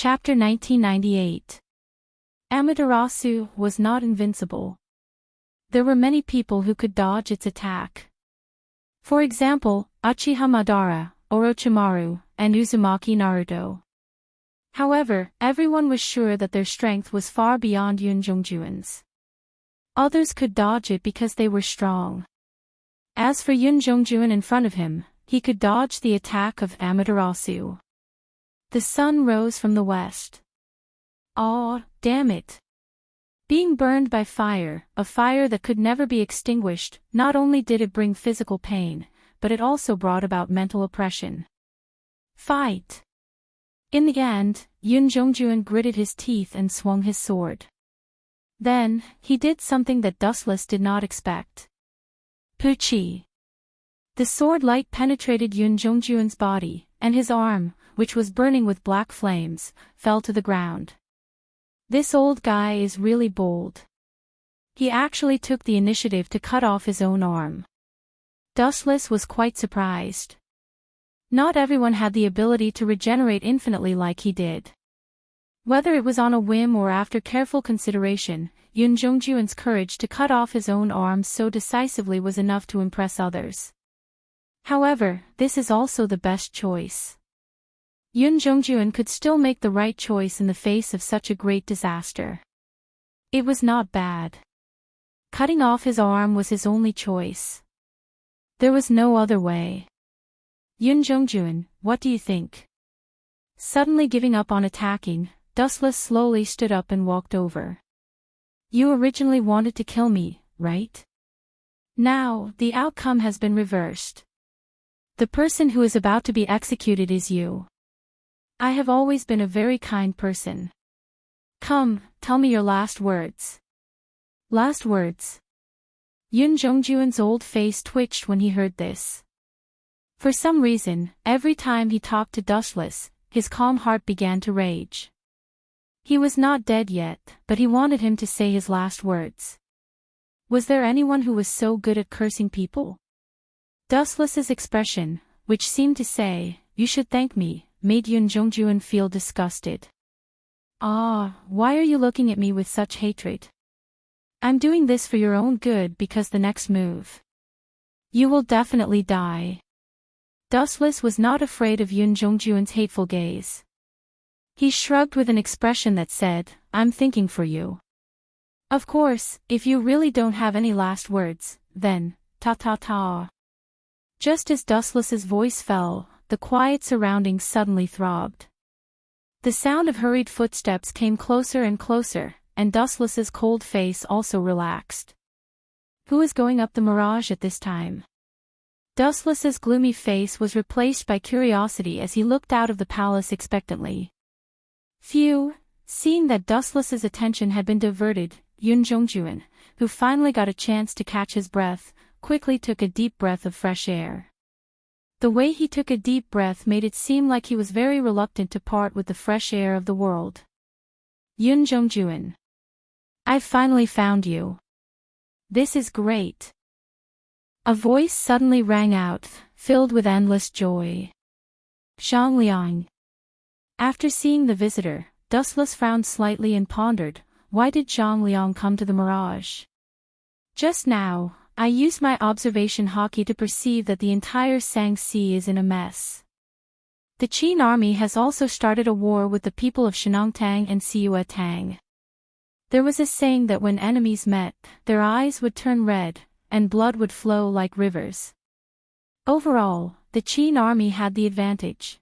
Chapter 1998. Amaterasu was not invincible. There were many people who could dodge its attack. For example, Uchiha Madara, Orochimaru, and Uzumaki Naruto. However, everyone was sure that their strength was far beyond Yunjongjuan's. Others could dodge it because they were strong. As for Yunjongjuan in front of him, he could dodge the attack of Amaterasu. The sun rose from the west. Aw, damn it. Being burned by fire, a fire that could never be extinguished, not only did it bring physical pain, but it also brought about mental oppression. Fight! In the end, Yunjongjuan gritted his teeth and swung his sword. Then, he did something that Dustless did not expect. Puchi! The sword light penetrated Yunjongjuan's body, and his arm, which was burning with black flames, fell to the ground. This old guy is really bold. He actually took the initiative to cut off his own arm. Dustless was quite surprised. Not everyone had the ability to regenerate infinitely like he did. Whether it was on a whim or after careful consideration, Yunjongjuan's courage to cut off his own arm so decisively was enough to impress others. However, this is also the best choice. Yunjongjuan could still make the right choice in the face of such a great disaster. It was not bad. Cutting off his arm was his only choice. There was no other way. Yunjongjuan, what do you think? Suddenly giving up on attacking, Dustless slowly stood up and walked over. You originally wanted to kill me, right? Now, the outcome has been reversed. The person who is about to be executed is you. I have always been a very kind person. Come, tell me your last words. Last words? Yunjongjuan's old face twitched when he heard this. For some reason, every time he talked to Dustless, his calm heart began to rage. He was not dead yet, but he wanted him to say his last words. Was there anyone who was so good at cursing people? Dustless's expression, which seemed to say, "You should thank me," made Yunjongjuan feel disgusted. Ah, why are you looking at me with such hatred? I'm doing this for your own good because the next move. You will definitely die. Dustless was not afraid of Yunjongjuan's hateful gaze. He shrugged with an expression that said, I'm thinking for you. Of course, if you really don't have any last words, then, ta-ta-ta. Just as Dustless's voice fell, the quiet surroundings suddenly throbbed. The sound of hurried footsteps came closer and closer, and Dustless's cold face also relaxed. Who is going up the mirage at this time? Dustless's gloomy face was replaced by curiosity as he looked out of the palace expectantly. Phew! Seeing that Dustless's attention had been diverted, Yunjongjuan, who finally got a chance to catch his breath, quickly took a deep breath of fresh air. The way he took a deep breath made it seem like he was very reluctant to part with the fresh air of the world. Yunjongjuan. I've finally found you. This is great. A voice suddenly rang out, filled with endless joy. Zhangliang. After seeing the visitor, Dustless frowned slightly and pondered, why did Zhangliang come to the mirage? Just now, I used my observation hockey to perceive that the entire Sangxi is in a mess. The Qin army has also started a war with the people of Shenongtang and Siuatang. There was a saying that when enemies met, their eyes would turn red, and blood would flow like rivers. Overall, the Qin army had the advantage.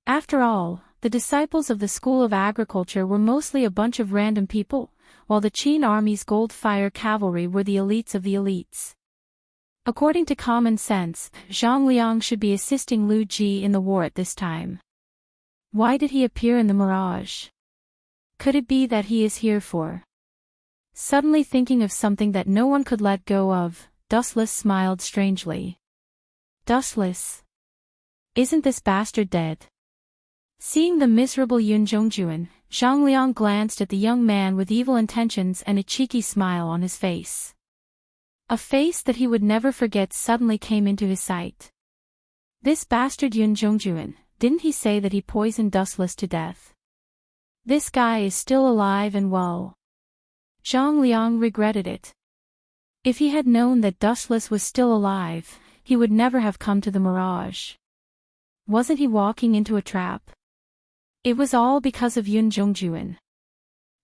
After all, the disciples of the School of Agriculture were mostly a bunch of random people, while the Qin army's gold fire cavalry were the elites of the elites. According to common sense, Zhangliang should be assisting Lu Ji in the war at this time. Why did he appear in the mirage? Could it be that he is here for? Suddenly thinking of something that no one could let go of, Dustless smiled strangely. Dustless? Isn't this bastard dead? Seeing the miserable Yunjongjuan, Zhangliang glanced at the young man with evil intentions and a cheeky smile on his face. A face that he would never forget suddenly came into his sight. This bastard Yunjongjuan, didn't he say that he poisoned Dustless to death? This guy is still alive and well. Zhang Liang regretted it. If he had known that Dustless was still alive, he would never have come to the mirage. Wasn't he walking into a trap? It was all because of Yun Zhongjuan.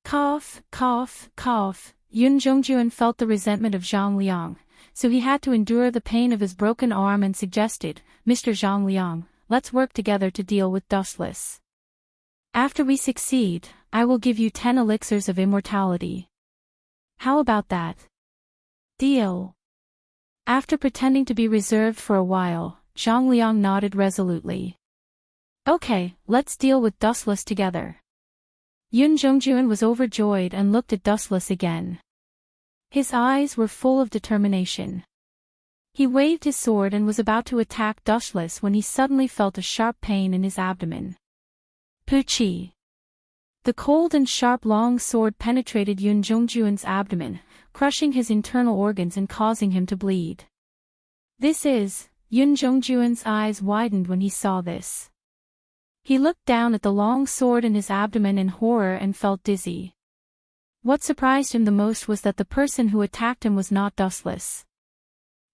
Cough, cough, cough. Yun Zhongjuan felt the resentment of Zhang Liang, so he had to endure the pain of his broken arm and suggested, Mr. Zhang Liang, let's work together to deal with Dustless. After we succeed, I will give you 10 elixirs of immortality. How about that? Deal. After pretending to be reserved for a while, Zhang Liang nodded resolutely. Okay, let's deal with Dustless together. Yun Zhongjuan was overjoyed and looked at Dustless again. His eyes were full of determination. He waved his sword and was about to attack Dustless when he suddenly felt a sharp pain in his abdomen. Puchi. The cold and sharp long sword penetrated Yun Zhongjuan's abdomen, crushing his internal organs and causing him to bleed. Yun Zhongjuan's eyes widened when he saw this. He looked down at the long sword in his abdomen in horror and felt dizzy. What surprised him the most was that the person who attacked him was not Dustless.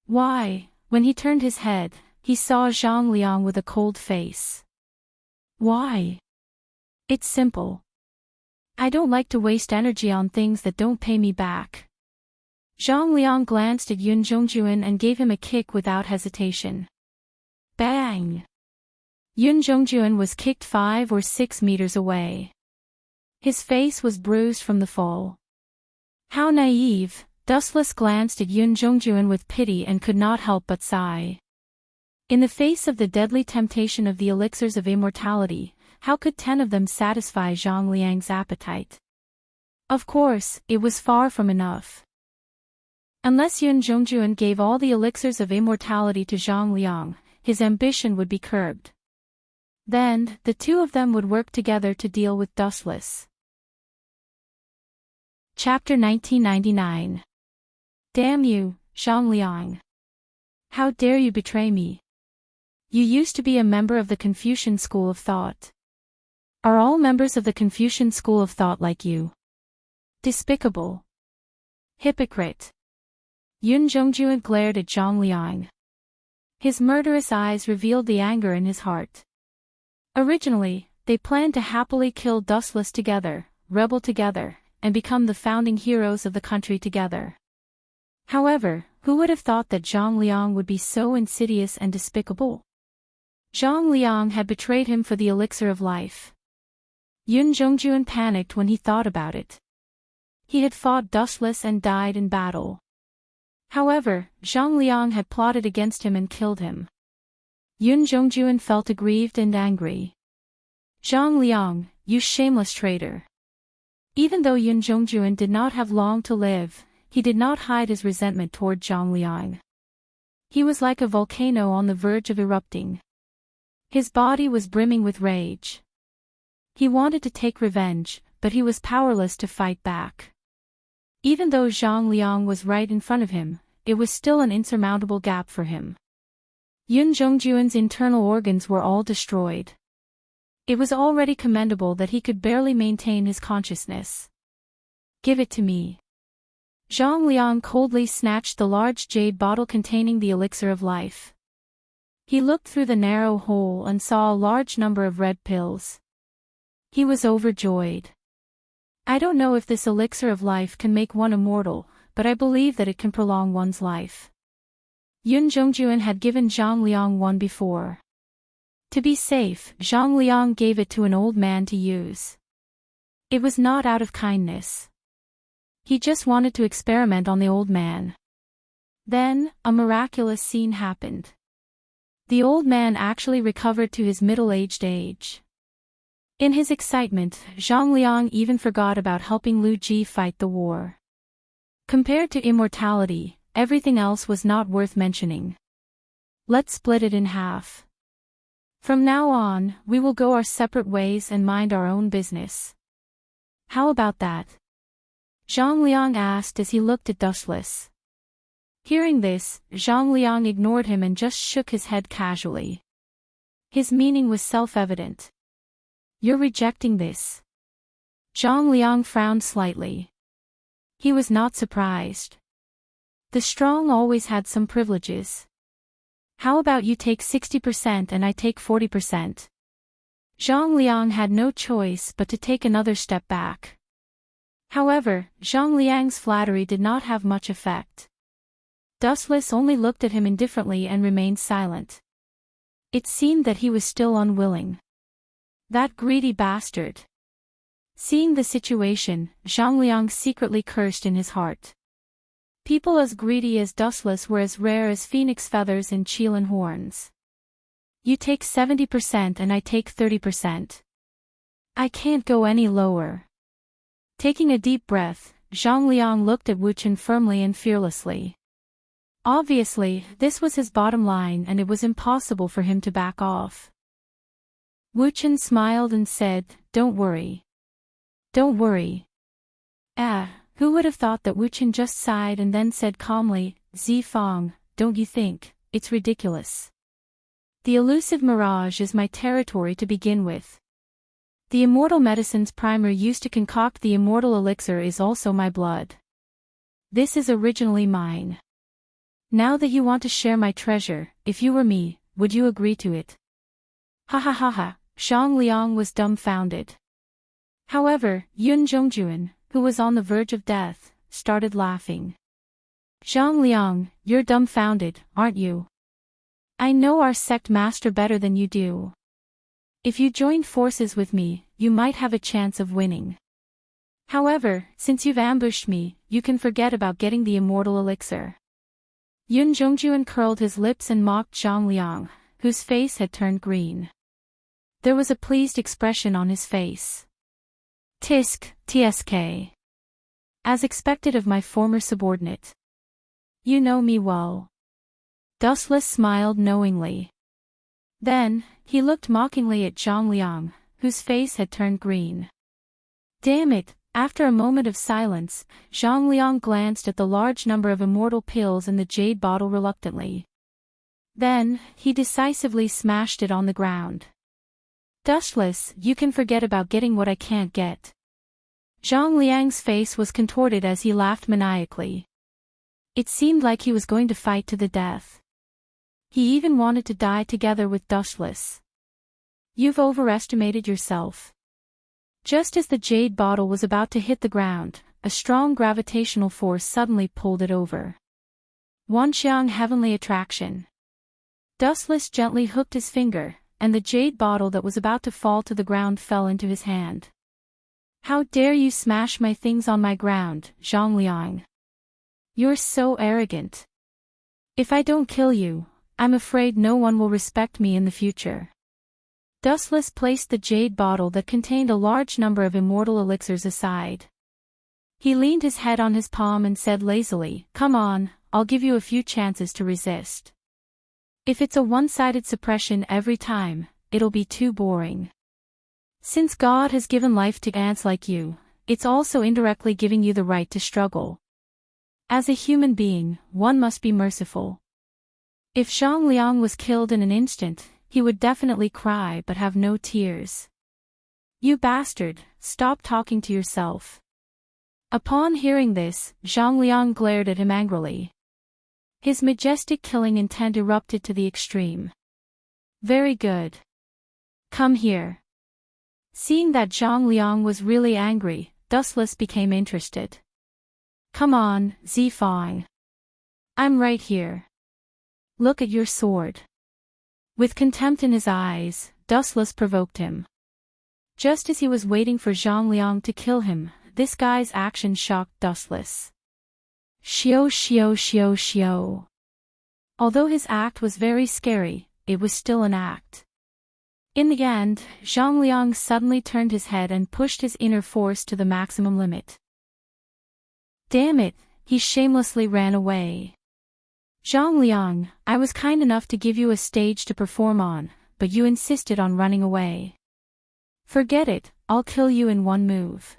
Why, when he turned his head, he saw Zhang Liang with a cold face. Why? It's simple. I don't like to waste energy on things that don't pay me back. Zhang Liang glanced at Yun Zhongjuan and gave him a kick without hesitation. Bang! Yun Zhongjuan was kicked 5 or 6 meters away. His face was bruised from the fall. How naive! Dustless glanced at Yun Zhongjuan with pity and could not help but sigh. In the face of the deadly temptation of the elixirs of immortality, how could 10 of them satisfy Zhang Liang's appetite? Of course, it was far from enough. Unless Yun Zhongjuan gave all the elixirs of immortality to Zhang Liang, his ambition would be curbed. Then, the two of them would work together to deal with Dustless. Chapter 1999. Damn you, Zhang Liang. How dare you betray me? You used to be a member of the Confucian school of thought. Are all members of the Confucian school of thought like you? Despicable. Hypocrite. Yun Zhongjuan glared at Zhang Liang. His murderous eyes revealed the anger in his heart. Originally, they planned to happily kill Dustless together, rebel together, and become the founding heroes of the country together. However, who would have thought that Zhang Liang would be so insidious and despicable? Zhang Liang had betrayed him for the elixir of life. Yun Zhongjuan panicked when he thought about it. He had fought Dustless and died in battle. However, Zhang Liang had plotted against him and killed him. Yun Zhongjuan felt aggrieved and angry. Zhang Liang, you shameless traitor. Even though Yun Zhongjuan did not have long to live, he did not hide his resentment toward Zhang Liang. He was like a volcano on the verge of erupting. His body was brimming with rage. He wanted to take revenge, but he was powerless to fight back. Even though Zhang Liang was right in front of him, it was still an insurmountable gap for him. Yun Zhongjuan's internal organs were all destroyed. It was already commendable that he could barely maintain his consciousness. Give it to me. Zhang Liang coldly snatched the large jade bottle containing the elixir of life. He looked through the narrow hole and saw a large number of red pills. He was overjoyed. I don't know if this elixir of life can make one immortal, but I believe that it can prolong one's life. Yun Zhongjuan had given Zhang Liang one before. To be safe, Zhang Liang gave it to an old man to use. It was not out of kindness. He just wanted to experiment on the old man. Then, a miraculous scene happened. The old man actually recovered to his middle-aged age. In his excitement, Zhang Liang even forgot about helping Lu Ji fight the war. Compared to immortality, everything else was not worth mentioning. Let's split it in half. From now on, we will go our separate ways and mind our own business. How about that? Zhang Liang asked as he looked at Dustless. Hearing this, Zhang Liang ignored him and just shook his head casually. His meaning was self-evident. You're rejecting this. Zhang Liang frowned slightly. He was not surprised. The strong always had some privileges. How about you take 60% and I take 40%? Zhang Liang had no choice but to take another step back. However, Zhang Liang's flattery did not have much effect. Dustless only looked at him indifferently and remained silent. It seemed that he was still unwilling. That greedy bastard. Seeing the situation, Zhang Liang secretly cursed in his heart. People as greedy as Dustless were as rare as phoenix feathers and Qilin horns. You take 70% and I take 30%. I can't go any lower. Taking a deep breath, Zhang Liang looked at Wu Chen firmly and fearlessly. Obviously, this was his bottom line and it was impossible for him to back off. Wu Chen smiled and said, "Don't worry. Don't worry." Who would have thought that Wu Chen just sighed and then said calmly, "Zifang, don't you think it's ridiculous? The elusive mirage is my territory to begin with. The immortal medicine's primer used to concoct the immortal elixir is also my blood. This is originally mine. Now that you want to share my treasure, if you were me, would you agree to it?" Ha ha ha ha, Zhang Liang was dumbfounded. However, Yun Zhongjuan, who was on the verge of death, started laughing. "Zhang Liang, you're dumbfounded, aren't you? I know our sect master better than you do. If you joined forces with me, you might have a chance of winning. However, since you've ambushed me, you can forget about getting the immortal elixir." Yun Zhongjuan curled his lips and mocked Zhang Liang, whose face had turned green. There was a pleased expression on his face. "Tisk, tsk. As expected of my former subordinate. You know me well." Dustless smiled knowingly. Then, he looked mockingly at Zhang Liang, whose face had turned green. Damn it! After a moment of silence, Zhang Liang glanced at the large number of immortal pills in the jade bottle reluctantly. Then, he decisively smashed it on the ground. "Dustless, you can forget about getting what I can't get." Zhang Liang's face was contorted as he laughed maniacally. It seemed like he was going to fight to the death. He even wanted to die together with Dustless. "You've overestimated yourself." Just as the jade bottle was about to hit the ground, a strong gravitational force suddenly pulled it over. Wanxiang Heavenly Attraction. Dustless gently hooked his finger, and the jade bottle that was about to fall to the ground fell into his hand. "How dare you smash my things on my ground, Zhang Liang? You're so arrogant. If I don't kill you, I'm afraid no one will respect me in the future." Dustless placed the jade bottle that contained a large number of immortal elixirs aside. He leaned his head on his palm and said lazily, "Come on, I'll give you a few chances to resist. If it's a one-sided suppression every time, it'll be too boring. Since God has given life to ants like you, it's also indirectly giving you the right to struggle. As a human being, one must be merciful." If Zhang Liang was killed in an instant, he would definitely cry but have no tears. "You bastard, stop talking to yourself." Upon hearing this, Zhang Liang glared at him angrily. His majestic killing intent erupted to the extreme. "Very good. Come here." Seeing that Zhang Liang was really angry, Dustless became interested. "Come on, Zifang. I'm right here. Look at your sword." With contempt in his eyes, Dustless provoked him. Just as he was waiting for Zhang Liang to kill him, this guy's action shocked Dustless. Shio shio shio shio. Although his act was very scary, it was still an act. In the end, Zhang Liang suddenly turned his head and pushed his inner force to the maximum limit. Damn it, he shamelessly ran away. "Zhang Liang, I was kind enough to give you a stage to perform on, but you insisted on running away. Forget it, I'll kill you in one move.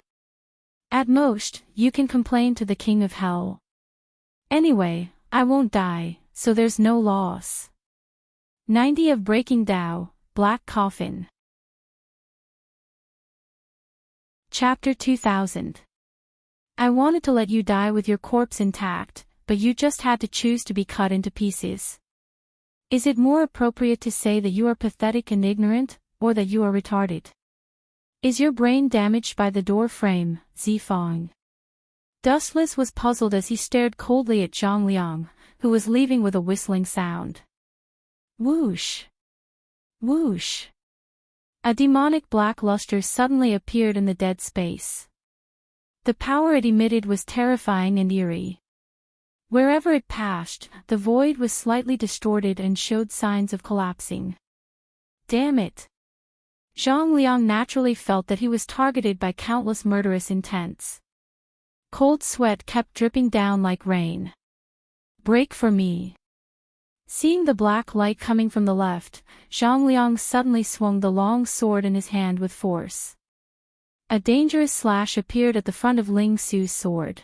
At most, you can complain to the King of Hell. Anyway, I won't die, so there's no loss." 90 of Breaking Tao, Black Coffin. Chapter 2000. I wanted to let you die with your corpse intact, but you just had to choose to be cut into pieces. Is it more appropriate to say that you are pathetic and ignorant, or that you are retarded? Is your brain damaged by the door frame, Zifang? Dustless was puzzled as he stared coldly at Zhang Liang, who was leaving with a whistling sound. Whoosh! Whoosh! A demonic black luster suddenly appeared in the dead space. The power it emitted was terrifying and eerie. Wherever it passed, the void was slightly distorted and showed signs of collapsing. Damn it! Zhang Liang naturally felt that he was targeted by countless murderous intents. Cold sweat kept dripping down like rain. Break for me. Seeing the black light coming from the left, Zhang Liang suddenly swung the long sword in his hand with force. A dangerous slash appeared at the front of Ling Su's sword.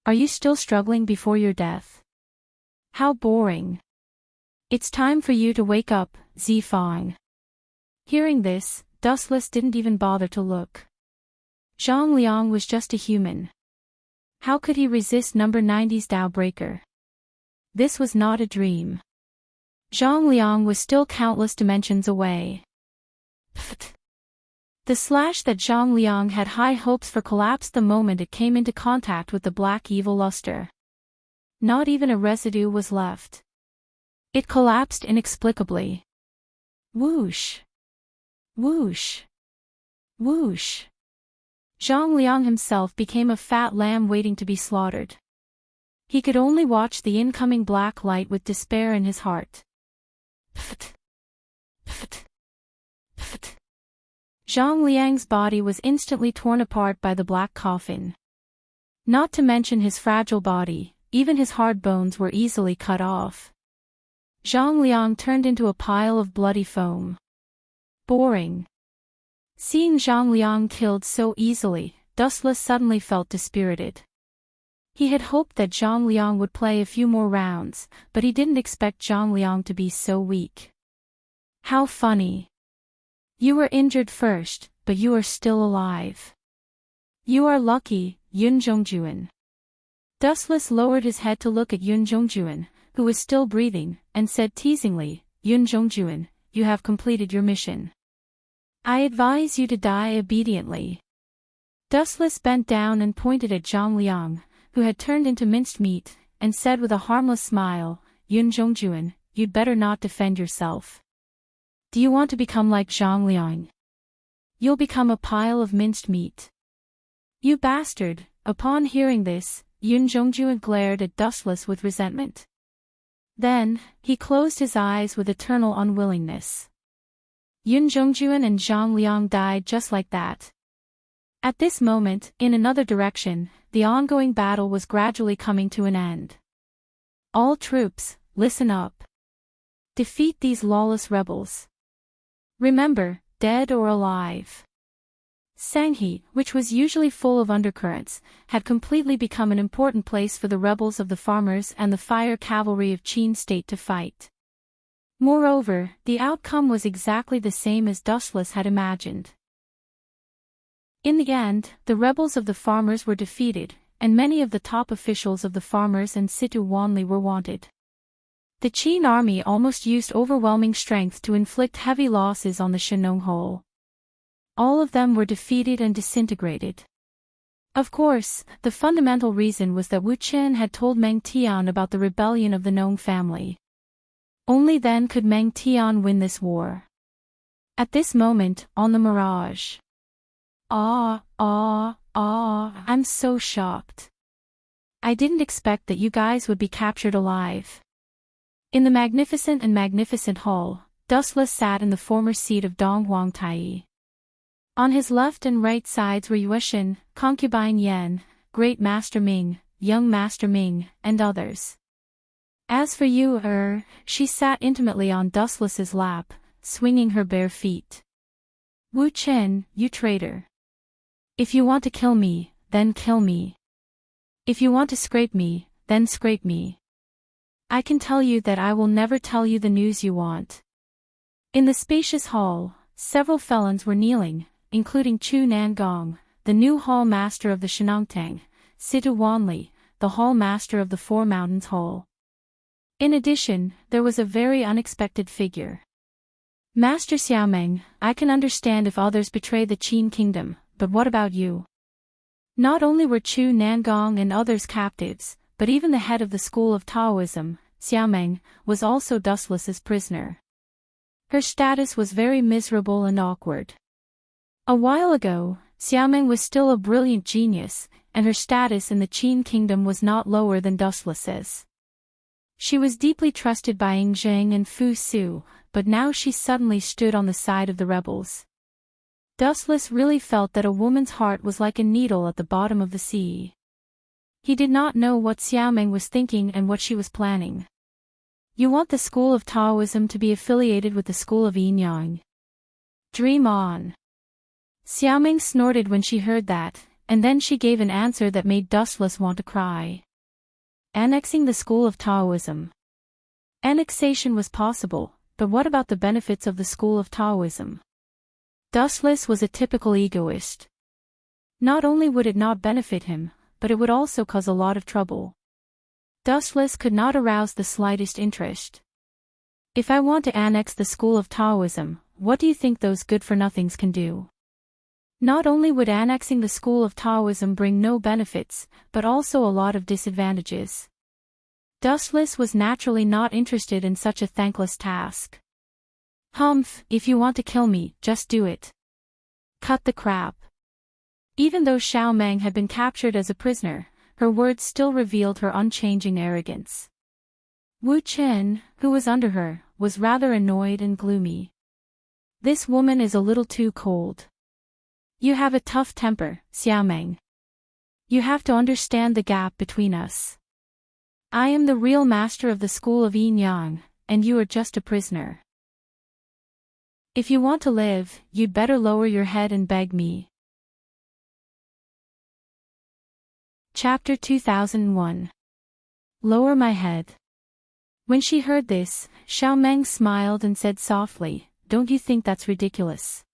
Are you still struggling before your death? How boring. It's time for you to wake up, Zifang. Hearing this, Dustless didn't even bother to look. Zhang Liang was just a human. How could he resist number 90's Tao Breaker? This was not a dream. Zhang Liang was still countless dimensions away. Pfft. The slash that Zhang Liang had high hopes for collapsed the moment it came into contact with the black evil luster. Not even a residue was left. It collapsed inexplicably. Whoosh! Whoosh! Whoosh! Zhang Liang himself became a fat lamb waiting to be slaughtered. He could only watch the incoming black light with despair in his heart. Pfft! Pfft! Pfft! Zhang Liang's body was instantly torn apart by the black coffin. Not to mention his fragile body, even his hard bones were easily cut off. Zhang Liang turned into a pile of bloody foam. Boring. Seeing Zhang Liang killed so easily, Dustless suddenly felt dispirited. He had hoped that Zhang Liang would play a few more rounds, but he didn't expect Zhang Liang to be so weak. How funny. You were injured first, but you are still alive. You are lucky, Yun Zhongjuan. Dustless lowered his head to look at Yun Zhongjuan, who was still breathing, and said teasingly, Yun Zhongjuan, you have completed your mission. I advise you to die obediently. Dustless bent down and pointed at Zhang Liang, who had turned into minced meat, and said with a harmless smile, Yun Zhongjuan, you'd better not defend yourself. Do you want to become like Zhang Liang? You'll become a pile of minced meat. You bastard! Upon hearing this, Yun Zhongjuan glared at Dustless with resentment. Then, he closed his eyes with eternal unwillingness. Yun Zhongjuan and Zhang Liang died just like that. At this moment, in another direction, the ongoing battle was gradually coming to an end. All troops, listen up. Defeat these lawless rebels. Remember, dead or alive. Sanghi, which was usually full of undercurrents, had completely become an important place for the rebels of the farmers and the fire cavalry of Qin State to fight. Moreover, the outcome was exactly the same as Dustless had imagined. In the end, the rebels of the farmers were defeated, and many of the top officials of the farmers and Situ Wanli were wanted. The Qin army almost used overwhelming strength to inflict heavy losses on the Shenong Hole. All of them were defeated and disintegrated. Of course, the fundamental reason was that Wu Qian had told Meng Tian about the rebellion of the Nong family. Only then could Meng Tian win this war. At this moment, on the Mirage. I'm so shocked. I didn't expect that you guys would be captured alive. In the magnificent hall, Dustless sat in the former seat of Dong Huang Tai. On his left and right sides were Yueshin, Concubine Yan, Great Master Ming, Young Master Ming, and others. As for Yu, she sat intimately on Dustless's lap, swinging her bare feet. Wu Chen, you traitor. If you want to kill me, then kill me. If you want to scrape me, then scrape me. I can tell you that I will never tell you the news you want. In the spacious hall, several felons were kneeling, including Chu Nangong, the new hall master of the Shenanigans, Situ Wanli, the hall master of the Four Mountains Hall. In addition, there was a very unexpected figure. Master Xiaomeng, I can understand if others betray the Qin kingdom, but what about you? Not only were Chu Nangong and others captives, but even the head of the school of Taoism, Xiaomeng, was also Dustless's prisoner. Her status was very miserable and awkward. A while ago, Xiaomeng was still a brilliant genius, and her status in the Qin kingdom was not lower than Dustless's. She was deeply trusted by Ying Zheng and Fu Su, but now she suddenly stood on the side of the rebels. Dustless really felt that a woman's heart was like a needle at the bottom of the sea. He did not know what Xiaomeng was thinking and what she was planning. You want the school of Taoism to be affiliated with the school of Yin Yang. Dream on. Xiaomeng snorted when she heard that, and then she gave an answer that made Dustless want to cry. Annexing the school of Taoism. Annexation was possible, but what about the benefits of the school of Taoism? Dustless was a typical egoist. Not only would it not benefit him, but it would also cause a lot of trouble. Dustless could not arouse the slightest interest. If I want to annex the school of Taoism, what do you think those good-for-nothings can do? Not only would annexing the school of Taoism bring no benefits, but also a lot of disadvantages. Dustless was naturally not interested in such a thankless task. Humph, if you want to kill me, just do it. Cut the crap. Even though Xiaomeng had been captured as a prisoner, her words still revealed her unchanging arrogance. Wu Chen, who was under her, was rather annoyed and gloomy. This woman is a little too cold. You have a tough temper, Xiaomeng. You have to understand the gap between us. I am the real master of the school of Yin Yang, and you are just a prisoner. If you want to live, you'd better lower your head and beg me. Chapter 2001. Lower my head. When she heard this, Xiaomeng smiled and said softly, Don't you think that's ridiculous?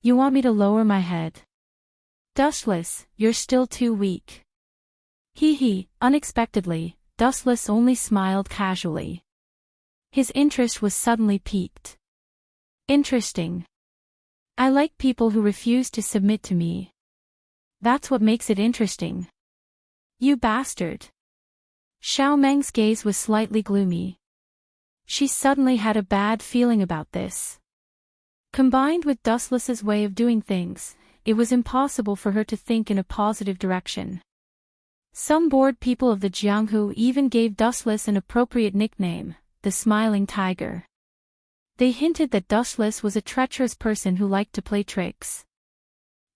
You want me to lower my head? Dustless, you're still too weak. Hee, unexpectedly, Dustless only smiled casually. His interest was suddenly piqued. Interesting. I like people who refuse to submit to me. That's what makes it interesting. You bastard. Xiaomeng's gaze was slightly gloomy. She suddenly had a bad feeling about this. Combined with Dustless's way of doing things, it was impossible for her to think in a positive direction. Some bored people of the Jianghu even gave Dustless an appropriate nickname, the Smiling Tiger. They hinted that Dustless was a treacherous person who liked to play tricks.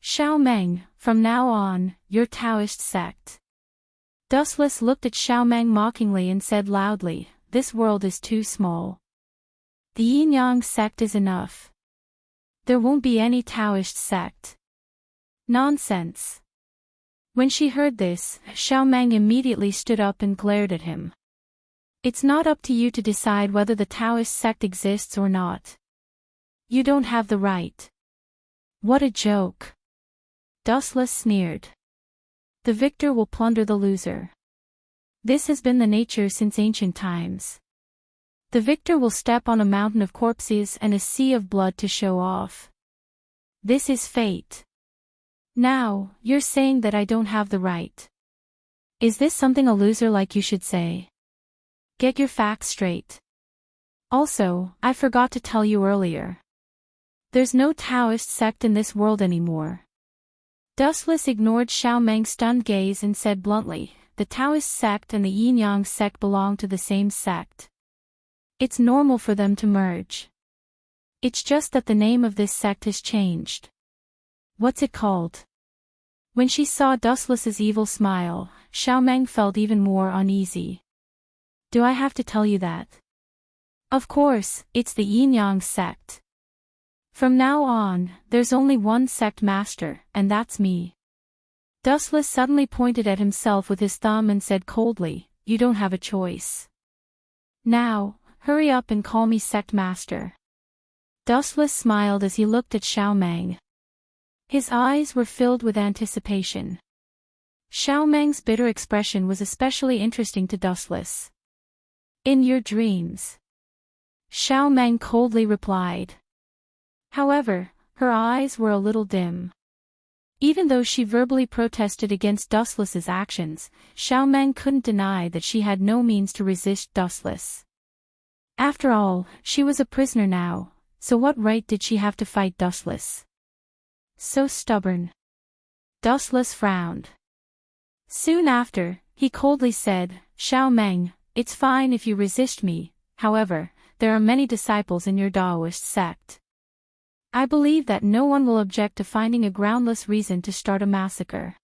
Xiaomeng, from now on, you're Taoist sect. Dustless looked at Xiaomeng mockingly and said loudly, This world is too small. The Yin-Yang sect is enough. There won't be any Taoist sect. Nonsense. When she heard this, Xiaomeng immediately stood up and glared at him. It's not up to you to decide whether the Taoist sect exists or not. You don't have the right. What a joke. Dustless sneered. The victor will plunder the loser. This has been the nature since ancient times. The victor will step on a mountain of corpses and a sea of blood to show off. This is fate. Now, you're saying that I don't have the right. Is this something a loser like you should say? Get your facts straight. Also, I forgot to tell you earlier. There's no Taoist sect in this world anymore. Dustless ignored Xiaomeng's stunned gaze and said bluntly, the Taoist sect and the Yin-Yang sect belong to the same sect. It's normal for them to merge. It's just that the name of this sect has changed. What's it called? When she saw Dustless's evil smile, Xiaomeng felt even more uneasy. Do I have to tell you that? Of course, it's the Yin-Yang sect. From now on, there's only one sect master, and that's me. Dustless suddenly pointed at himself with his thumb and said coldly, You don't have a choice. Now, hurry up and call me sect master. Dustless smiled as he looked at Xiaomeng. His eyes were filled with anticipation. Xiao Meng's bitter expression was especially interesting to Dustless. In your dreams, Xiao Meng coldly replied. However, her eyes were a little dim. Even though she verbally protested against Dustless's actions, Xiao Meng couldn't deny that she had no means to resist Dustless. After all, she was a prisoner now, so what right did she have to fight Dustless? So stubborn. Dustless frowned. Soon after, he coldly said, Xiao Meng, it's fine if you resist me, however, there are many disciples in your Taoist sect. I believe that no one will object to finding a groundless reason to start a massacre.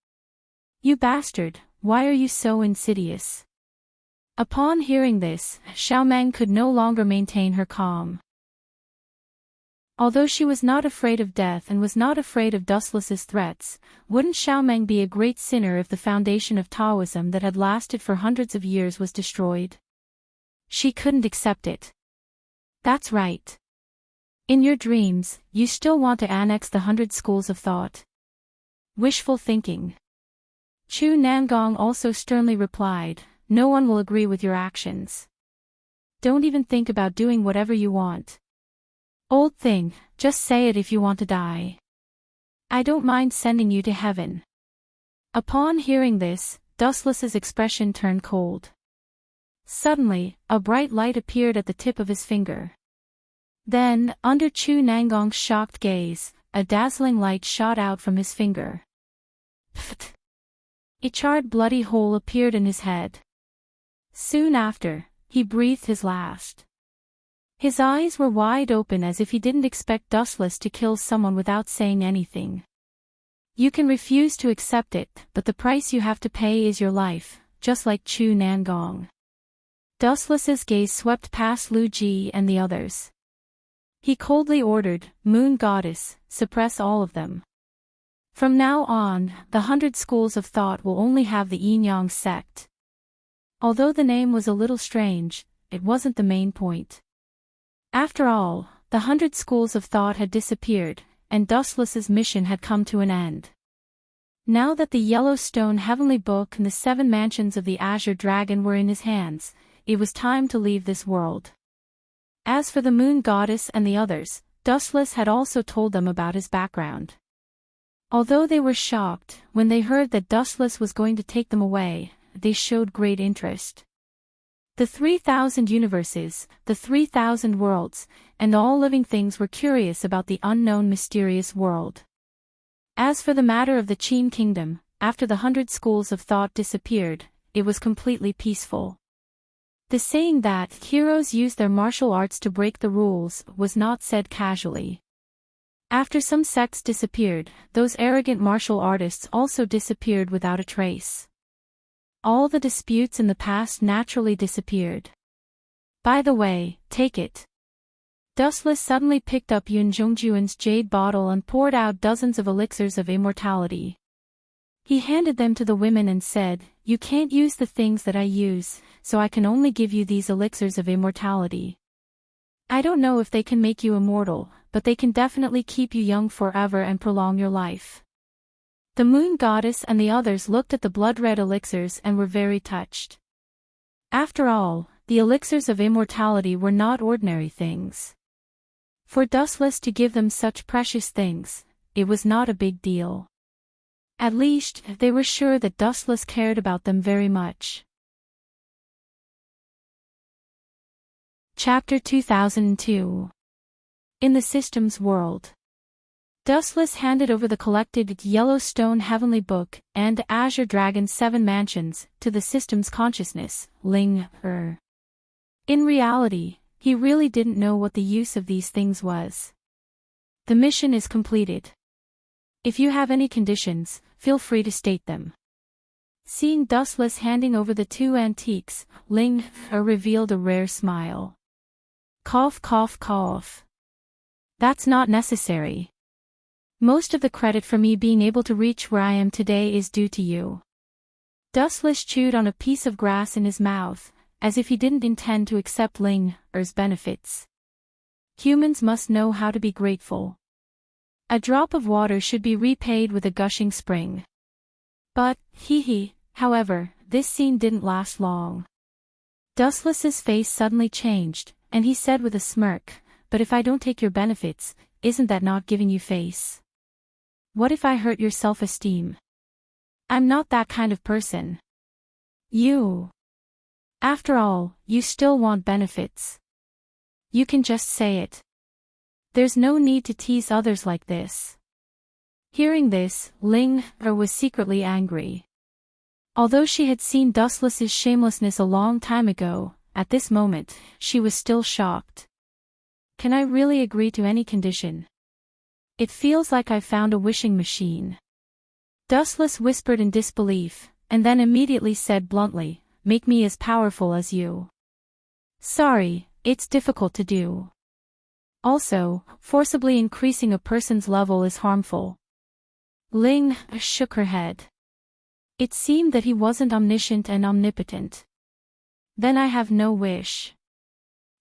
You bastard, why are you so insidious? Upon hearing this, Xiao Meng could no longer maintain her calm. Although she was not afraid of death and was not afraid of Dustless's threats, wouldn't Xiao Meng be a great sinner if the foundation of Taoism that had lasted for hundreds of years was destroyed? She couldn't accept it. That's right. In your dreams, you still want to annex the 100 schools of thought. Wishful thinking. Chu Nangong also sternly replied, no one will agree with your actions. Don't even think about doing whatever you want. Old thing, just say it if you want to die. I don't mind sending you to heaven. Upon hearing this, Dustless's expression turned cold. Suddenly, a bright light appeared at the tip of his finger. Then, under Chu Nangong's shocked gaze, a dazzling light shot out from his finger. Pfft! A charred bloody hole appeared in his head. Soon after, he breathed his last. His eyes were wide open as if he didn't expect Dustless to kill someone without saying anything. You can refuse to accept it, but the price you have to pay is your life, just like Chu Nangong. Dustless's gaze swept past Lu Ji and the others. He coldly ordered, Moon Goddess, suppress all of them. From now on, the 100 schools of thought will only have the Yin-Yang sect. Although the name was a little strange, it wasn't the main point. After all, the 100 schools of thought had disappeared, and Dustless's mission had come to an end. Now that the Yellowstone Heavenly Book and the 7 mansions of the Azure Dragon were in his hands, it was time to leave this world. As for the Moon Goddess and the others, Dustless had also told them about his background. Although they were shocked when they heard that Dustless was going to take them away, they showed great interest. The 3,000 universes, the 3,000 worlds, and all living things were curious about the unknown mysterious world. As for the matter of the Qin Kingdom, after the 100 schools of thought disappeared, it was completely peaceful. The saying that heroes use their martial arts to break the rules was not said casually. After some sects disappeared, those arrogant martial artists also disappeared without a trace. All the disputes in the past naturally disappeared. By the way, take it. Dustless suddenly picked up Yun Zhongjuan's jade bottle and poured out dozens of elixirs of immortality. He handed them to the women and said, you can't use the things that I use, so I can only give you these elixirs of immortality. I don't know if they can make you immortal, but they can definitely keep you young forever and prolong your life. The Moon Goddess and the others looked at the blood-red elixirs and were very touched. After all, the elixirs of immortality were not ordinary things. For Dustless to give them such precious things, it was not a big deal. At least, they were sure that Dustless cared about them very much. Chapter 2002. In the Systems World. Dustless handed over the collected Yellowstone Heavenly Book and Azure Dragon's 7 mansions to the Systems Consciousness, Ling Er. In reality, he really didn't know what the use of these things was. The mission is completed. If you have any conditions, feel free to state them. Seeing Dustless handing over the 2 antiques, Ling Er revealed a rare smile. Cough cough cough. That's not necessary. Most of the credit for me being able to reach where I am today is due to you. Dustless chewed on a piece of grass in his mouth, as if he didn't intend to accept Ling Er's benefits. Humans must know how to be grateful. A drop of water should be repaid with a gushing spring. But, however, this scene didn't last long. Dustless's face suddenly changed, and he said with a smirk, "But if I don't take your benefits, isn't that not giving you face? What if I hurt your self-esteem? I'm not that kind of person." After all, you still want benefits. You can just say it. There's no need to tease others like this. Hearing this, Ling-er was secretly angry. Although she had seen Dustless's shamelessness a long time ago, at this moment, she was still shocked. Can I really agree to any condition? It feels like I found a wishing machine. Dustless whispered in disbelief, and then immediately said bluntly, "Make me as powerful as you." "Sorry, it's difficult to do. Also, forcibly increasing a person's level is harmful." Ling shook her head. It seemed that he wasn't omniscient and omnipotent. "Then I have no wish."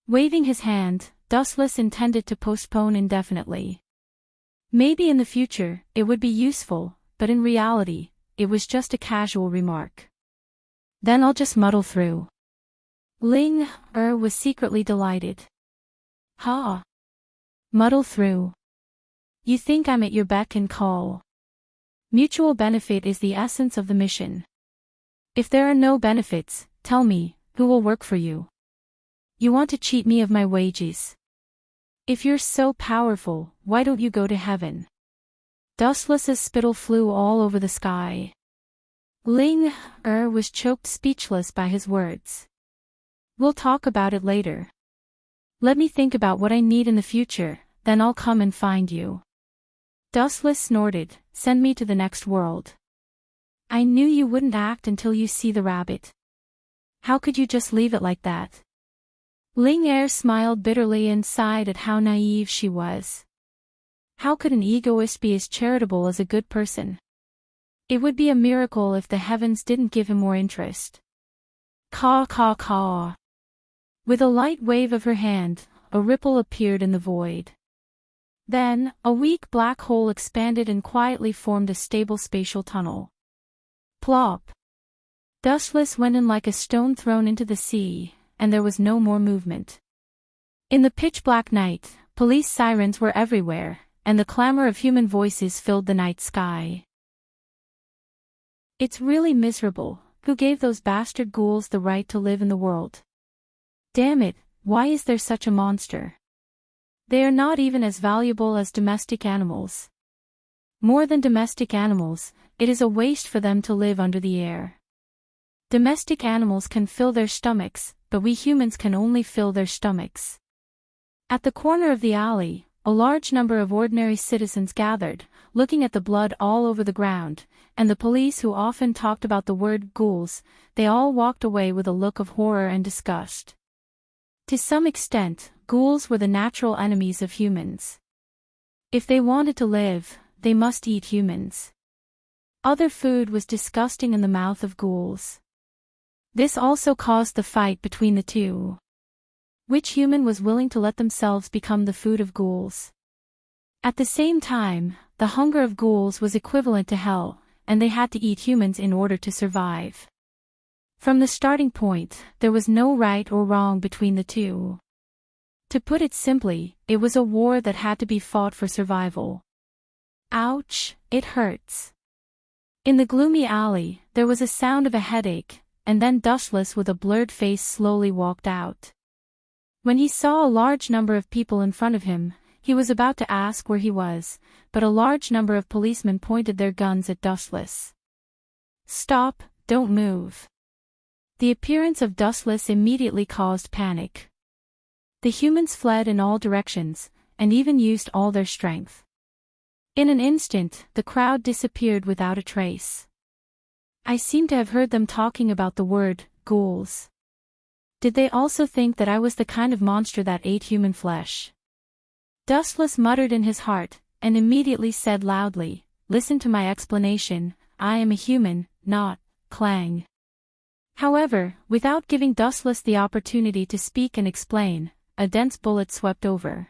Waving his hand, Dustless intended to postpone indefinitely. Maybe in the future, it would be useful, but in reality, it was just a casual remark. "Then I'll just muddle through." Ling-er was secretly delighted. "Ha! Muddle through. You think I'm at your beck and call. Mutual benefit is the essence of the mission. If there are no benefits, tell me, who will work for you? You want to cheat me of my wages. If you're so powerful, why don't you go to heaven?" Dustless's spittle flew all over the sky. Ling-er was choked speechless by his words. "We'll talk about it later. Let me think about what I need in the future, then I'll come and find you." Dustless snorted, "Send me to the next world. I knew you wouldn't act until you see the rabbit. How could you just leave it like that?" Ling-er smiled bitterly and sighed at how naive she was. How could an egoist be as charitable as a good person? It would be a miracle if the heavens didn't give him more interest. Caw caw caw. With a light wave of her hand, a ripple appeared in the void. Then, a weak black hole expanded and quietly formed a stable spatial tunnel. Plop! Dustless went in like a stone thrown into the sea, and there was no more movement. In the pitch-black night, police sirens were everywhere, and the clamor of human voices filled the night sky. "It's really miserable. Who gave those bastard ghouls the right to live in the world? Damn it, why is there such a monster? They are not even as valuable as domestic animals. More than domestic animals, it is a waste for them to live under the air. Domestic animals can fill their stomachs, but we humans can only fill their stomachs." At the corner of the alley, a large number of ordinary citizens gathered, looking at the blood all over the ground, and the police who often talked about the word ghouls. They all walked away with a look of horror and disgust. To some extent, ghouls were the natural enemies of humans. If they wanted to live, they must eat humans. Other food was disgusting in the mouth of ghouls. This also caused the fight between the two. Which human was willing to let themselves become the food of ghouls? At the same time, the hunger of ghouls was equivalent to hell, and they had to eat humans in order to survive. From the starting point, there was no right or wrong between the two. To put it simply, it was a war that had to be fought for survival. Ouch, it hurts. In the gloomy alley, there was a sound of a headache, and then Dustless with a blurred face slowly walked out. When he saw a large number of people in front of him, he was about to ask where he was, but a large number of policemen pointed their guns at Dustless. "Stop, don't move." The appearance of Dustless immediately caused panic. The humans fled in all directions, and even used all their strength. In an instant, the crowd disappeared without a trace. I seem to have heard them talking about the word, ghouls. Did they also think that I was the kind of monster that ate human flesh? Dustless muttered in his heart, and immediately said loudly, "Listen to my explanation, I am a human, not, Clang." However, without giving Dustless the opportunity to speak and explain, a dense bullet swept over.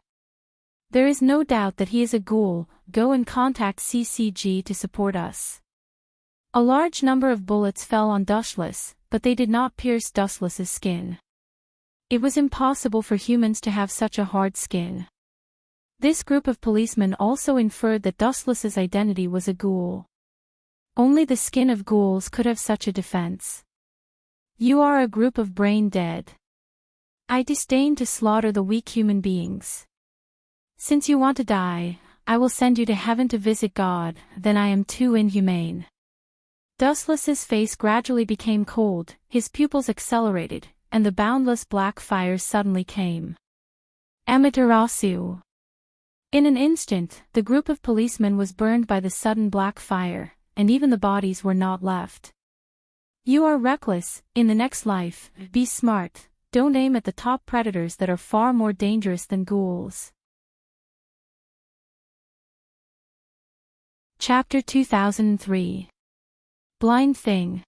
There is no doubt that he is a ghoul. Go and contact CCG to support us. A large number of bullets fell on Dustless, but they did not pierce Dustless's skin. It was impossible for humans to have such a hard skin. This group of policemen also inferred that Dustless's identity was a ghoul. Only the skin of ghouls could have such a defense. You are a group of brain dead. I disdain to slaughter the weak human beings. Since you want to die, I will send you to heaven to visit God, then I am too inhumane. Dustless's face gradually became cold, his pupils accelerated, and the boundless black fire suddenly came. Amaterasu. In an instant, the group of policemen was burned by the sudden black fire, and even the bodies were not left. You are reckless. In the next life, be smart. Don't aim at the top predators that are far more dangerous than ghouls. Chapter 2003. Blind Thing.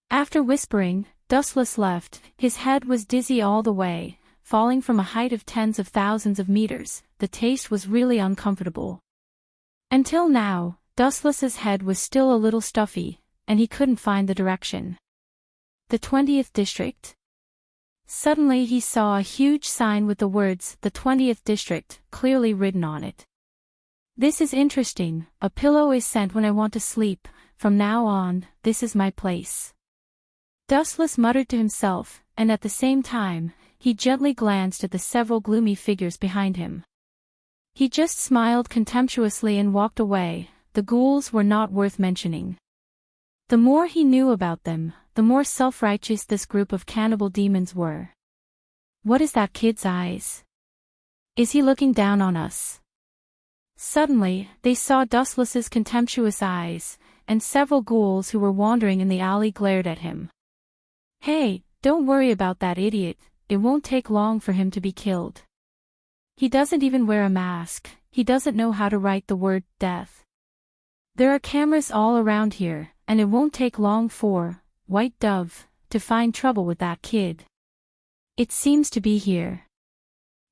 After whispering, Dustless left. His head was dizzy all the way, falling from a height of tens of thousands of meters. The taste was really uncomfortable. Until now, Dustless's head was still a little stuffy, and he couldn't find the direction. The 20th district? Suddenly he saw a huge sign with the words, "The 20th district," clearly written on it. This is interesting. A pillow is sent when I want to sleep. From now on, this is my place. Dustless muttered to himself, and at the same time, he gently glanced at the several gloomy figures behind him. He just smiled contemptuously and walked away. The ghouls were not worth mentioning. The more he knew about them, the more self-righteous this group of cannibal demons were. What is that kid's eyes? Is he looking down on us? Suddenly, they saw Dustless's contemptuous eyes, and several ghouls who were wandering in the alley glared at him. Hey, don't worry about that idiot, it won't take long for him to be killed. He doesn't even wear a mask, he doesn't know how to write the word, death. There are cameras all around here, and it won't take long for, White Dove, to find trouble with that kid. It seems to be here.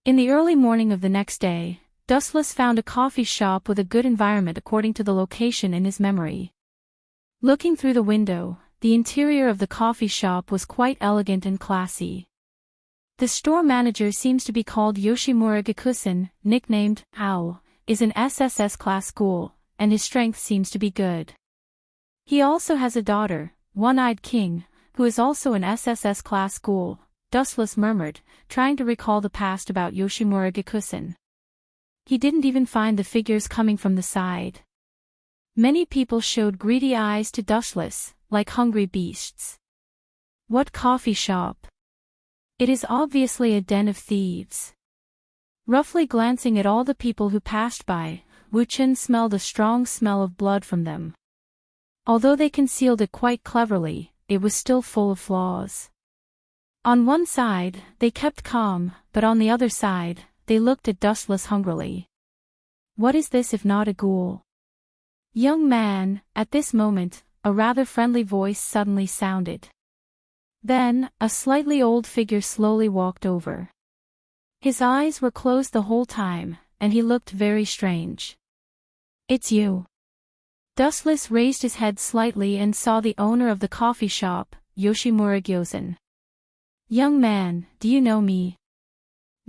In the early morning of the next day, Dustless found a coffee shop with a good environment according to the location in his memory. Looking through the window, the interior of the coffee shop was quite elegant and classy. The store manager seems to be called Yoshimura Gikusen, nicknamed Owl, is an SSS class ghoul, and his strength seems to be good. He also has a daughter, One-Eyed King, who is also an SSS class ghoul, Dustless murmured, trying to recall the past about Yoshimura Gikusen. He didn't even find the figures coming from the side. Many people showed greedy eyes to Dustless, like hungry beasts. What coffee shop? It is obviously a den of thieves. Roughly glancing at all the people who passed by, Wu Chen smelled a strong smell of blood from them. Although they concealed it quite cleverly, it was still full of flaws. On one side, they kept calm, but on the other side, they looked at Dustless hungrily. What is this if not a ghoul? Young man, at this moment, a rather friendly voice suddenly sounded. Then, a slightly old figure slowly walked over. His eyes were closed the whole time, and he looked very strange. It's you. Dustless raised his head slightly and saw the owner of the coffee shop, Yoshimura Gyozen. Young man, do you know me?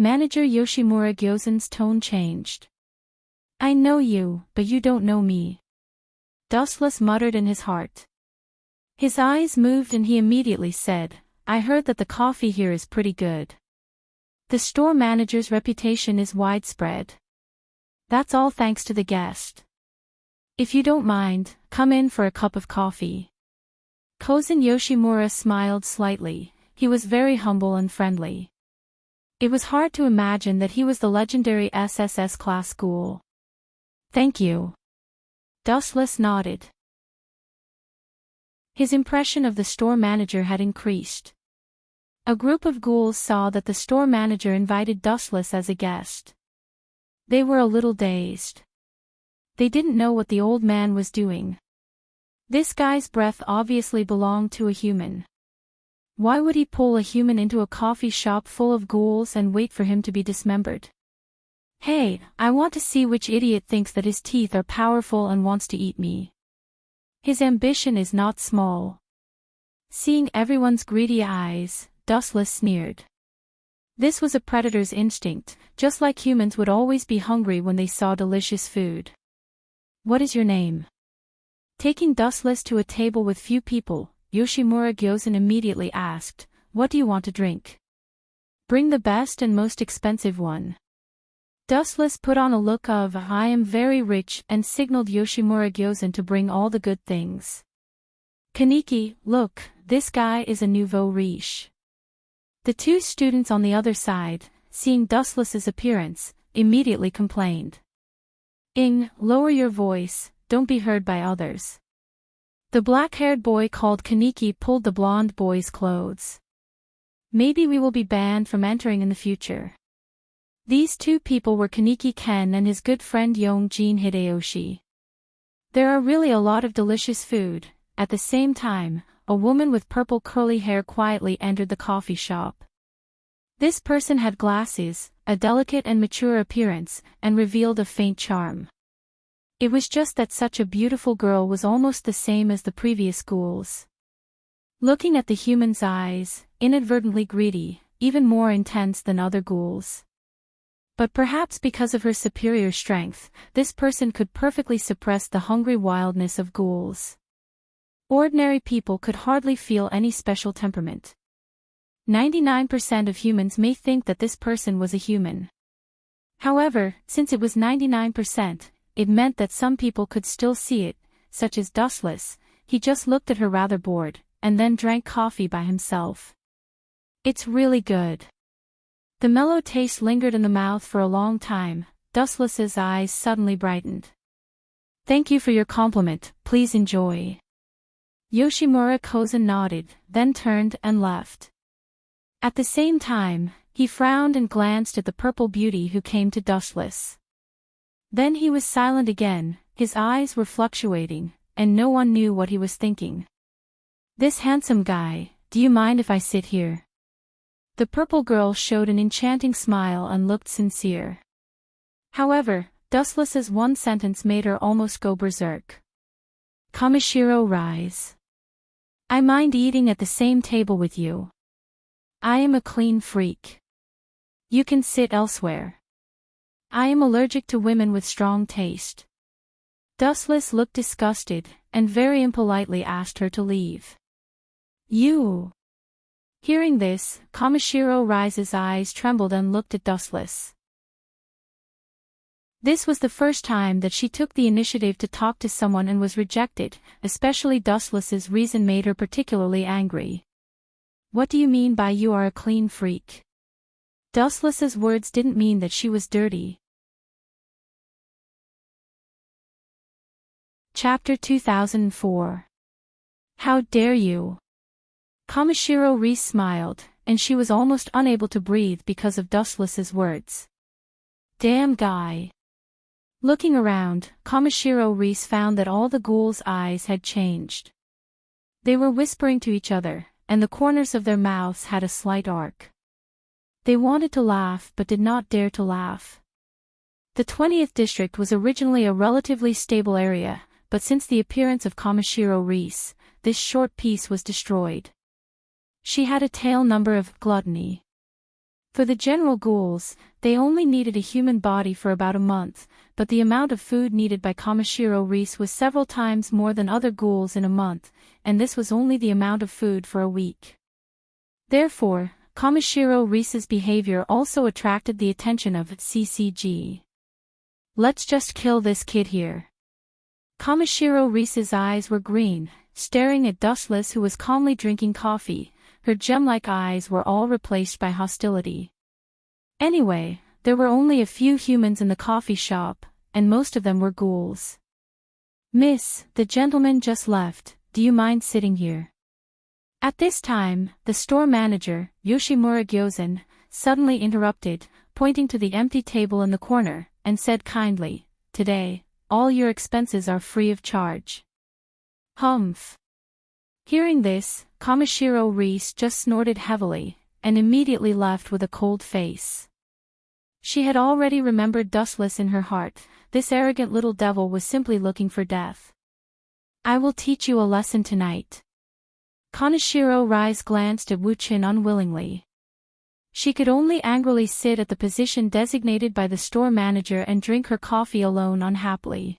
Manager Yoshimura Gyozen's tone changed. I know you, but you don't know me. Dustless muttered in his heart. His eyes moved and he immediately said, I heard that the coffee here is pretty good. The store manager's reputation is widespread. That's all thanks to the guest. If you don't mind, come in for a cup of coffee. Kozen Yoshimura smiled slightly. He was very humble and friendly. It was hard to imagine that he was the legendary SSS class ghoul. Thank you. Dustless nodded. His impression of the store manager had increased. A group of ghouls saw that the store manager invited Dustless as a guest. They were a little dazed. They didn't know what the old man was doing. This guy's breath obviously belonged to a human. Why would he pull a human into a coffee shop full of ghouls and wait for him to be dismembered? Hey, I want to see which idiot thinks that his teeth are powerful and wants to eat me. His ambition is not small. Seeing everyone's greedy eyes, Dustless sneered. This was a predator's instinct, just like humans would always be hungry when they saw delicious food. What is your name? Taking Dustless to a table with few people, Yoshimura Gyozen immediately asked, What do you want to drink? Bring the best and most expensive one. Dustless put on a look of, I am very rich, and signaled Yoshimura Gyozen to bring all the good things. Kaneki, look, this guy is a nouveau riche. The two students on the other side, seeing Dustless's appearance, immediately complained. Lower your voice, don't be heard by others. The black-haired boy called Kaneki pulled the blonde boy's clothes. Maybe we will be banned from entering in the future. These two people were Kaneki Ken and his good friend Yongjin Hideyoshi. There are really a lot of delicious food. At the same time, a woman with purple curly hair quietly entered the coffee shop. This person had glasses, a delicate and mature appearance, and revealed a faint charm. It was just that such a beautiful girl was almost the same as the previous ghouls. Looking at the human's eyes, inadvertently greedy, even more intense than other ghouls. But perhaps because of her superior strength, this person could perfectly suppress the hungry wildness of ghouls. Ordinary people could hardly feel any special temperament. 99% of humans may think that this person was a human. However, since it was 99%, it meant that some people could still see it, such as Dustless. He just looked at her rather bored, and then drank coffee by himself. It's really good. The mellow taste lingered in the mouth for a long time. Dustless's eyes suddenly brightened. Thank you for your compliment, please enjoy. Yoshimura Gyozen nodded, then turned and left. At the same time, he frowned and glanced at the purple beauty who came to Dustless. Then he was silent again, his eyes were fluctuating, and no one knew what he was thinking. This handsome guy, do you mind if I sit here? The purple girl showed an enchanting smile and looked sincere. However, Dustless's one sentence made her almost go berserk. Kamishiro, rise. I mind eating at the same table with you. I am a clean freak. You can sit elsewhere. I am allergic to women with strong taste. Dustless looked disgusted, and very impolitely asked her to leave. You. Hearing this, Kamishiro Rise's eyes trembled and looked at Dustless. This was the first time that she took the initiative to talk to someone and was rejected, especially Dustless's reason made her particularly angry. What do you mean by you are a clean freak? Dustless's words didn't mean that she was dirty. Chapter 2004. How dare you? Kamishiro Rise smiled, and she was almost unable to breathe because of Dustless's words. Damn guy. Looking around, Kamishiro Rise found that all the ghouls' eyes had changed. They were whispering to each other, and the corners of their mouths had a slight arc. They wanted to laugh but did not dare to laugh. The 20th district was originally a relatively stable area, but since the appearance of Kamishiro Rise, this short piece was destroyed. She had a tail number of gluttony. For the general ghouls, they only needed a human body for about a month, but the amount of food needed by Kamishiro Rise was several times more than other ghouls in a month, and this was only the amount of food for a week. Therefore, Kamishiro Rise's behavior also attracted the attention of CCG. Let's just kill this kid here. Kamishiro Rise's eyes were green, staring at Dustless who was calmly drinking coffee. Her gem-like eyes were all replaced by hostility. Anyway, there were only a few humans in the coffee shop, and most of them were ghouls. Miss, the gentleman just left, do you mind sitting here? At this time, the store manager, Yoshimura Gyozen, suddenly interrupted, pointing to the empty table in the corner, and said kindly, Today, all your expenses are free of charge. Humph. Hearing this, Kamishiro Rise just snorted heavily, and immediately left with a cold face. She had already remembered Dustless in her heart. This arrogant little devil was simply looking for death. I will teach you a lesson tonight. Kaneshiro Rise glanced at Wuchin unwillingly. She could only angrily sit at the position designated by the store manager and drink her coffee alone unhappily.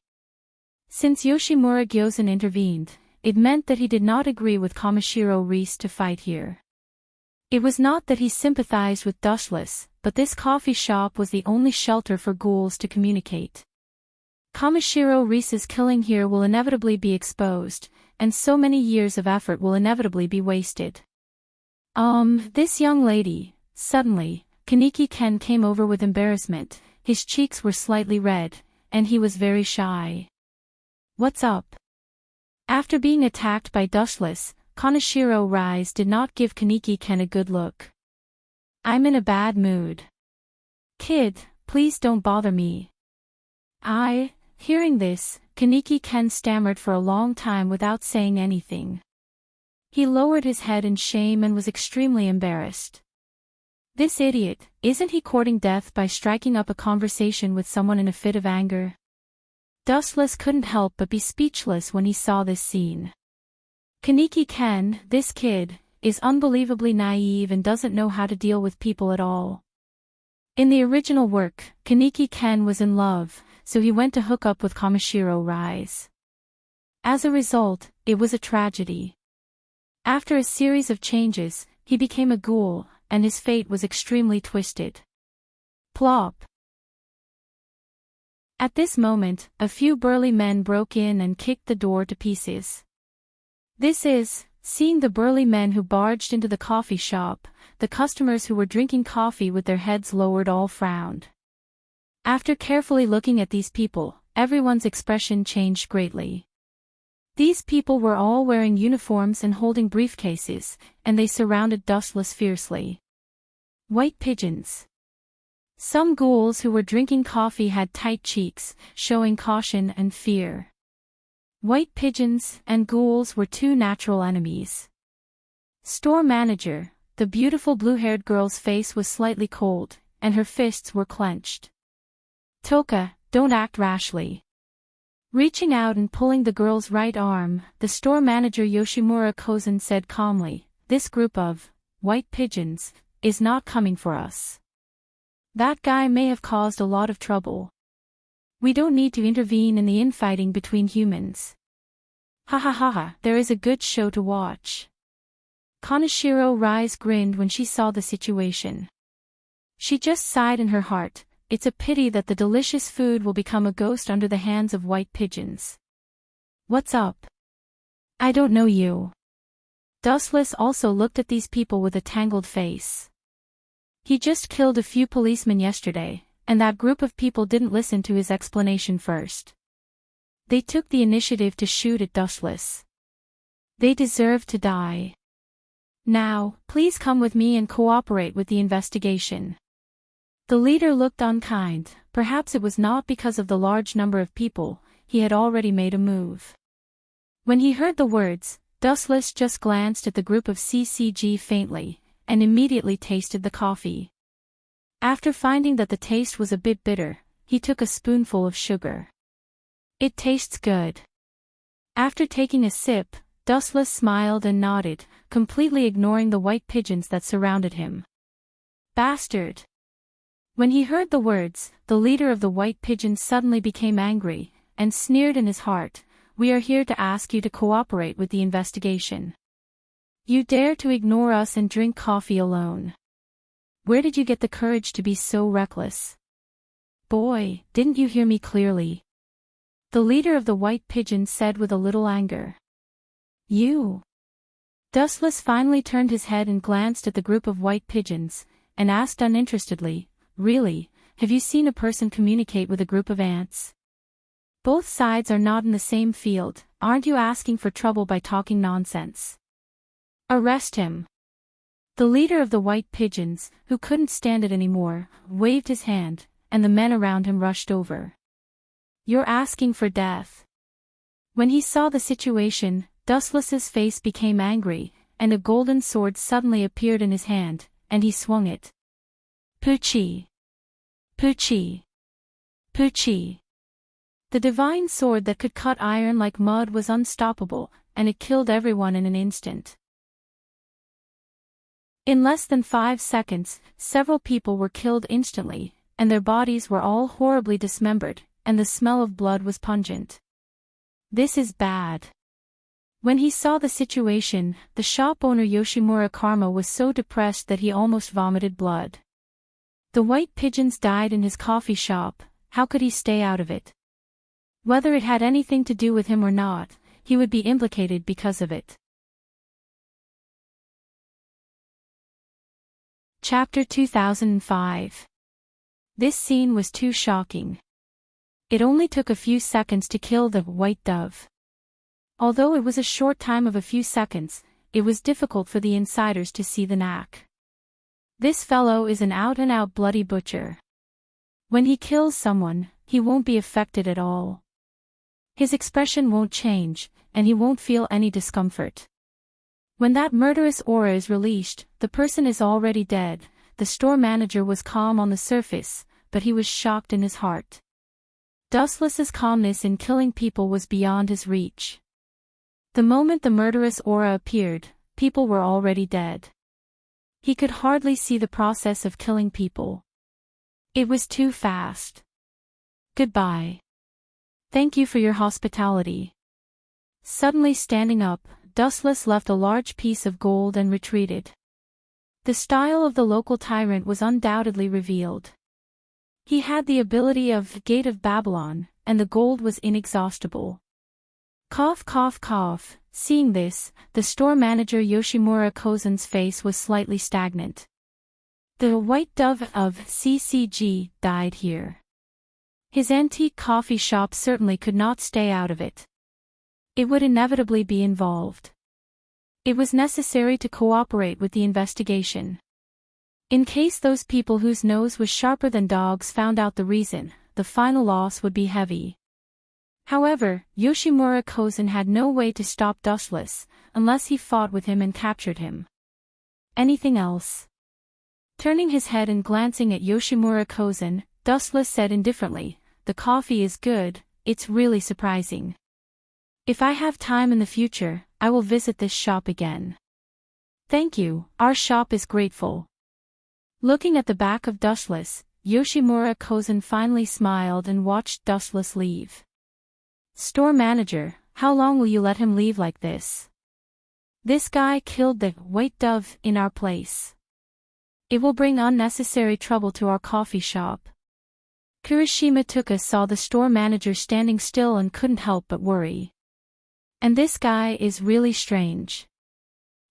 Since Yoshimura Gyozen intervened, it meant that he did not agree with Kamishiro Reese to fight here. It was not that he sympathized with Dustless, but this coffee shop was the only shelter for ghouls to communicate. Kamishiro Reese's killing here will inevitably be exposed, and so many years of effort will inevitably be wasted. This young lady. Suddenly, Kaneki Ken came over with embarrassment. His cheeks were slightly red, and he was very shy. What's up? After being attacked by Dustless, Kaneshiro Rise did not give Kaneki Ken a good look. I'm in a bad mood. Kid, please don't bother me. Hearing this, Kaneki Ken stammered for a long time without saying anything. He lowered his head in shame and was extremely embarrassed. This idiot, isn't he courting death by striking up a conversation with someone in a fit of anger? Dustless couldn't help but be speechless when he saw this scene. Kaneki Ken, this kid, is unbelievably naive and doesn't know how to deal with people at all. In the original work, Kaneki Ken was in love, so he went to hook up with Kamishiro Rise. As a result, it was a tragedy. After a series of changes, he became a ghoul, and his fate was extremely twisted. Plop. At this moment, a few burly men broke in and kicked the door to pieces. Seeing the burly men who barged into the coffee shop, the customers who were drinking coffee with their heads lowered all frowned. After carefully looking at these people, everyone's expression changed greatly. These people were all wearing uniforms and holding briefcases, and they surrounded Dustless fiercely. White pigeons. Some ghouls who were drinking coffee had tight cheeks, showing caution and fear. White pigeons and ghouls were two natural enemies. Store manager, the beautiful blue-haired girl's face was slightly cold, and her fists were clenched. Toka, don't act rashly. Reaching out and pulling the girl's right arm, the store manager Yoshimura Kozen said calmly, "This group of white pigeons is not coming for us. That guy may have caused a lot of trouble. We don't need to intervene in the infighting between humans." Ha ha ha ha, there is a good show to watch. Kaneshiro Rise grinned when she saw the situation. She just sighed in her heart. It's a pity that the delicious food will become a ghost under the hands of white pigeons. What's up? I don't know you. Dustless also looked at these people with a tangled face. He just killed a few policemen yesterday, and that group of people didn't listen to his explanation first. They took the initiative to shoot at Dustless. They deserve to die. Now, please come with me and cooperate with the investigation. The leader looked unkind. Perhaps it was not because of the large number of people, he had already made a move. When he heard the words, Dustless just glanced at the group of CCG faintly, and immediately tasted the coffee. After finding that the taste was a bit bitter, he took a spoonful of sugar. It tastes good. After taking a sip, Dustless smiled and nodded, completely ignoring the white pigeons that surrounded him. Bastard! When he heard the words, the leader of the white pigeons suddenly became angry, and sneered in his heart, "We are here to ask you to cooperate with the investigation. You dare to ignore us and drink coffee alone. Where did you get the courage to be so reckless? Boy, didn't you hear me clearly?" The leader of the white pigeons said with a little anger. You. Dustless finally turned his head and glanced at the group of white pigeons, and asked uninterestedly, "Really, have you seen a person communicate with a group of ants? Both sides are not in the same field, aren't you asking for trouble by talking nonsense? Arrest him." The leader of the white pigeons, who couldn't stand it anymore, waved his hand, and the men around him rushed over. "You're asking for death." When he saw the situation, Dustless's face became angry, and a golden sword suddenly appeared in his hand, and he swung it. Poochie! Pucci. Pucci. The divine sword that could cut iron like mud was unstoppable, and it killed everyone in an instant. In less than 5 seconds, several people were killed instantly, and their bodies were all horribly dismembered, and the smell of blood was pungent. This is bad. When he saw the situation, the shop owner Yoshimura Karma was so depressed that he almost vomited blood. The white pigeons died in his coffee shop, how could he stay out of it? Whether it had anything to do with him or not, he would be implicated because of it. Chapter 2005. This scene was too shocking. It only took a few seconds to kill the white dove. Although it was a short time of a few seconds, it was difficult for the insiders to see the knack. This fellow is an out-and-out bloody butcher. When he kills someone, he won't be affected at all. His expression won't change, and he won't feel any discomfort. When that murderous aura is released, the person is already dead. The store manager was calm on the surface, but he was shocked in his heart. Dustless's calmness in killing people was beyond his reach. The moment the murderous aura appeared, people were already dead. He could hardly see the process of killing people. It was too fast. Goodbye. Thank you for your hospitality. Suddenly standing up, Dustless left a large piece of gold and retreated. The style of the local tyrant was undoubtedly revealed. He had the ability of Gate of Babylon, and the gold was inexhaustible. Cough cough cough. Seeing this, the store manager Yoshimura Kozan's face was slightly stagnant. The white dove of CCG died here. His antique coffee shop certainly could not stay out of it. It would inevitably be involved. It was necessary to cooperate with the investigation. In case those people whose nose was sharper than dogs found out the reason, the final loss would be heavy. However, Yoshimura Kozan had no way to stop Dustless, unless he fought with him and captured him. Anything else? Turning his head and glancing at Yoshimura Kozan, Dustless said indifferently, "The coffee is good, it's really surprising. If I have time in the future, I will visit this shop again." "Thank you, our shop is grateful." Looking at the back of Dustless, Yoshimura Kozan finally smiled and watched Dustless leave. "Store manager, how long will you let him leave like this? This guy killed the white dove in our place. It will bring unnecessary trouble to our coffee shop." Kirishima Tuka saw the store manager standing still and couldn't help but worry. And this guy is really strange.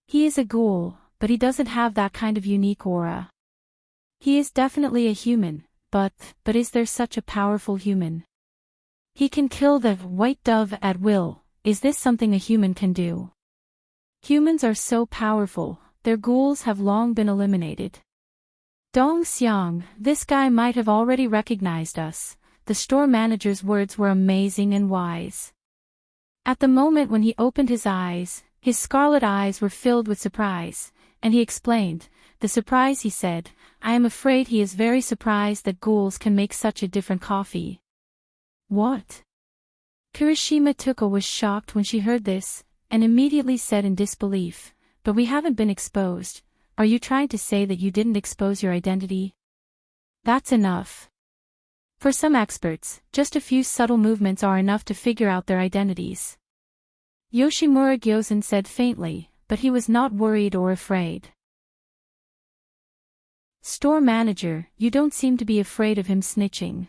He is a ghoul, but he doesn't have that kind of unique aura. He is definitely a human, but is there such a powerful human? He can kill the white dove at will. Is this something a human can do? Humans are so powerful, their ghouls have long been eliminated. Dong Xiang, this guy might have already recognized us. The store manager's words were amazing and wise. At the moment when he opened his eyes, his scarlet eyes were filled with surprise, and he explained, "The surprise," he said, "I am afraid he is very surprised that ghouls can make such a different coffee." What? Kirishima Tuka was shocked when she heard this, and immediately said in disbelief, "But we haven't been exposed. Are you trying to say that you didn't expose your identity?" That's enough. For some experts, just a few subtle movements are enough to figure out their identities. Yoshimura Gyozen said faintly, but he was not worried or afraid. "Store manager, you don't seem to be afraid of him snitching."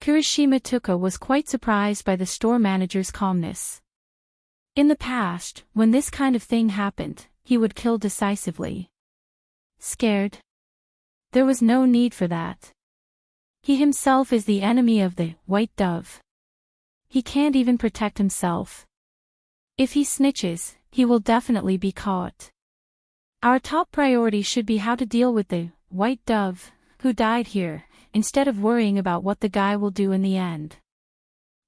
Kirishima Tuka was quite surprised by the store manager's calmness. In the past, when this kind of thing happened, he would kill decisively. Scared? There was no need for that. He himself is the enemy of the white dove. He can't even protect himself. If he snitches, he will definitely be caught. Our top priority should be how to deal with the white dove, who died here, instead of worrying about what the guy will do in the end.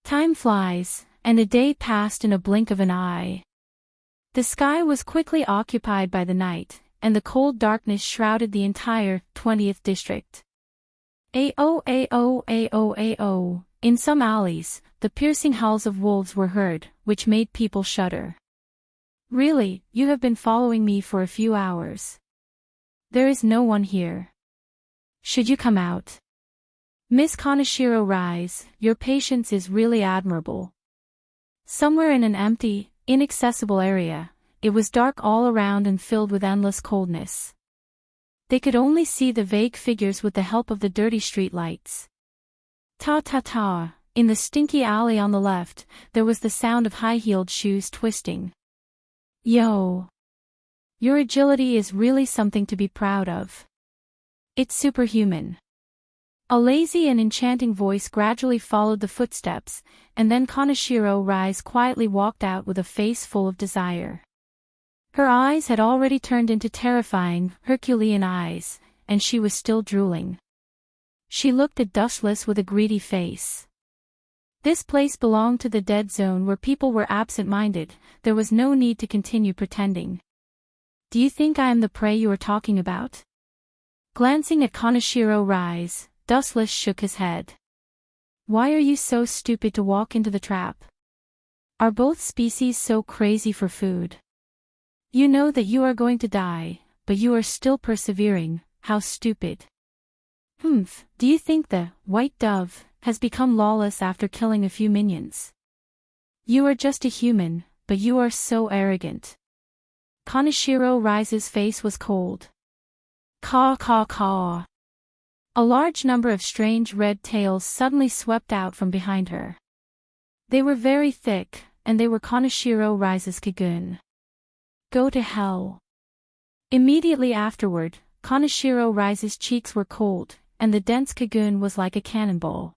Time flies, and a day passed in a blink of an eye. The sky was quickly occupied by the night, and the cold darkness shrouded the entire 20th district. Ao ao ao ao. In some alleys, the piercing howls of wolves were heard, which made people shudder. Really, you have been following me for a few hours. There is no one here. Should you come out? Miss Kaneshiro Rise, your patience is really admirable. Somewhere in an empty, inaccessible area, it was dark all around and filled with endless coldness. They could only see the vague figures with the help of the dirty street lights. Ta-ta-ta, in the stinky alley on the left, there was the sound of high-heeled shoes twisting. Yo! Your agility is really something to be proud of. It's superhuman. A lazy and enchanting voice gradually followed the footsteps, and then Kaneshiro Rise quietly walked out with a face full of desire. Her eyes had already turned into terrifying, Herculean eyes, and she was still drooling. She looked at Dustless with a greedy face. This place belonged to the dead zone where people were absent-minded. There was no need to continue pretending. Do you think I am the prey you are talking about? Glancing at Kaneshiro Rise, Dustless shook his head. Why are you so stupid to walk into the trap? Are both species so crazy for food? You know that you are going to die, but you are still persevering. How stupid. Do you think the white dove has become lawless after killing a few minions? You are just a human, but you are so arrogant. Kaneshiro Rise's face was cold. Caw caw caw. A large number of strange red tails suddenly swept out from behind her. They were very thick, and they were Kaneshiro Rise's Kagun. Go to hell. Immediately afterward, Kaneshiro Rise's cheeks were cold, and the dense Kagun was like a cannonball.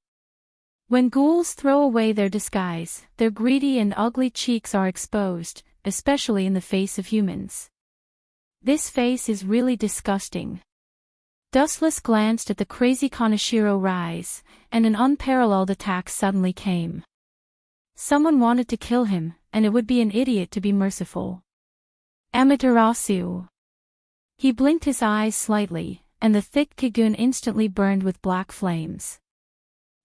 When ghouls throw away their disguise, their greedy and ugly cheeks are exposed, especially in the face of humans. This face is really disgusting. Dustless glanced at the crazy Kaneshiro Rise, and an unparalleled attack suddenly came. Someone wanted to kill him, and it would be an idiot to be merciful. Amaterasu. He blinked his eyes slightly, and the thick Kagun instantly burned with black flames.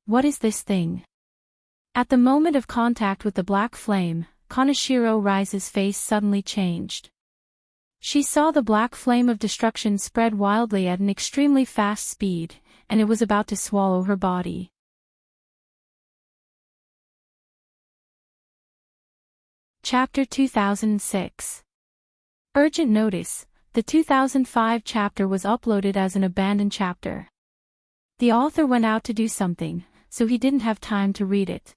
What is this thing? At the moment of contact with the black flame, Kaneshiro Rise's face suddenly changed. She saw the black flame of destruction spread wildly at an extremely fast speed, and it was about to swallow her body. Chapter 2006. Urgent notice, the 2005 chapter was uploaded as an abandoned chapter. The author went out to do something, so he didn't have time to read it.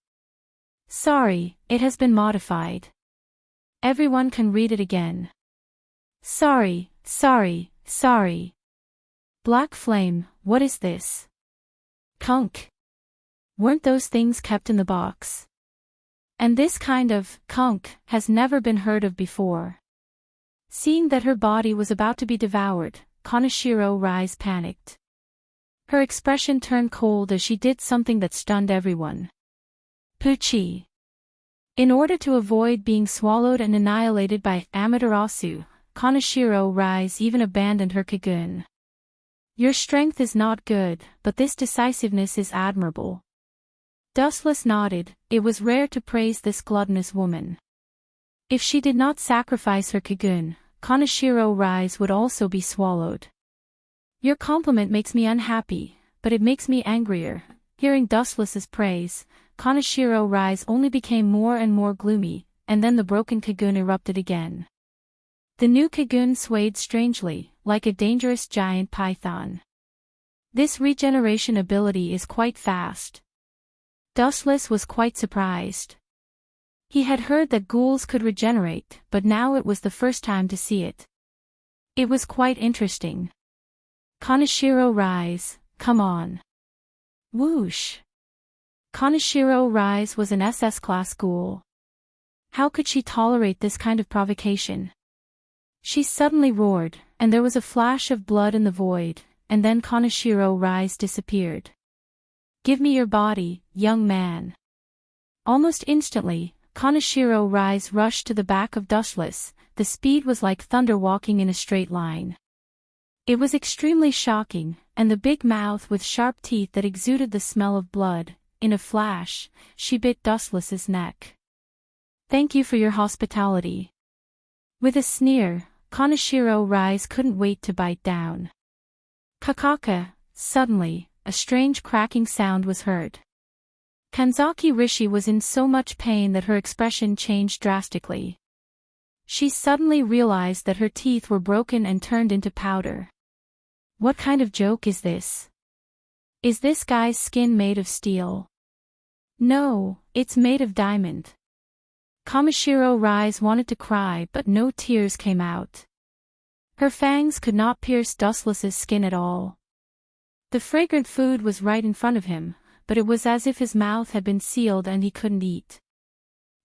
Sorry, it has been modified. Everyone can read it again. Sorry. Black flame, what is this? Kunk. Weren't those things kept in the box? And this kind of kunk has never been heard of before. Seeing that her body was about to be devoured, Kaneshiro Rise panicked. Her expression turned cold as she did something that stunned everyone. Puchi. In order to avoid being swallowed and annihilated by Amaterasu, Kaneshiro Rise even abandoned her Kagun. Your strength is not good, but this decisiveness is admirable. Dustless nodded. It was rare to praise this gluttonous woman. If she did not sacrifice her Kagun, Kaneshiro Rise would also be swallowed. Your compliment makes me unhappy, but it makes me angrier. Hearing Dustless's praise, Kaneshiro Rise only became more and more gloomy, and then the broken Kagun erupted again. The new Kagun swayed strangely, like a dangerous giant python. This regeneration ability is quite fast. Dustless was quite surprised. He had heard that ghouls could regenerate, but now it was the first time to see it. It was quite interesting. Kaneshiro Rise, come on. Whoosh. Kaneshiro Rise was an SS-class ghoul. How could she tolerate this kind of provocation? She suddenly roared, and there was a flash of blood in the void, and then Kaneshiro Rise disappeared. Give me your body, young man. Almost instantly, Kaneshiro Rise rushed to the back of Dustless. The speed was like thunder walking in a straight line. It was extremely shocking, and the big mouth with sharp teeth that exuded the smell of blood. In a flash, she bit Dustless's neck. "Thank you for your hospitality." With a sneer, Kaneshiro Rise couldn't wait to bite down. Kakaka. Suddenly, a strange cracking sound was heard. Kanzaki Rishi was in so much pain that her expression changed drastically. She suddenly realized that her teeth were broken and turned into powder. What kind of joke is this? Is this guy's skin made of steel? No, it's made of diamond. Kamishiro Rise wanted to cry but no tears came out. Her fangs could not pierce Dustless's skin at all. The fragrant food was right in front of him, but it was as if his mouth had been sealed and he couldn't eat.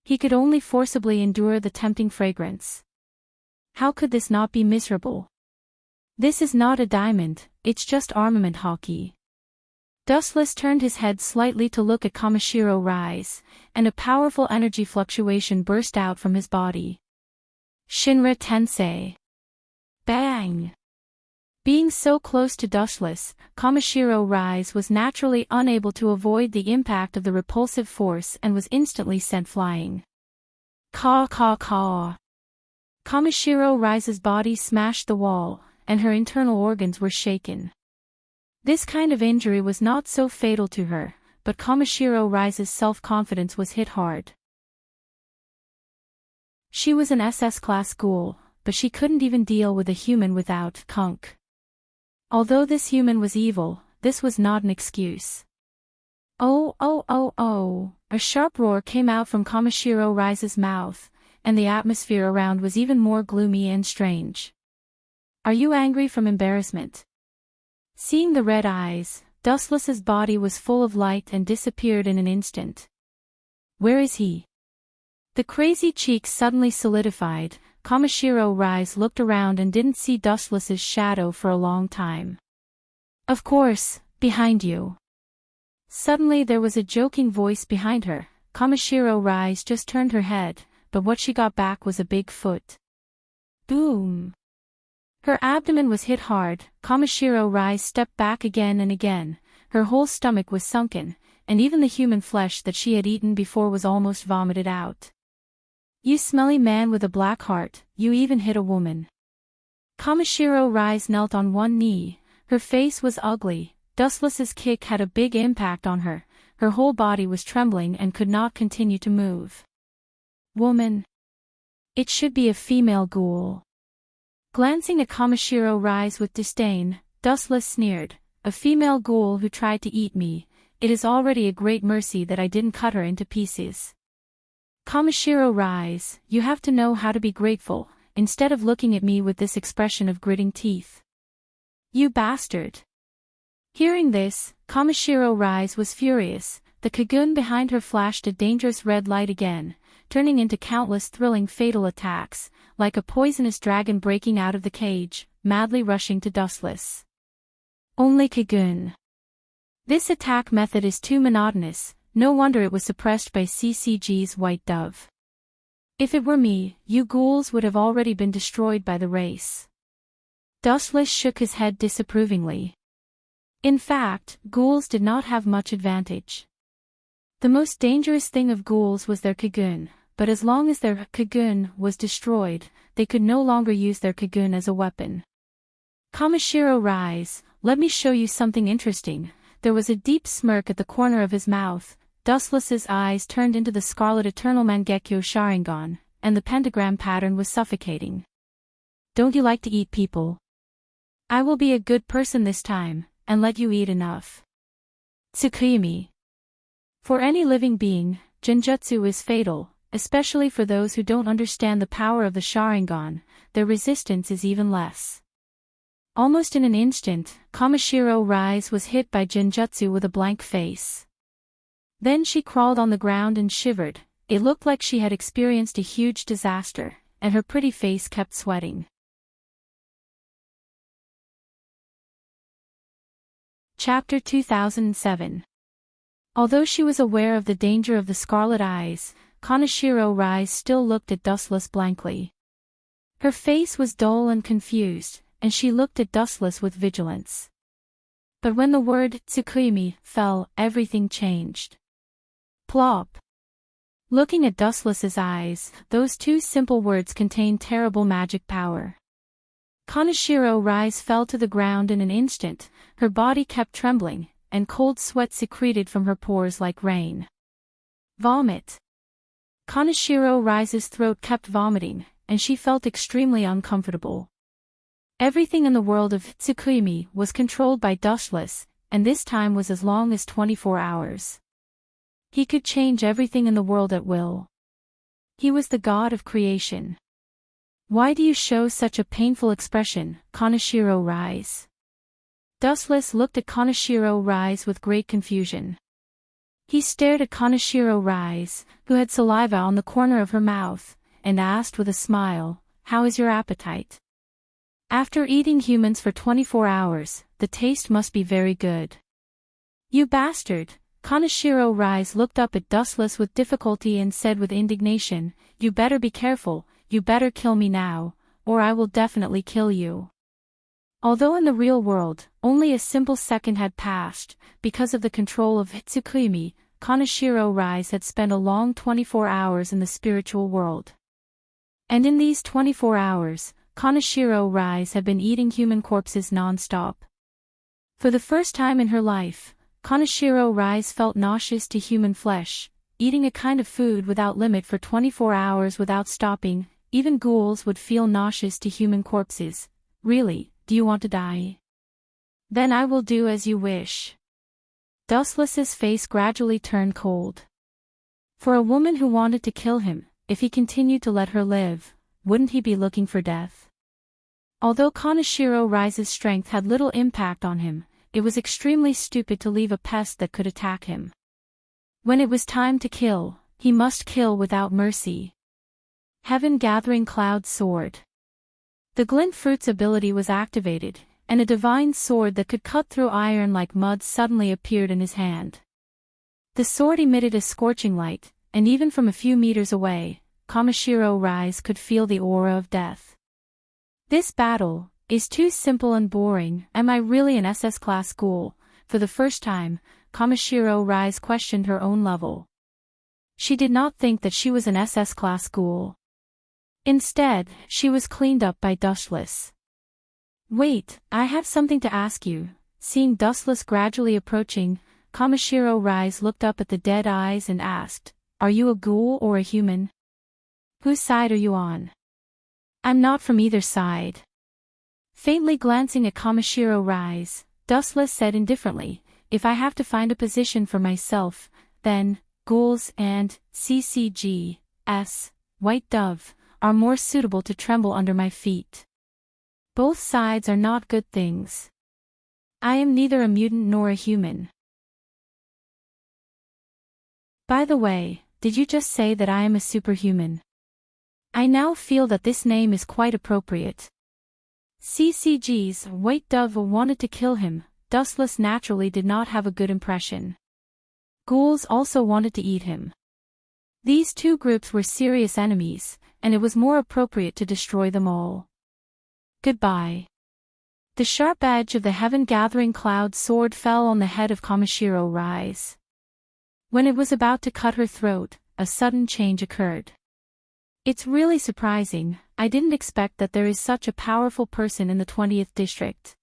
He could only forcibly endure the tempting fragrance. How could this not be miserable? This is not a diamond, it's just armament hockey. Dustless turned his head slightly to look at Kamishiro Rise, and a powerful energy fluctuation burst out from his body. Shinra Tensei. Bang! Being so close to Dustless, Kamishiro Rise was naturally unable to avoid the impact of the repulsive force and was instantly sent flying. Caw caw caw. Kamishiro Rise's body smashed the wall, and her internal organs were shaken. This kind of injury was not so fatal to her, but Kamishiro Rise's self-confidence was hit hard. She was an SS-class ghoul, but she couldn't even deal with a human without kunk. Although this human was evil, this was not an excuse. Oh oh oh oh! A sharp roar came out from Kamishiro Rise's mouth, and the atmosphere around was even more gloomy and strange. Are you angry from embarrassment? Seeing the red eyes, Dustless's body was full of light and disappeared in an instant. Where is he? The crazy cheeks suddenly solidified. Kamishiro Rise looked around and didn't see Dustless's shadow for a long time. Of course, behind you. Suddenly there was a joking voice behind her. Kamishiro Rise just turned her head, but what she got back was a big foot. Boom! Her abdomen was hit hard. Kamishiro Rise stepped back again and again. Her whole stomach was sunken, and even the human flesh that she had eaten before was almost vomited out. You smelly man with a black heart, you even hit a woman. Kamishiro Rise knelt on one knee. Her face was ugly. Dustless's kick had a big impact on her. Her whole body was trembling and could not continue to move. Woman. It should be a female ghoul. Glancing at Kamishiro Rise with disdain, Dustless sneered, a female ghoul who tried to eat me. It is already a great mercy that I didn't cut her into pieces. Kamishiro Rise, you have to know how to be grateful, instead of looking at me with this expression of gritting teeth. You bastard. Hearing this, Kamishiro Rise was furious. The Kagun behind her flashed a dangerous red light again, turning into countless thrilling fatal attacks, like a poisonous dragon breaking out of the cage, madly rushing to Dustless. Only Kagun. This attack method is too monotonous, no wonder it was suppressed by CCG's White Dove. If it were me, you ghouls would have already been destroyed by the race. Dustless shook his head disapprovingly. In fact, ghouls did not have much advantage. The most dangerous thing of ghouls was their Kagun, but as long as their Kagun was destroyed, they could no longer use their Kagun as a weapon. Kamishiro Rise, let me show you something interesting. There was a deep smirk at the corner of his mouth. Dustless's eyes turned into the scarlet eternal Mangekyo Sharingan, and the pentagram pattern was suffocating. Don't you like to eat people? I will be a good person this time, and let you eat enough. Tsukimi. For any living being, Genjutsu is fatal, especially for those who don't understand the power of the Sharingan. Their resistance is even less. Almost in an instant, Kamishiro Rise was hit by Genjutsu with a blank face. Then she crawled on the ground and shivered. It looked like she had experienced a huge disaster, and her pretty face kept sweating. Chapter 2007. Although she was aware of the danger of the scarlet eyes, Kaneshiro Rise still looked at Dustless blankly. Her face was dull and confused, and she looked at Dustless with vigilance. But when the word Tsukimi fell, everything changed. Plop. Looking at Dustless's eyes, those two simple words contained terrible magic power. Kaneshiro Rise fell to the ground in an instant, her body kept trembling, and cold sweat secreted from her pores like rain. Vomit. Kaneshiro Rise's throat kept vomiting, and she felt extremely uncomfortable. Everything in the world of Tsukimi was controlled by Dustless, and this time was as long as 24 hours. He could change everything in the world at will. He was the god of creation. Why do you show such a painful expression, Kaneshiro Rise? Dustless looked at Kaneshiro Rise with great confusion. He stared at Kaneshiro Rise, who had saliva on the corner of her mouth, and asked with a smile, "How is your appetite?" After eating humans for 24 hours, the taste must be very good. You bastard! Kaneshiro Rise looked up at Dustless with difficulty and said with indignation, "You better be careful, you better kill me now, or I will definitely kill you." Although in the real world, only a simple second had passed, because of the control of Tsukimi, Kaneshiro Rise had spent a long 24 hours in the spiritual world. And in these 24 hours, Kaneshiro Rise had been eating human corpses non-stop. For the first time in her life, Kaneshiro Rise felt nauseous to human flesh, eating a kind of food without limit for 24 hours without stopping. Even ghouls would feel nauseous to human corpses. Really, do you want to die? Then I will do as you wish. Dustless's face gradually turned cold. For a woman who wanted to kill him, if he continued to let her live, wouldn't he be looking for death? Although Kaneshiro Rise's strength had little impact on him, it was extremely stupid to leave a pest that could attack him. When it was time to kill, he must kill without mercy. Heaven Gathering Cloud Sword. The glint fruit's ability was activated, and a divine sword that could cut through iron like mud suddenly appeared in his hand. The sword emitted a scorching light, and even from a few meters away, Kaneshiro Rise could feel the aura of death. This battle is too simple and boring. Am I really an SS class ghoul? For the first time, Kaneshiro Rise questioned her own level. She did not think that she was an SS class ghoul. Instead, she was cleaned up by Dustless. Wait, I have something to ask you. Seeing Dustless gradually approaching, Kaneshiro Rise looked up at the dead eyes and asked, "Are you a ghoul or a human? Whose side are you on?" "I'm not from either side." Faintly glancing at Kaneshiro Rise, Dustless said indifferently, "If I have to find a position for myself, then, ghouls and CCGs, White Dove, are more suitable to tremble under my feet. Both sides are not good things. I am neither a mutant nor a human." By the way, did you just say that I am a superhuman? I now feel that this name is quite appropriate. CCG's White Dove wanted to kill him. Dustless naturally did not have a good impression. Ghouls also wanted to eat him. These two groups were serious enemies, and it was more appropriate to destroy them all. Goodbye. The sharp edge of the heaven-gathering cloud sword fell on the head of Kaneshiro Rise. When it was about to cut her throat, a sudden change occurred. It's really surprising. I didn't expect that there is such a powerful person in the 20th district.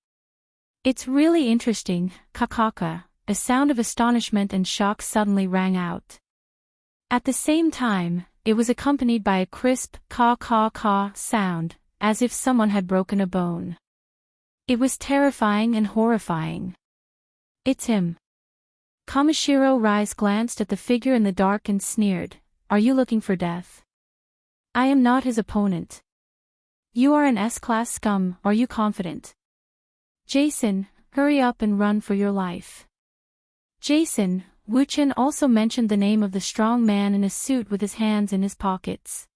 It's really interesting, kakaka. A sound of astonishment and shock suddenly rang out. At the same time, it was accompanied by a crisp caw sound, as if someone had broken a bone. It was terrifying and horrifying. It's him. Kaneshiro Rise glanced at the figure in the dark and sneered, "Are you looking for death? I am not his opponent. You are an S-class scum, are you confident? Jason, hurry up and run for your life." Jason, Wuchen also mentioned the name of the strong man in a suit with his hands in his pockets.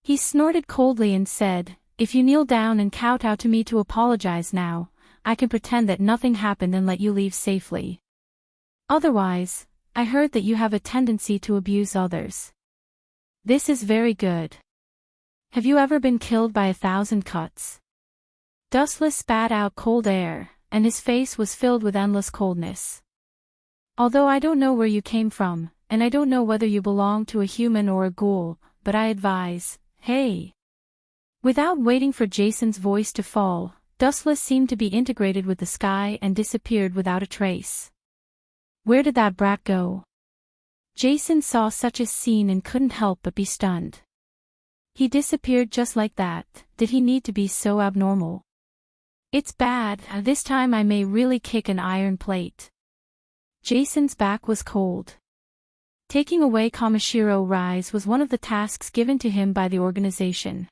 He snorted coldly and said, "If you kneel down and kowtow to me to apologize now, I can pretend that nothing happened and let you leave safely. Otherwise, I heard that you have a tendency to abuse others. This is very good. Have you ever been killed by 1,000 cuts? Dustless spat out cold air, and his face was filled with endless coldness. Although I don't know where you came from, and I don't know whether you belong to a human or a ghoul, but I advise, hey. Without waiting for Jason's voice to fall, Dustless seemed to be integrated with the sky and disappeared without a trace. Where did that brat go? Jason saw such a scene and couldn't help but be stunned. He disappeared just like that. Did he need to be so abnormal? It's bad, this time I may really kick an iron plate. Jason's back was cold. Taking away Kamishiro Rise was one of the tasks given to him by the organization.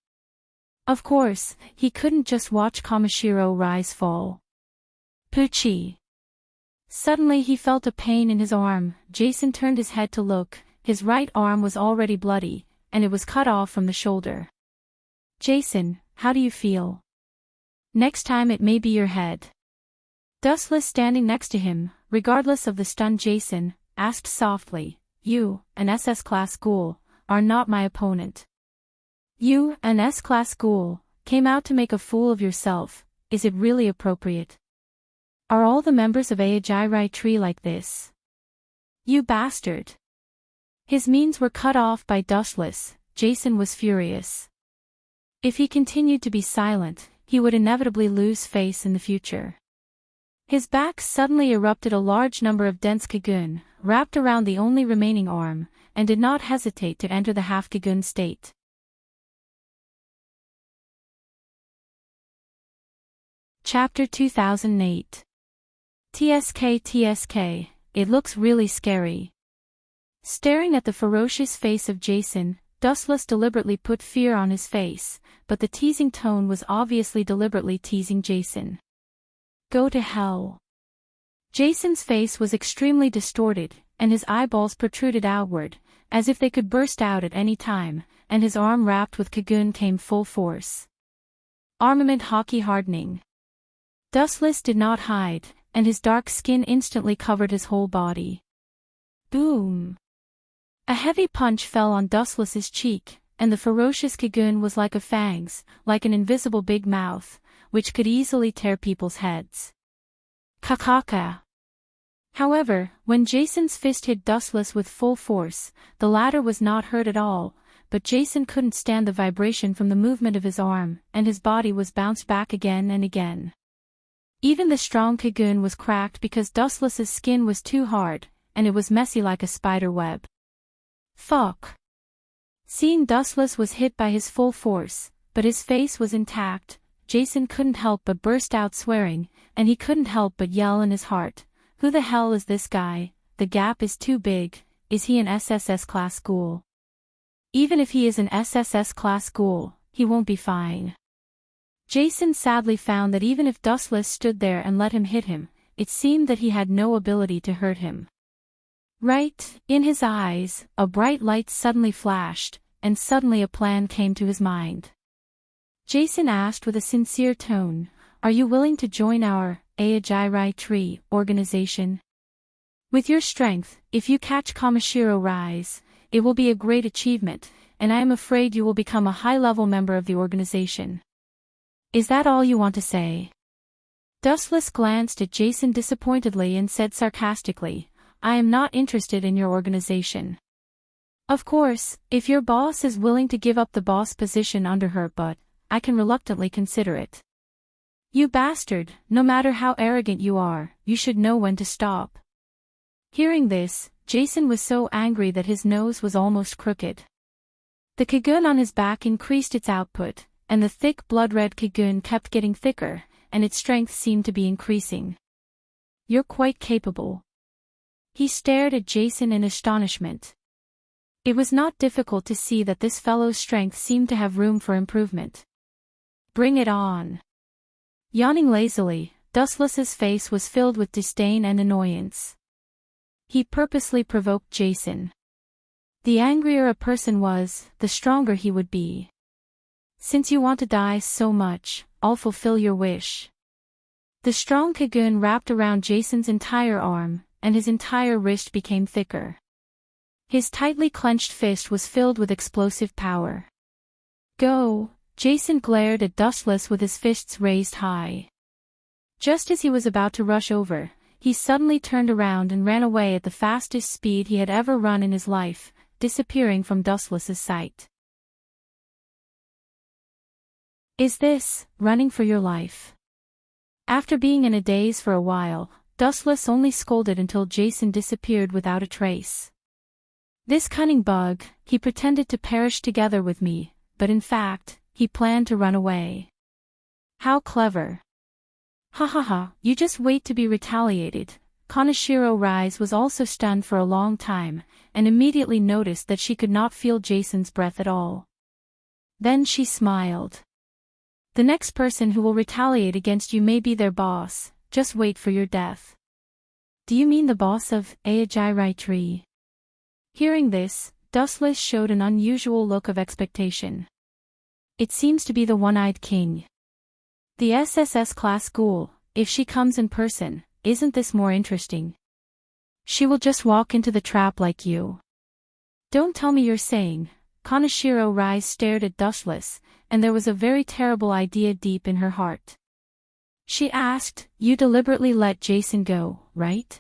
Of course, he couldn't just watch Kamishiro Rise fall. Poochie. Suddenly he felt a pain in his arm. Jason turned his head to look. His right arm was already bloody, and it was cut off from the shoulder. Jason, how do you feel? Next time it may be your head. Dustless, standing next to him, regardless of the stunned Jason, asked softly, You, an SS-class ghoul, are not my opponent. You, an S-class ghoul, came out to make a fool of yourself. Is it really appropriate? Are all the members of Aijairai Tree like this? You bastard. His means were cut off by Dustless. Jason was furious. If he continued to be silent, he would inevitably lose face in the future. His back suddenly erupted a large number of dense Kagun, wrapped around the only remaining arm, and did not hesitate to enter the half-Kagun state. Chapter 2008. TSK, it looks really scary. Staring at the ferocious face of Jason, Dustless deliberately put fear on his face, but the teasing tone was obviously deliberately teasing Jason. Go to hell. Jason's face was extremely distorted, and his eyeballs protruded outward, as if they could burst out at any time, and his arm wrapped with Kagun came full force. Armament hockey hardening. Dustless did not hide, and his dark skin instantly covered his whole body. Boom! A heavy punch fell on Dustless's cheek, and the ferocious Kagun was like a fangs, like an invisible big mouth, which could easily tear people's heads. Kakaka! However, when Jason's fist hit Dustless with full force, the latter was not hurt at all, but Jason couldn't stand the vibration from the movement of his arm, and his body was bounced back again and again. Even the strong Kagun was cracked because Dustless's skin was too hard, and it was messy like a spider web. Fuck! Seeing Dustless was hit by his full force, but his face was intact, Jason couldn't help but burst out swearing, and he couldn't help but yell in his heart, Who the hell is this guy? The gap is too big. Is he an SSS class ghoul? Even if he is an SSS class ghoul, he won't be fine. Jason sadly found that even if Dustless stood there and let him hit him, it seemed that he had no ability to hurt him. Right, in his eyes, a bright light suddenly flashed, and suddenly a plan came to his mind. Jason asked with a sincere tone, Are you willing to join our Aijairai Tree organization? With your strength, if you catch Kamishiro Rise, it will be a great achievement, and I am afraid you will become a high-level member of the organization. Is that all you want to say? Dustless glanced at Jason disappointedly and said sarcastically, I am not interested in your organization. Of course, if your boss is willing to give up the boss position under her, but I can reluctantly consider it. You bastard, no matter how arrogant you are, you should know when to stop. Hearing this, Jason was so angry that his nose was almost crooked. The Kagun on his back increased its output, and the thick blood-red Kagun kept getting thicker, and its strength seemed to be increasing. You're quite capable. He stared at Jason in astonishment. It was not difficult to see that this fellow's strength seemed to have room for improvement. Bring it on. Yawning lazily, Dustless's face was filled with disdain and annoyance. He purposely provoked Jason. The angrier a person was, the stronger he would be. Since you want to die so much, I'll fulfill your wish. The strong Kagun wrapped around Jason's entire arm, and his entire wrist became thicker. His tightly clenched fist was filled with explosive power. Go, Jason glared at Dustless with his fists raised high. Just as he was about to rush over, he suddenly turned around and ran away at the fastest speed he had ever run in his life, disappearing from Dustless's sight. Is this running for your life? After being in a daze for a while, Dustless only scolded until Jason disappeared without a trace. This cunning bug, he pretended to perish together with me, but in fact, he planned to run away. How clever. Ha ha ha, you just wait to be retaliated. Kaneshiro Rise was also stunned for a long time, and immediately noticed that she could not feel Jason's breath at all. Then she smiled. The next person who will retaliate against you may be their boss, just wait for your death. Do you mean the boss of Aijai Tree? Hearing this, Dustless showed an unusual look of expectation. It seems to be the One-Eyed King. The SSS class ghoul, if she comes in person, isn't this more interesting? She will just walk into the trap like you. Don't tell me you're saying. Kaneshiro Rise stared at Dustless, and there was a very terrible idea deep in her heart. She asked, you deliberately let Jason go, right?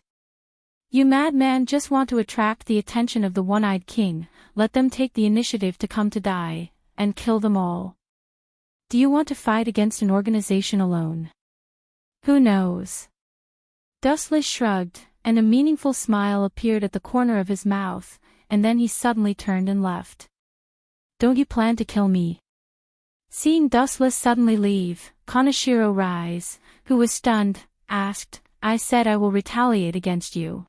You madman just want to attract the attention of the One-Eyed King, let them take the initiative to come to die, and kill them all. Do you want to fight against an organization alone? Who knows? Dustless shrugged, and a meaningful smile appeared at the corner of his mouth, and then he suddenly turned and left. Don't you plan to kill me? Seeing Dustless suddenly leave, Kaneshiro Rise, who was stunned, asked, I said I will retaliate against you.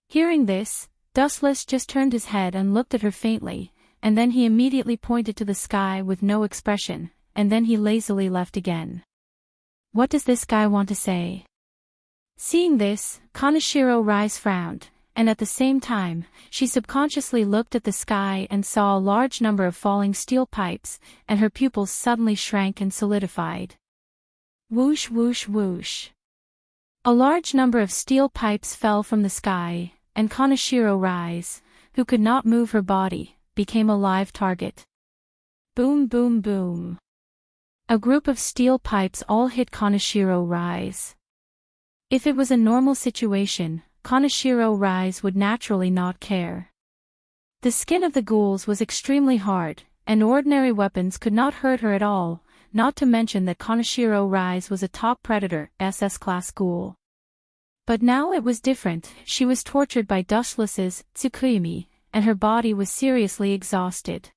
Hearing this, Dustless just turned his head and looked at her faintly, and then he immediately pointed to the sky with no expression, and then he lazily left again. What does this guy want to say? Seeing this, Kaneshiro Rise frowned, and at the same time, she subconsciously looked at the sky and saw a large number of falling steel pipes, and her pupils suddenly shrank and solidified. Whoosh whoosh whoosh. A large number of steel pipes fell from the sky, and Kaneshiro Rise, who could not move her body, became a live target. Boom boom boom. A group of steel pipes all hit Kaneshiro Rise. If it was a normal situation, Kaneshiro Rise would naturally not care. The skin of the ghouls was extremely hard, and ordinary weapons could not hurt her at all, not to mention that Kaneshiro Rise was a top predator, SS class ghoul. But now it was different, she was tortured by Dustless's Tsukuyomi, and her body was seriously exhausted.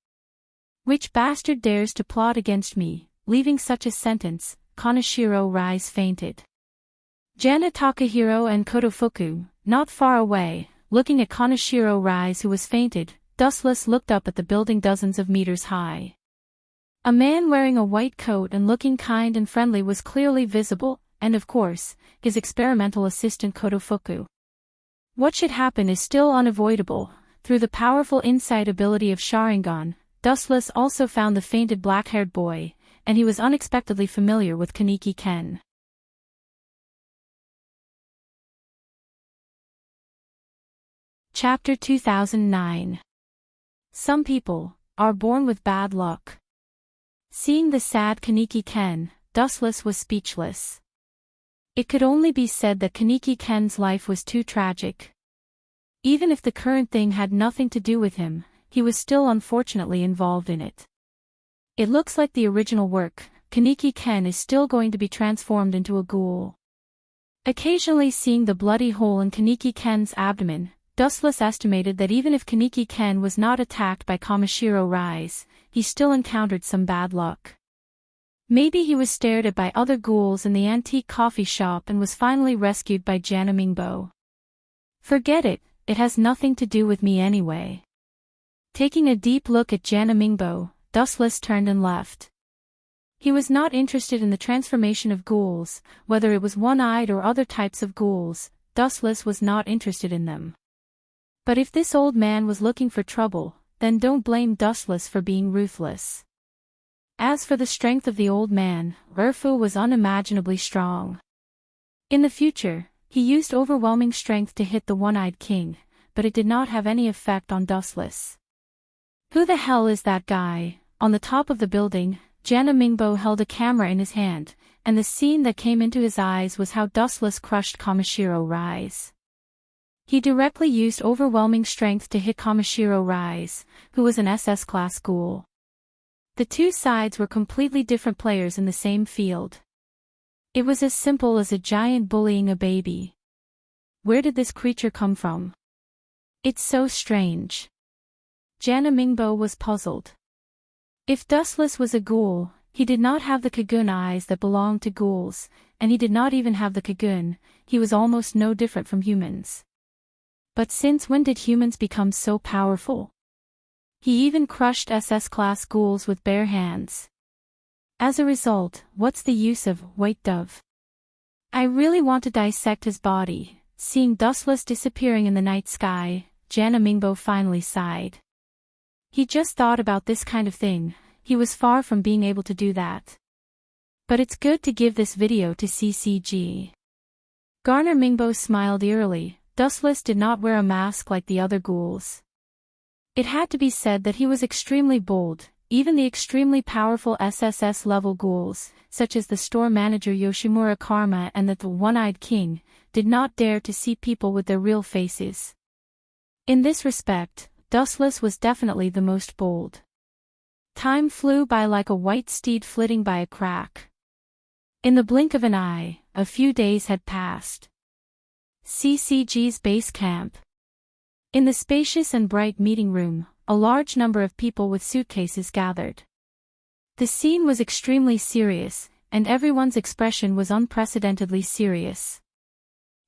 Which bastard dares to plot against me? Leaving such a sentence, Kaneshiro Rise fainted. Jana Takahiro and Kotofuku, not far away, looking at Kaneshiro Rise who was fainted, Dustless looked up at the building dozens of meters high. A man wearing a white coat and looking kind and friendly was clearly visible, and of course, his experimental assistant Kotofuku. What should happen is still unavoidable. Through the powerful insight ability of Sharingan, Dustless also found the fainted black-haired boy, and he was unexpectedly familiar with Kaneki Ken. Chapter 2009. Some people are born with bad luck. Seeing the sad Kaneki Ken, Dustless was speechless. It could only be said that Kaneki Ken's life was too tragic. Even if the current thing had nothing to do with him, he was still unfortunately involved in it. It looks like the original work, Kaneki Ken is still going to be transformed into a ghoul. Occasionally seeing the bloody hole in Kaneki Ken's abdomen, Dustless estimated that even if Kaneki Ken was not attacked by Kaneshiro Rise, he still encountered some bad luck. Maybe he was stared at by other ghouls in the antique coffee shop and was finally rescued by Jana Mingbo. Forget it, it has nothing to do with me anyway. Taking a deep look at Jana Mingbo, Dustless turned and left. He was not interested in the transformation of ghouls, whether it was one-eyed or other types of ghouls, Dustless was not interested in them. But if this old man was looking for trouble, then don't blame Dustless for being ruthless. As for the strength of the old man, Urfu was unimaginably strong. In the future, he used overwhelming strength to hit the One-Eyed King, but it did not have any effect on Dustless. Who the hell is that guy? On the top of the building, Jana Mingbo held a camera in his hand, and the scene that came into his eyes was how Dustless crushed Kamishiro Rise. He directly used overwhelming strength to hit Kamishiro Rise, who was an SS-class ghoul. The two sides were completely different players in the same field. It was as simple as a giant bullying a baby. Where did this creature come from? It's so strange. Jana Mingbo was puzzled. If Dustless was a ghoul, he did not have the Kagun eyes that belonged to ghouls, and he did not even have the Kagun. He was almost no different from humans. But since when did humans become so powerful? He even crushed SS-class ghouls with bare hands. As a result, what's the use of White Dove? I really want to dissect his body. Seeing Dustless disappearing in the night sky, Jana Mingbo finally sighed. He just thought about this kind of thing. He was far from being able to do that. But it's good to give this video to CCG. Garner Mingbo smiled eerily. Dustless did not wear a mask like the other ghouls. It had to be said that he was extremely bold. Even the extremely powerful SSS-level ghouls, such as the store manager Yoshimura Karma and the One-Eyed King, did not dare to see people with their real faces. In this respect, Dustless was definitely the most bold. Time flew by like a white steed flitting by a crack. In the blink of an eye, a few days had passed. CCG's base camp. In the spacious and bright meeting room, a large number of people with suitcases gathered. The scene was extremely serious, and everyone's expression was unprecedentedly serious.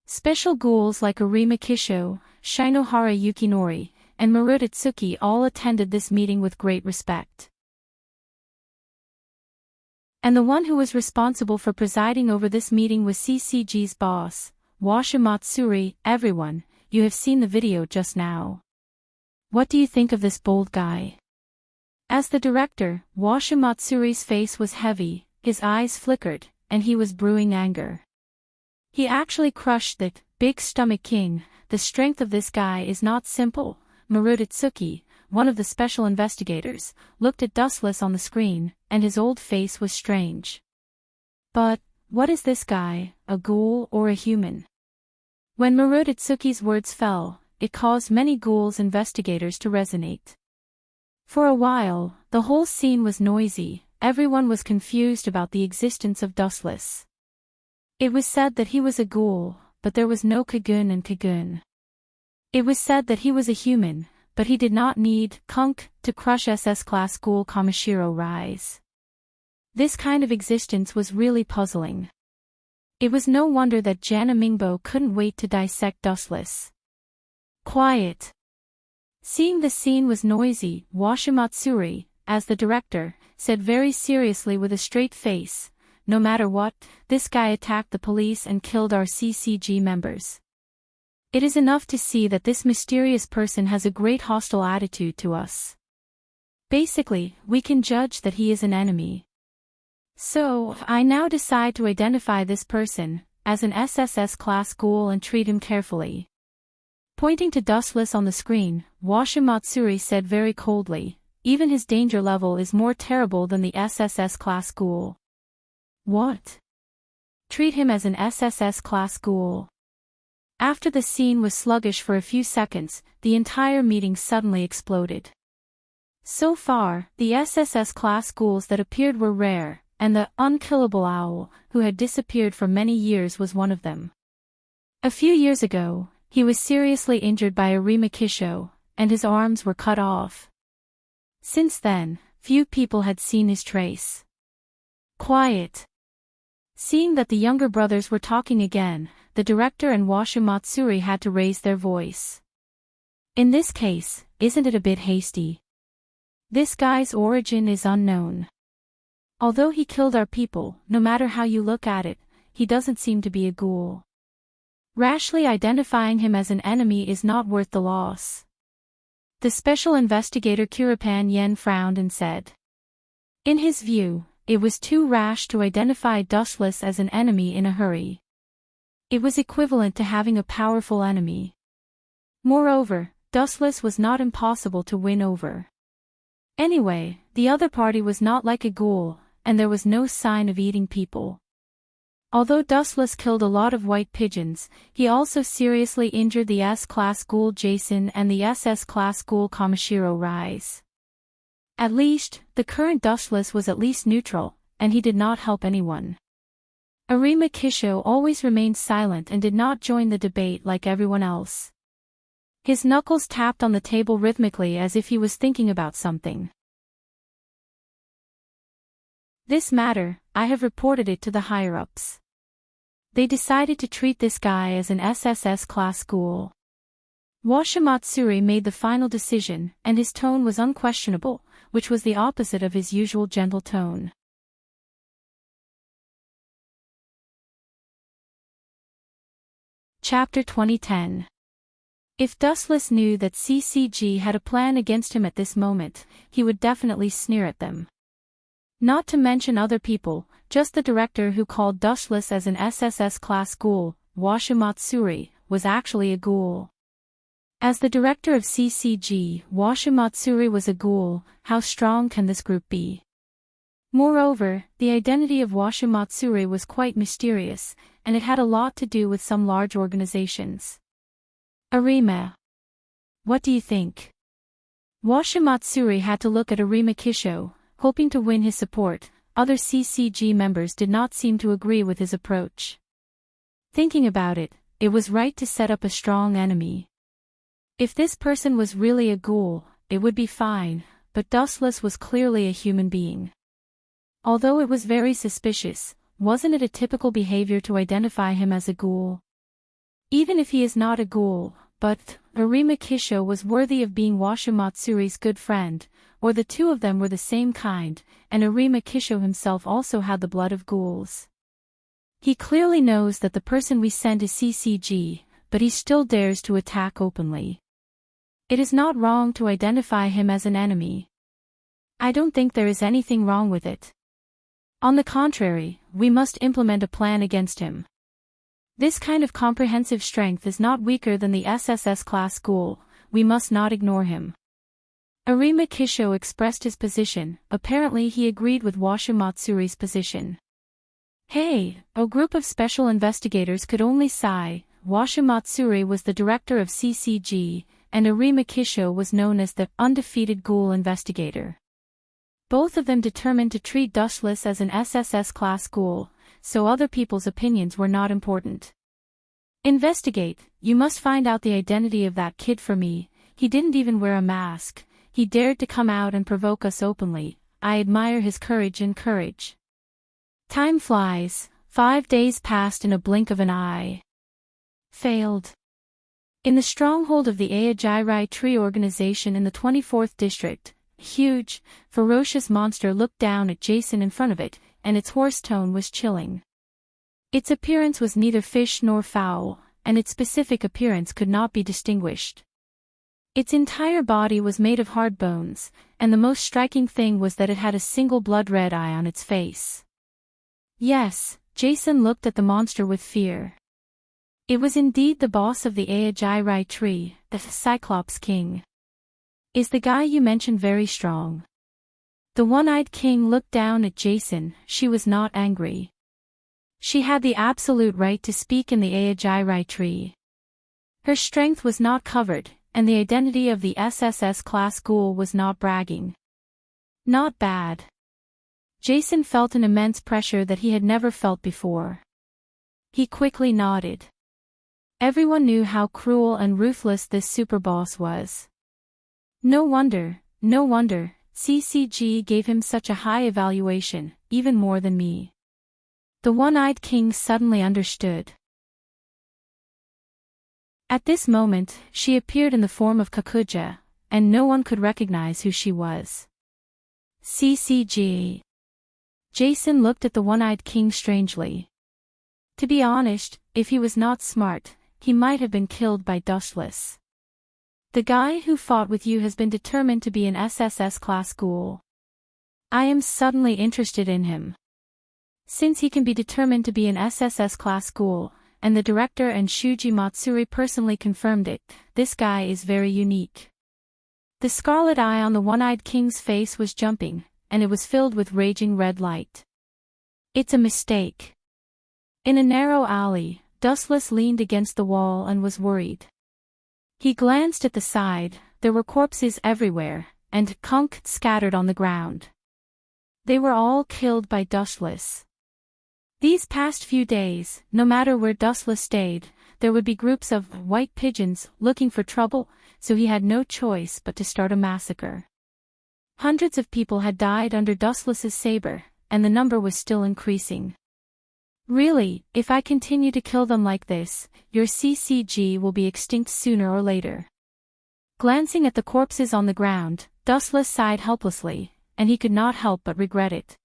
Special ghouls like Arima Kisho, Shinohara Yukinori, and Marutatsuki all attended this meeting with great respect. And the one who was responsible for presiding over this meeting was CCG's boss, Washa Matsuri. Everyone, you have seen the video just now. What do you think of this bold guy? As the director, Washa Matsuri's face was heavy, his eyes flickered, and he was brewing anger. He actually crushed that big stomach king. The strength of this guy is not simple. Marutatsuki, one of the special investigators, looked at Dustless on the screen, and his old face was strange. But, what is this guy, a ghoul or a human? When Marutatsuki's words fell, it caused many ghouls investigators to resonate. For a while, the whole scene was noisy. Everyone was confused about the existence of Dustless. It was said that he was a ghoul, but there was no Kagun and Kagun. It was said that he was a human, but he did not need Kunk to crush SS-class ghoul Kamishiro Rise. This kind of existence was really puzzling. It was no wonder that Jana Mingbo couldn't wait to dissect Dustless. Quiet. Seeing the scene was noisy, Washa Matsuri, as the director, said very seriously with a straight face, "No matter what, this guy attacked the police and killed our CCG members. It is enough to see that this mysterious person has a great hostile attitude to us. Basically, we can judge that he is an enemy. So, I now decide to identify this person as an SSS-class ghoul and treat him carefully." Pointing to Dustless on the screen, Washa Matsuri said very coldly, "Even his danger level is more terrible than the SSS-class ghoul." What? Treat him as an SSS-class ghoul? After the scene was sluggish for a few seconds, the entire meeting suddenly exploded. So far, the SSS-class ghouls that appeared were rare, and the unkillable owl, who had disappeared for many years, was one of them. A few years ago, he was seriously injured by Arima Kisho, and his arms were cut off. Since then, few people had seen his trace. Quiet. Seeing that the younger brothers were talking again, the director and Washa Matsuri had to raise their voice. "In this case, isn't it a bit hasty? This guy's origin is unknown. Although he killed our people, no matter how you look at it, he doesn't seem to be a ghoul. Rashly identifying him as an enemy is not worth the loss." The special investigator Kurapan Yen frowned and said. In his view, it was too rash to identify Dustless as an enemy in a hurry. It was equivalent to having a powerful enemy. Moreover, Dustless was not impossible to win over. Anyway, the other party was not like a ghoul, and there was no sign of eating people. Although Dustless killed a lot of white pigeons, he also seriously injured the S-Class ghoul Jason and the SS-Class ghoul Kamishiro Rise. At least, the current Dustless was at least neutral, and he did not help anyone. Arima Kisho always remained silent and did not join the debate like everyone else. His knuckles tapped on the table rhythmically as if he was thinking about something. This matter, I have reported it to the higher-ups. They decided to treat this guy as an SSS-class ghoul. Washimatsuri made the final decision, and his tone was unquestionable, which was the opposite of his usual gentle tone. Chapter 2010. If Dustless knew that CCG had a plan against him at this moment, he would definitely sneer at them. Not to mention other people, just the director who called Dustless as an SSS-class ghoul, Washimatsuri, was actually a ghoul. As the director of CCG, Washimatsuri was a ghoul. How strong can this group be? Moreover, the identity of Washimatsuri was quite mysterious, and it had a lot to do with some large organizations. Arima. What do you think? Washimatsuri had to look at Arima Kisho, hoping to win his support. Other CCG members did not seem to agree with his approach. Thinking about it, it was right to set up a strong enemy. If this person was really a ghoul, it would be fine, but Dustless was clearly a human being. Although it was very suspicious, wasn't it a typical behavior to identify him as a ghoul? Even if he is not a ghoul, but Arima Kisho was worthy of being Washimatsuri's good friend, or the two of them were the same kind, and Arima Kisho himself also had the blood of ghouls. He clearly knows that the person we send is CCG, but he still dares to attack openly. It is not wrong to identify him as an enemy. I don't think there is anything wrong with it. On the contrary, we must implement a plan against him. This kind of comprehensive strength is not weaker than the SSS-class ghoul. We must not ignore him. Arima Kisho expressed his position. Apparently he agreed with Washimatsuri's position. Hey, a group of special investigators could only sigh. Washimatsuri was the director of CCG, and Arima Kisho was known as the undefeated ghoul investigator. Both of them determined to treat Dustless as an SSS-class ghoul, so other people's opinions were not important. Investigate. You must find out the identity of that kid for me. He didn't even wear a mask. He dared to come out and provoke us openly. I admire his courage and courage. Time flies. 5 days passed in a blink of an eye. Failed. In the stronghold of the Aojairai Tree organization in the 24th district, a huge, ferocious monster looked down at Jason in front of it, and its hoarse tone was chilling. Its appearance was neither fish nor fowl, and its specific appearance could not be distinguished. Its entire body was made of hard bones, and the most striking thing was that it had a single blood-red eye on its face. Yes, Jason looked at the monster with fear. It was indeed the boss of the Aojairai Tree, the Cyclops King. Is the guy you mentioned very strong? The one-eyed king looked down at Jason. She was not angry. She had the absolute right to speak in the Aojairai Tree. Her strength was not covered, and the identity of the SSS-class ghoul was not bragging. Not bad. Jason felt an immense pressure that he had never felt before. He quickly nodded. Everyone knew how cruel and ruthless this superboss was. No wonder, CCG gave him such a high evaluation, even more than me. The one-eyed king suddenly understood. At this moment, she appeared in the form of Kakuja, and no one could recognize who she was. CCG. Jason looked at the one-eyed king strangely. To be honest, if he was not smart, he might have been killed by Dustless. The guy who fought with you has been determined to be an SSS-class ghoul. I am suddenly interested in him. Since he can be determined to be an SSS-class ghoul, and the director and Shuji Matsuri personally confirmed it, this guy is very unique. The scarlet eye on the one-eyed king's face was jumping, and it was filled with raging red light. It's a mistake. In a narrow alley, Dustless leaned against the wall and was worried. He glanced at the side, there were corpses everywhere, and conch scattered on the ground. They were all killed by Dustless. These past few days, no matter where Dustless stayed, there would be groups of white pigeons looking for trouble, so he had no choice but to start a massacre. Hundreds of people had died under Dustless's saber, and the number was still increasing. Really, if I continue to kill them like this, your CCG will be extinct sooner or later. Glancing at the corpses on the ground, Dustless sighed helplessly, and he could not help but regret it.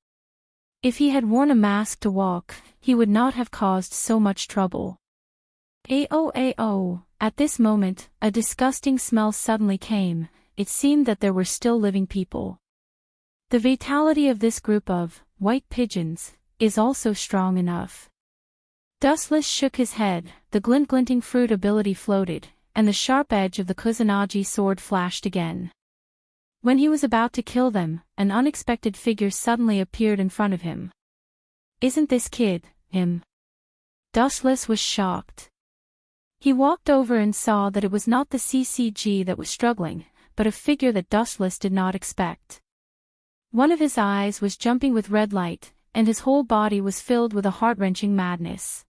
If he had worn a mask to walk, he would not have caused so much trouble. Ao. At this moment, a disgusting smell suddenly came. It seemed that there were still living people. The vitality of this group of white pigeons is also strong enough. Dustless shook his head, the glinting fruit ability floated, and the sharp edge of the Kusanagi sword flashed again. When he was about to kill them, an unexpected figure suddenly appeared in front of him. Isn't this kid him? Dustless was shocked. He walked over and saw that it was not the CCG that was struggling, but a figure that Dustless did not expect. One of his eyes was jumping with red light, and his whole body was filled with a heart-wrenching madness.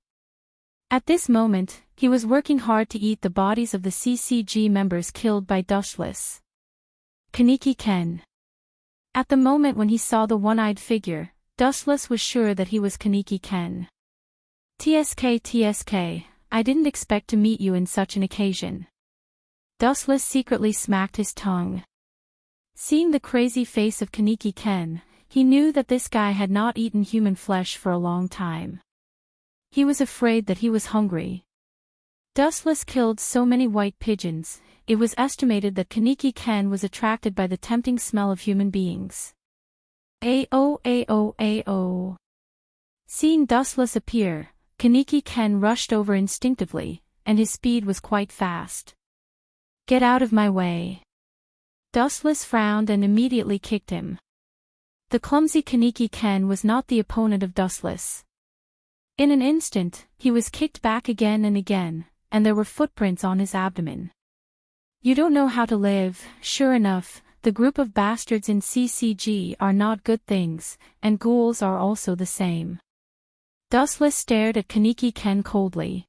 At this moment, he was working hard to eat the bodies of the CCG members killed by Dustless. Kaneki Ken. At the moment when he saw the one-eyed figure, Dustless was sure that he was Kaneki Ken. TSK, I didn't expect to meet you in such an occasion. Dustless secretly smacked his tongue. Seeing the crazy face of Kaneki Ken, he knew that this guy had not eaten human flesh for a long time. He was afraid that he was hungry. Dustless killed so many white pigeons, it was estimated that Kaneki Ken was attracted by the tempting smell of human beings. Ao. Seeing Dustless appear, Kaneki Ken rushed over instinctively, and his speed was quite fast. Get out of my way. Dustless frowned and immediately kicked him. The clumsy Kaneki Ken was not the opponent of Dustless. In an instant, he was kicked back again and again, and there were footprints on his abdomen. You don't know how to live. Sure enough, the group of bastards in CCG are not good things, and ghouls are also the same. Dustless stared at Kaneki Ken coldly.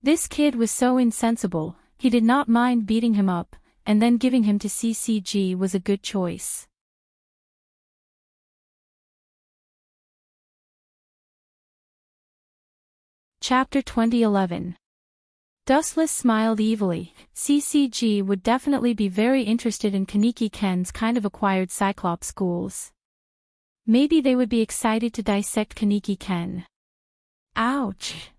This kid was so insensible, he did not mind beating him up, and then giving him to CCG was a good choice. Chapter 2011. Dustless smiled evilly. CCG would definitely be very interested in Kaneki Ken's kind of acquired Cyclops ghouls. Maybe they would be excited to dissect Kaneki Ken. Ouch!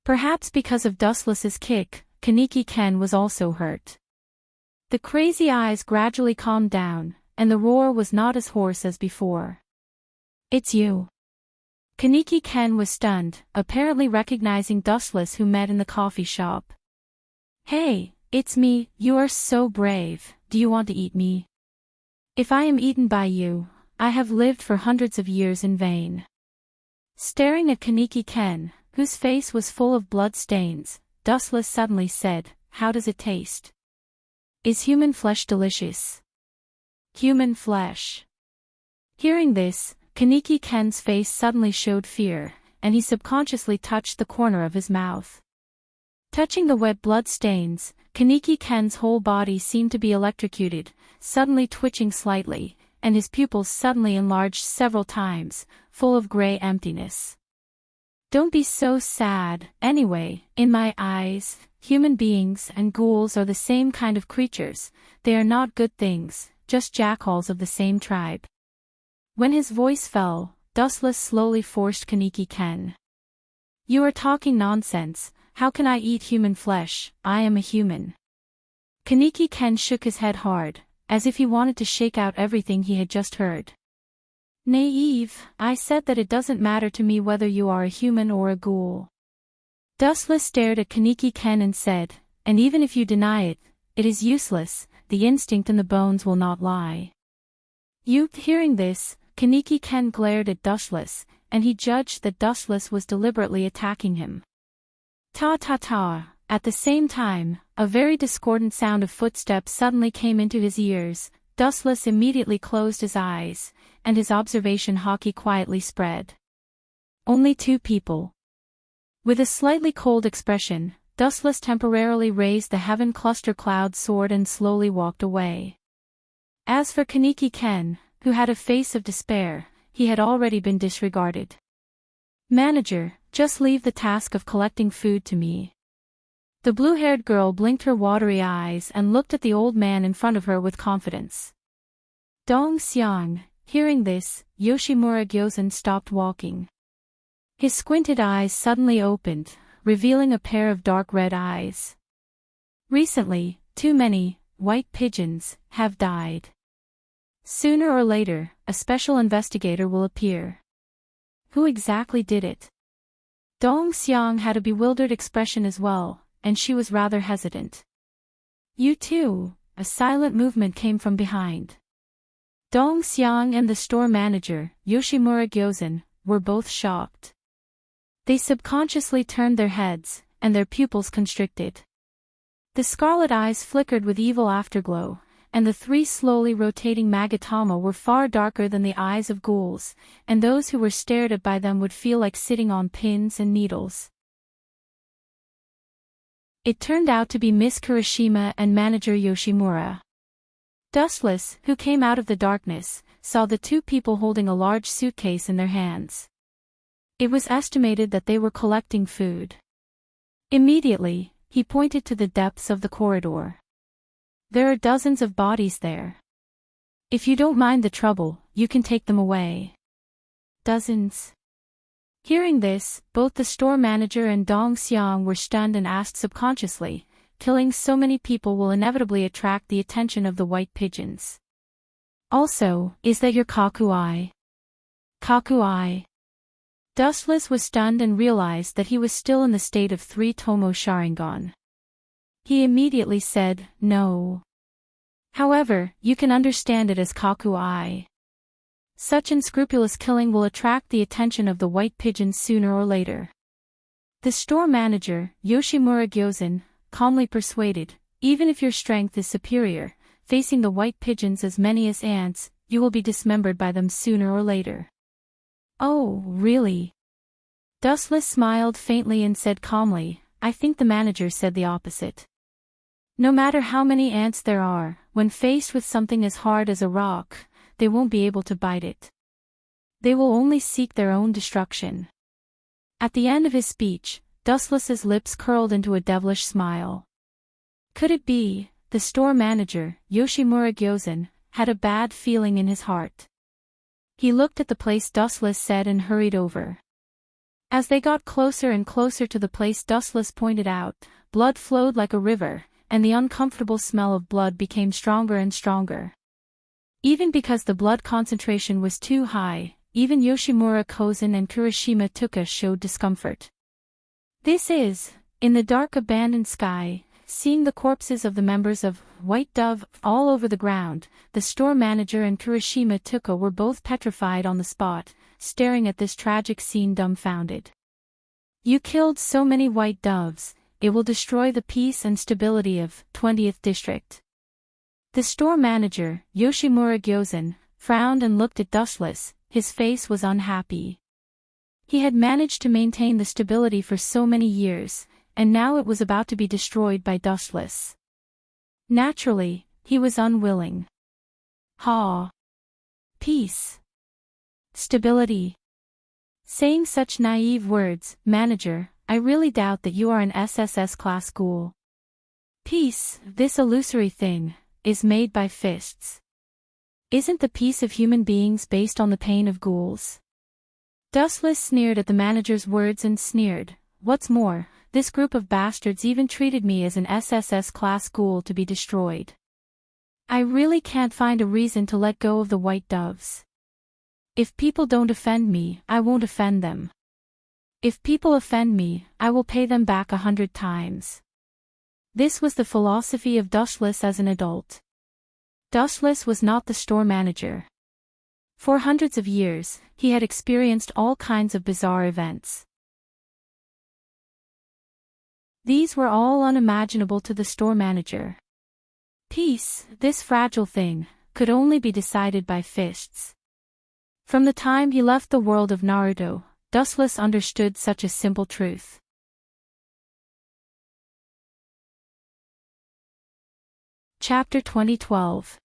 Perhaps because of Dustless's kick, Kaneki Ken was also hurt. The crazy eyes gradually calmed down, and the roar was not as hoarse as before. It's you. Kaneki Ken was stunned, apparently recognizing Dustless who met in the coffee shop. Hey, it's me. You are so brave. Do you want to eat me? If I am eaten by you, I have lived for hundreds of years in vain. Staring at Kaneki Ken, whose face was full of blood stains, Dustless suddenly said, How does it taste? Is human flesh delicious? Human flesh. Hearing this, Kaneki Ken's face suddenly showed fear, and he subconsciously touched the corner of his mouth. Touching the wet blood stains, Kaneki Ken's whole body seemed to be electrocuted, suddenly twitching slightly, and his pupils suddenly enlarged several times, full of gray emptiness. Don't be so sad. Anyway, in my eyes, human beings and ghouls are the same kind of creatures. They are not good things, just jackals of the same tribe. When his voice fell, Dustless slowly forced Kaneki Ken. You are talking nonsense. How can I eat human flesh? I am a human. Kaneki Ken shook his head hard, as if he wanted to shake out everything he had just heard. Naive, I said that it doesn't matter to me whether you are a human or a ghoul. Dustless stared at Kaneki Ken and said, and even if you deny it, it is useless. The the instinct in the bones will not lie. Hearing this, Kaneki Ken glared at Dustless, and he judged that Dustless was deliberately attacking him. Ta-ta-ta. At the same time, a very discordant sound of footsteps suddenly came into his ears. Dustless immediately closed his eyes, and his observation hockey quietly spread. Only 2 people. With a slightly cold expression, Dustless temporarily raised the heaven cluster cloud sword and slowly walked away. As for Kaneki Ken, who had a face of despair, he had already been disregarded. Manager, just leave the task of collecting food to me. The blue-haired girl blinked her watery eyes and looked at the old man in front of her with confidence. Dong Xiang, hearing this, Yoshimura Gyozen stopped walking. His squinted eyes suddenly opened, revealing a pair of dark red eyes. Recently, too many white pigeons have died. Sooner or later, a special investigator will appear. Who exactly did it? Dong Xiang had a bewildered expression as well, and she was rather hesitant. You too, a silent movement came from behind. Dong Xiang and the store manager, Yoshimura Gyozen, were both shocked. They subconsciously turned their heads, and their pupils constricted. The scarlet eyes flickered with evil afterglow, and the 3 slowly rotating magatama were far darker than the eyes of ghouls, and those who were stared at by them would feel like sitting on pins and needles. It turned out to be Miss Kirishima and manager Yoshimura. Dustless, who came out of the darkness, saw the 2 people holding a large suitcase in their hands. It was estimated that they were collecting food. Immediately, he pointed to the depths of the corridor. There are dozens of bodies there. If you don't mind the trouble, you can take them away. Dozens? Hearing this, both the store manager and Dong Xiang were stunned and asked subconsciously, killing so many people will inevitably attract the attention of the white pigeons. Also, is that your Kaku-ai? Kaku-ai? Dustless was stunned and realized that he was still in the state of 3 Tomo Sharingan. He immediately said, no. However, you can understand it as Kaku-ai. Such unscrupulous killing will attract the attention of the white pigeons sooner or later. The store manager, Yoshimura Gyozen, calmly persuaded, even if your strength is superior, facing the white pigeons as many as ants, you will be dismembered by them sooner or later. Oh, really? Dustless smiled faintly and said calmly, I think the manager said the opposite. No matter how many ants there are, when faced with something as hard as a rock, they won't be able to bite it. They will only seek their own destruction. At the end of his speech, Dustless's lips curled into a devilish smile. Could it be, the store manager, Yoshimura Gyozen, had a bad feeling in his heart? He looked at the place Dustless said and hurried over. As they got closer and closer to the place Dustless pointed out, blood flowed like a river, and the uncomfortable smell of blood became stronger and stronger. Even because the blood concentration was too high, even Yoshimura Kozen and Kirishima Tuka showed discomfort. This is, in the dark abandoned sky, seeing the corpses of the members of White Dove all over the ground, the store manager and Kirishima Tuka were both petrified on the spot, staring at this tragic scene dumbfounded. You killed so many white doves, it will destroy the peace and stability of 20th District. The store manager, Yoshimura Gyozen, frowned and looked at Dustless, his face was unhappy. He had managed to maintain the stability for so many years, and now it was about to be destroyed by Dustless. Naturally, he was unwilling. Peace. Stability. Saying such naive words, manager, I really doubt that you are an SSS class ghoul. Peace, this illusory thing, is made by fists. Isn't the peace of human beings based on the pain of ghouls? Dustless sneered at the manager's words and sneered, what's more, this group of bastards even treated me as an SSS class ghoul to be destroyed. I really can't find a reason to let go of the white doves. If people don't offend me, I won't offend them. If people offend me, I will pay them back 100 times. This was the philosophy of Dustless as an adult. Dustless was not the store manager. For hundreds of years, he had experienced all kinds of bizarre events. These were all unimaginable to the store manager. Peace, this fragile thing, could only be decided by fists. From the time he left the world of Naruto, Dustless understood such a simple truth. Chapter 2012.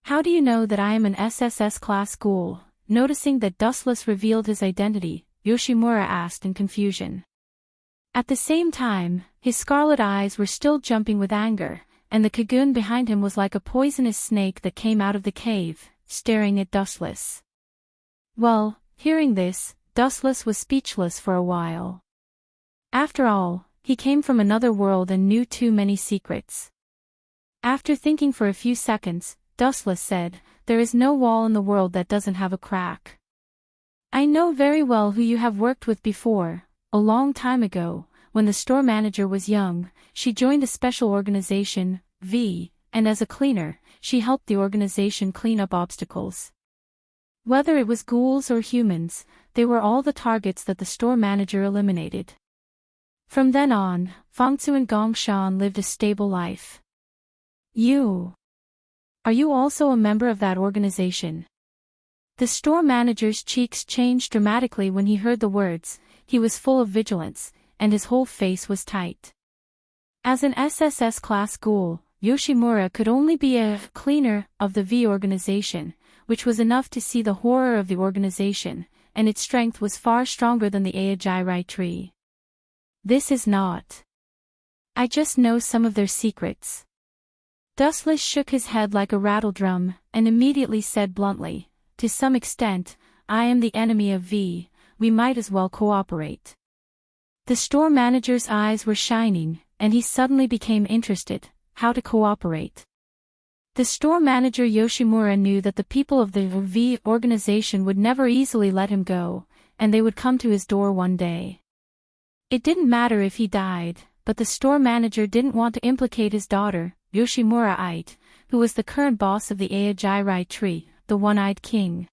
How do you know that I am an SSS class ghoul? Noticing that Dustless revealed his identity, Yoshimura asked in confusion. At the same time, his scarlet eyes were still jumping with anger, and the Kagun behind him was like a poisonous snake that came out of the cave, staring at Dustless. Well, hearing this, Dustless was speechless for a while. After all, he came from another world and knew too many secrets. After thinking for a few seconds, Dustless said, "There is no wall in the world that doesn't have a crack. I know very well who you have worked with before. A long time ago, when the store manager was young, she joined a special organization, V, and as a cleaner, she helped the organization clean up obstacles. Whether it was ghouls or humans, they were all the targets that the store manager eliminated. From then on, Fangtzu and Gongshan lived a stable life." Are you also a member of that organization? The store manager's cheeks changed dramatically when he heard the words. He was full of vigilance, and his whole face was tight. As an SSS class ghoul, Yoshimura could only be a cleaner of the V organization, which was enough to see the horror of the organization, and its strength was far stronger than the Aijairai tree. This is not. I just know some of their secrets. Dustless shook his head like a rattledrum, and immediately said bluntly, "To some extent, I am the enemy of V, we might as well cooperate." The store manager's eyes were shining, and he suddenly became interested. How to cooperate? The store manager Yoshimura knew that the people of the V organization would never easily let him go, and they would come to his door one day. It didn't matter if he died, but the store manager didn't want to implicate his daughter, Yoshimura-ite, who was the current boss of the Aijairai tree, the one-eyed king.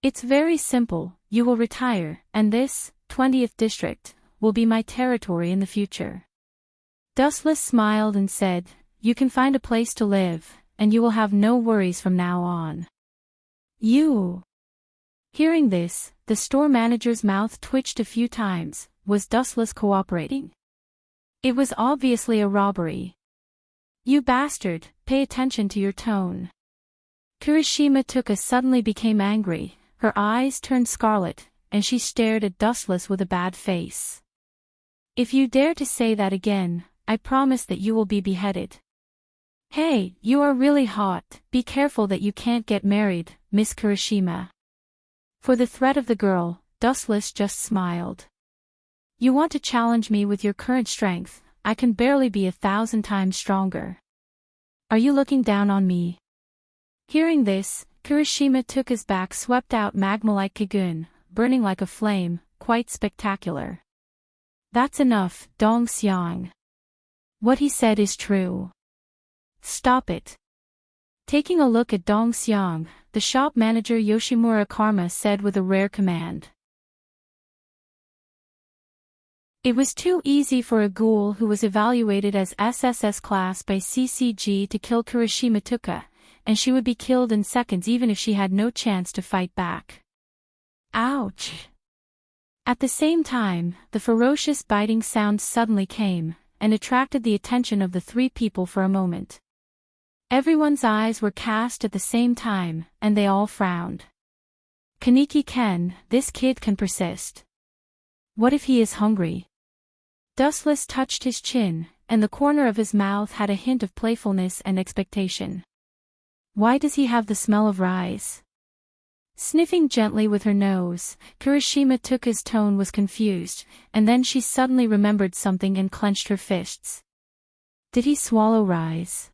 "It's very simple, you will retire, and this, 20th district, will be my territory in the future." Dustless smiled and said, "You can find a place to live, and you will have no worries from now on." Hearing this, the store manager's mouth twitched a few times. Was Dustless cooperating? It was obviously a robbery. "You bastard, pay attention to your tone." Kirishima Tuka suddenly became angry, her eyes turned scarlet, and she stared at Dustless with a bad face. "If you dare to say that again, I promise that you will be beheaded." "Hey, you are really hot, be careful that you can't get married, Miss Kirishima." For the threat of the girl, Dustless just smiled. "You want to challenge me with your current strength, I can barely be 1,000 times stronger. Are you looking down on me?" Hearing this, Kirishima Tuka's back swept out magma-like Kagun, burning like a flame, quite spectacular. "That's enough, Dong Xiang. What he said is true. Stop it." Taking a look at Dong Xiang, the shop manager Yoshimura Karma said with a rare command. It was too easy for a ghoul who was evaluated as SSS class by CCG to kill Kirishima Tuka, and she would be killed in seconds even if she had no chance to fight back. Ouch! At the same time, the ferocious biting sound suddenly came, and attracted the attention of the three people for a moment. Everyone's eyes were cast at the same time, and they all frowned. Kaneki-ken, this kid can persist. What if he is hungry? Dustless touched his chin, and the corner of his mouth had a hint of playfulness and expectation. Why does he have the smell of rice? Sniffing gently with her nose, Kirishima Tuka's tone was confused, and then she suddenly remembered something and clenched her fists. Did he swallow rice?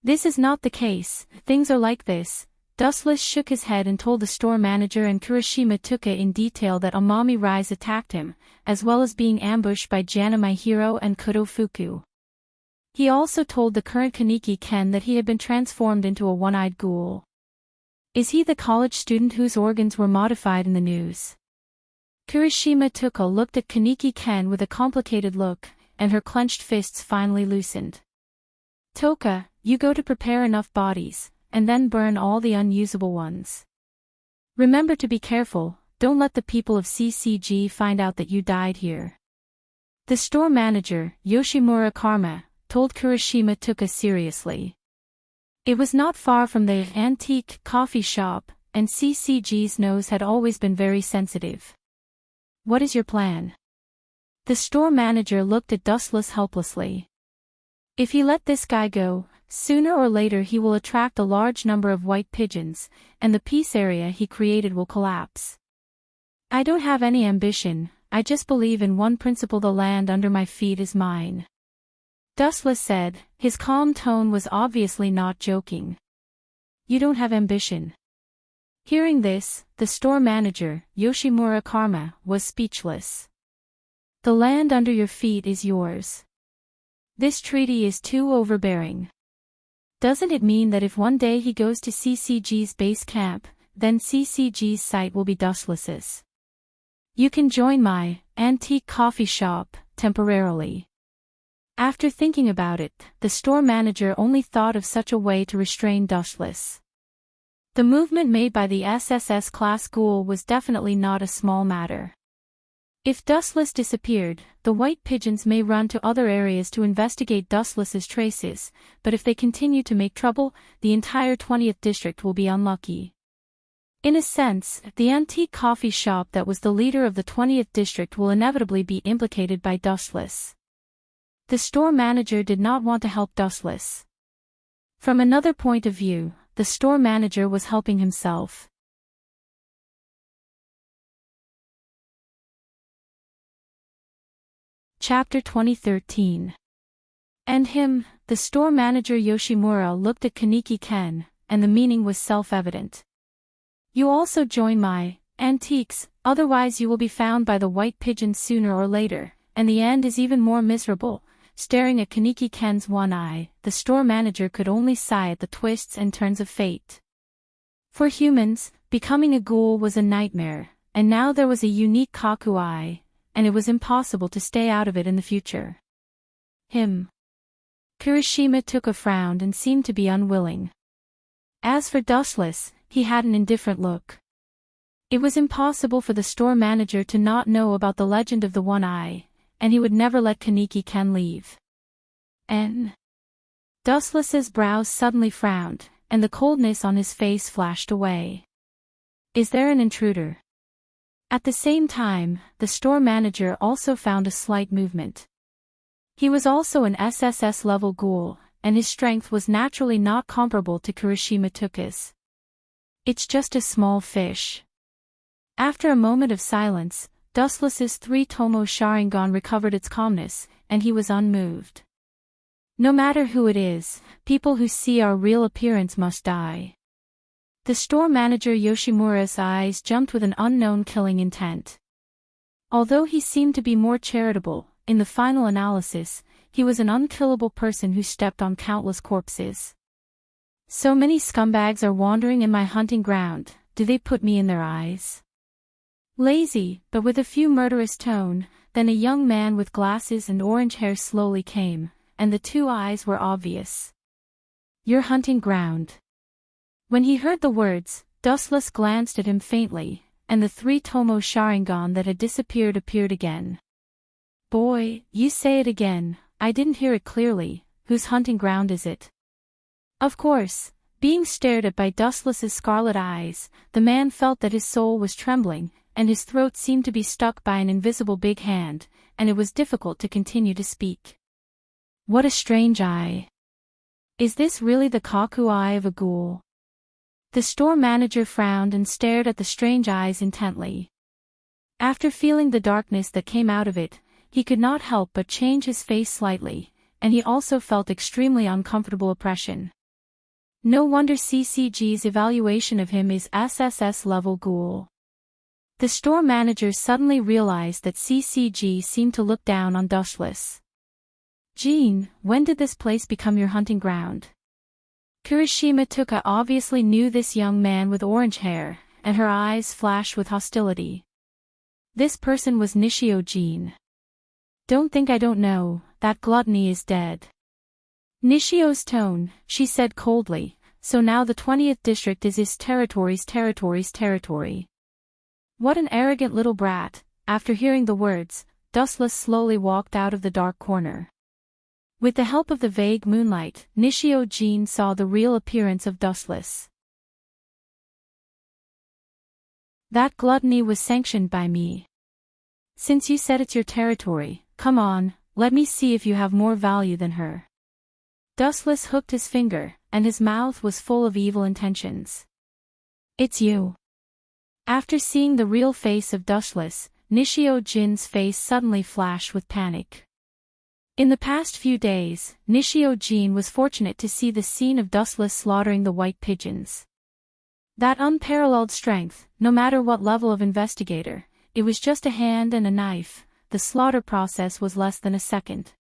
This is not the case, things are like this. Dustless shook his head and told the store manager and Kirishima Tuka in detail that Amami Rise attacked him, as well as being ambushed by Jana My Hero and Kudo Fuku. He also told the current Kaneki Ken that he had been transformed into a one-eyed ghoul. Is he the college student whose organs were modified in the news? Kirishima Tuka looked at Kaneki Ken with a complicated look, and her clenched fists finally loosened. Toka, you go to prepare enough bodies, and then burn all the unusable ones. Remember to be careful, don't let the people of CCG find out that you died here. The store manager, Yoshimura Karma, told Kirishima Tuka seriously. It was not far from the antique coffee shop, and CCG's nose had always been very sensitive. What is your plan? The store manager looked at Dustless helplessly. If he let this guy go, sooner or later he will attract a large number of white pigeons, and the peace area he created will collapse. I don't have any ambition, I just believe in one principle: the land under my feet is mine. Dustless said, his calm tone was obviously not joking. You don't have ambition. Hearing this, the store manager, Yoshimura Karma, was speechless. The land under your feet is yours. This treaty is too overbearing. Doesn't it mean that if one day he goes to CCG's base camp, then CCG's site will be Dustless's? You can join my antique coffee shop temporarily. After thinking about it, the store manager only thought of such a way to restrain Dustless. The movement made by the SSS class ghoul was definitely not a small matter. If Dustless disappeared, the white pigeons may run to other areas to investigate Dustless's traces, but if they continue to make trouble, the entire 20th district will be unlucky. In a sense, the antique coffee shop that was the leader of the 20th district will inevitably be implicated by Dustless. The store manager did not want to help Dustless. From another point of view, the store manager was helping himself. Chapter 2013. And him, the store manager Yoshimura looked at Kaneki Ken, and the meaning was self-evident. You also join my antiques, otherwise you will be found by the white pigeons sooner or later, and the end is even more miserable. Staring at Kaneki Ken's one eye, the store manager could only sigh at the twists and turns of fate. For humans, becoming a ghoul was a nightmare, and now there was a unique Kaku eye, and it was impossible to stay out of it in the future. Kirishima took a frown and seemed to be unwilling. As for Dustless, he had an indifferent look. It was impossible for the store manager to not know about the legend of the one eye, and he would never let Kaneki Ken leave. Dustless's brows suddenly frowned, and the coldness on his face flashed away. Is there an intruder? At the same time, the store manager also found a slight movement. He was also an SSS-level ghoul, and his strength was naturally not comparable to Kirishima Tuka's. It's just a small fish. After a moment of silence, Dustless's 3-tomo Sharingan recovered its calmness, and he was unmoved. No matter who it is, people who see our real appearance must die. The store manager Yoshimura's eyes jumped with an unknown killing intent. Although he seemed to be more charitable, in the final analysis, he was an unkillable person who stepped on countless corpses. So many scumbags are wandering in my hunting ground, do they put me in their eyes? Lazy, but with a few murderous tone, then a young man with glasses and orange hair slowly came, and the two eyes were obvious. Your hunting ground. When he heard the words, Dustless glanced at him faintly, and the 3-tomo Sharingan that had disappeared appeared again. Boy, you say it again, I didn't hear it clearly, whose hunting ground is it? Of course, being stared at by Dustless's scarlet eyes, the man felt that his soul was trembling, and his throat seemed to be stuck by an invisible big hand, and it was difficult to continue to speak. What a strange eye. Is this really the Kaku eye of a ghoul? The store manager frowned and stared at the strange eyes intently. After feeling the darkness that came out of it, he could not help but change his face slightly, and he also felt extremely uncomfortable oppression. No wonder CCG's evaluation of him is SSS-level ghoul. The store manager suddenly realized that CCG seemed to look down on Dustless. Jean, when did this place become your hunting ground? Kirishima Tuka obviously knew this young man with orange hair, and her eyes flashed with hostility. This person was Nishio Jean. Don't think I don't know, that gluttony is dead. Nishio's tone, she said coldly, so now the 20th district is his territory. What an arrogant little brat. After hearing the words, Dustless slowly walked out of the dark corner. With the help of the vague moonlight, Nishio Jean saw the real appearance of Dustless. That gluttony was sanctioned by me. Since you said it's your territory, come on, let me see if you have more value than her. Dustless hooked his finger, and his mouth was full of evil intentions. It's you. After seeing the real face of Dustless, Nishio Jin's face suddenly flashed with panic. In the past few days, Nishio Jin was fortunate to see the scene of Dustless slaughtering the white pigeons. That unparalleled strength, no matter what level of investigator, it was just a hand and a knife, the slaughter process was less than a second.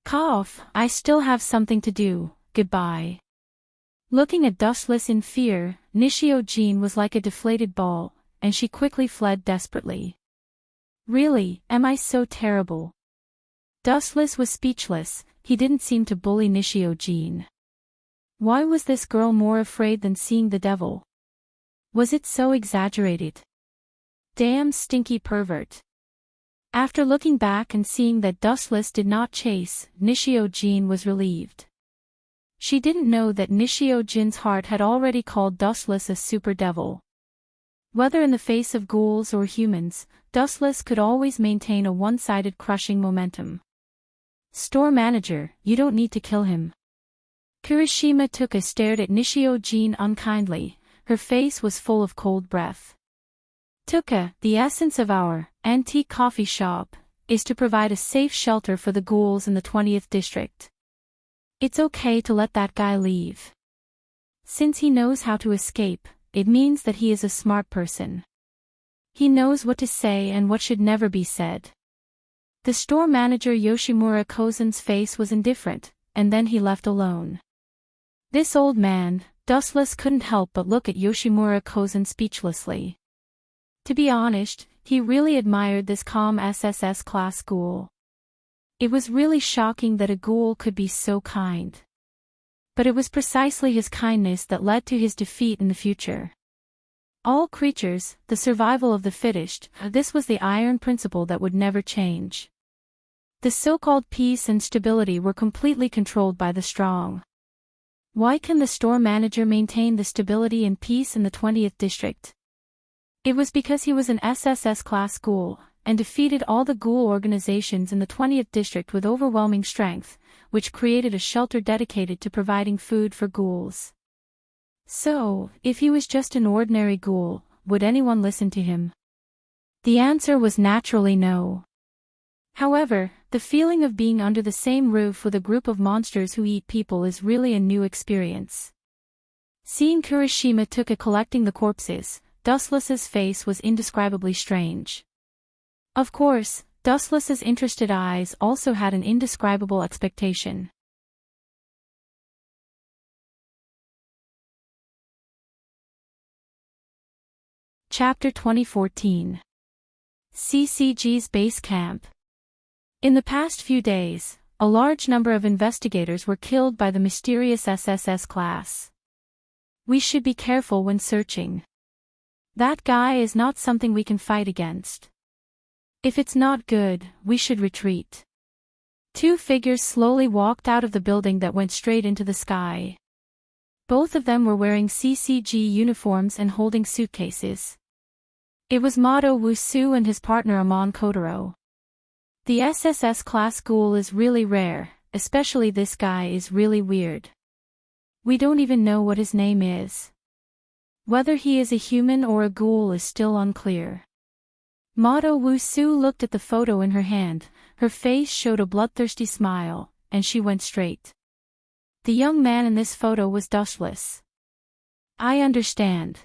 Cough, I still have something to do, goodbye. Looking at Dustless in fear, Nishio Jin was like a deflated ball, and she quickly fled desperately. Really, am I so terrible? Dustless was speechless, he didn't seem to bully Nishio Jin. Why was this girl more afraid than seeing the devil? Was it so exaggerated? Damn stinky pervert. After looking back and seeing that Dustless did not chase, Nishio Jin was relieved. She didn't know that Nishio Jin's heart had already called Dustless a super devil. Whether in the face of ghouls or humans, Dustless could always maintain a one-sided crushing momentum. Store manager, you don't need to kill him. Kirishima Tuka stared at Nishio Jin unkindly, her face was full of cold breath. Tuka, the essence of our antique coffee shop is to provide a safe shelter for the ghouls in the 20th district. It's okay to let that guy leave. Since he knows how to escape, it means that he is a smart person. He knows what to say and what should never be said. The store manager Yoshimura Kozan's face was indifferent, and then he left alone. This old man, Dustless couldn't help but look at Yoshimura Kozan speechlessly. To be honest, he really admired this calm SSS class ghoul. It was really shocking that a ghoul could be so kind. But it was precisely his kindness that led to his defeat in the future. All creatures, the survival of the fittest, this was the iron principle that would never change. The so-called peace and stability were completely controlled by the strong. Why can the store manager maintain the stability and peace in the 20th district? It was because he was an SSS class ghoul, and defeated all the ghoul organizations in the 20th district with overwhelming strength, which created a shelter dedicated to providing food for ghouls. So, if he was just an ordinary ghoul, would anyone listen to him? The answer was naturally no. However, the feeling of being under the same roof with a group of monsters who eat people is really a new experience. Seeing Kirishima Tuka collecting the corpses, Dustless's face was indescribably strange. Of course, Dustless's interested eyes also had an indescribable expectation. Chapter 2014. CCG's Base Camp. In the past few days, a large number of investigators were killed by the mysterious SSS class. We should be careful when searching. That guy is not something we can fight against. If it's not good, we should retreat. Two figures slowly walked out of the building that went straight into the sky. Both of them were wearing CCG uniforms and holding suitcases. It was Mato Wusu and his partner Amon Kotaro. The SSS class ghoul is really rare, especially this guy is really weird. We don't even know what his name is. Whether he is a human or a ghoul is still unclear. Mato Wusu looked at the photo in her hand, her face showed a bloodthirsty smile, and she went straight. The young man in this photo was Dustless. I understand.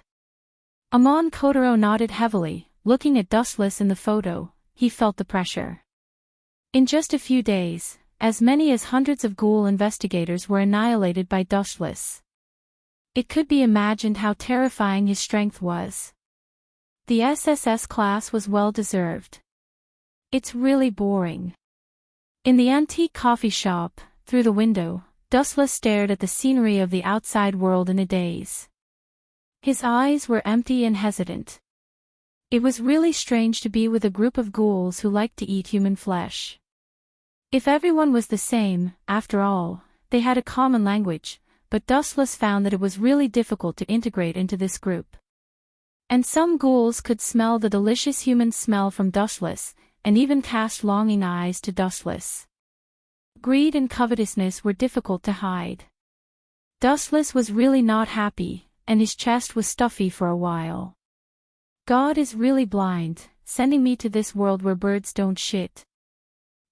Amon Kotaro nodded heavily, looking at Dustless in the photo, he felt the pressure. In just a few days, as many as hundreds of ghoul investigators were annihilated by Dushless. It could be imagined how terrifying his strength was. The SSS class was well deserved. It's really boring. In the antique coffee shop, through the window, Dustless stared at the scenery of the outside world in a daze. His eyes were empty and hesitant. It was really strange to be with a group of ghouls who liked to eat human flesh. If everyone was the same, after all, they had a common language, but Dustless found that it was really difficult to integrate into this group. And some ghouls could smell the delicious human smell from Dustless, and even cast longing eyes to Dustless. Greed and covetousness were difficult to hide. Dustless was really not happy, and his chest was stuffy for a while. God is really blind, sending me to this world where birds don't shit.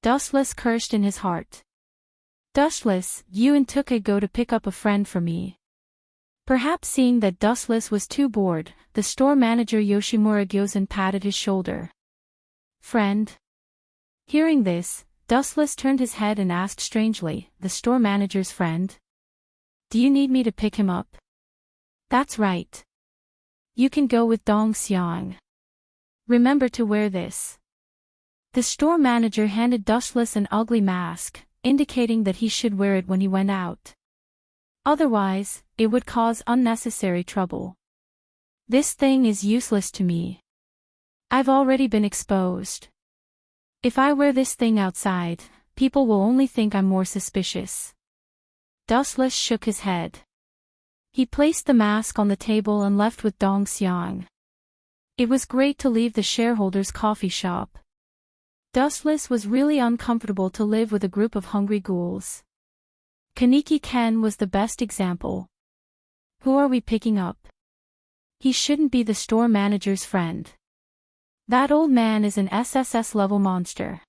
Dustless cursed in his heart. Dustless, you and Tuka go to pick up a friend for me. Perhaps seeing that Dustless was too bored, the store manager Yoshimura Gyozen patted his shoulder. Friend? Hearing this, Dustless turned his head and asked strangely, the store manager's friend? Do you need me to pick him up? That's right. You can go with Dong Xiang. Remember to wear this. The store manager handed Dustless an ugly mask, indicating that he should wear it when he went out. Otherwise, it would cause unnecessary trouble. This thing is useless to me. I've already been exposed. If I wear this thing outside, people will only think I'm more suspicious. Dustless shook his head. He placed the mask on the table and left with Dong Xiang. It was great to leave the shareholders' coffee shop. Dustless was really uncomfortable to live with a group of hungry ghouls. Kaneki Ken was the best example. Who are we picking up? He shouldn't be the store manager's friend. That old man is an SSS-level monster.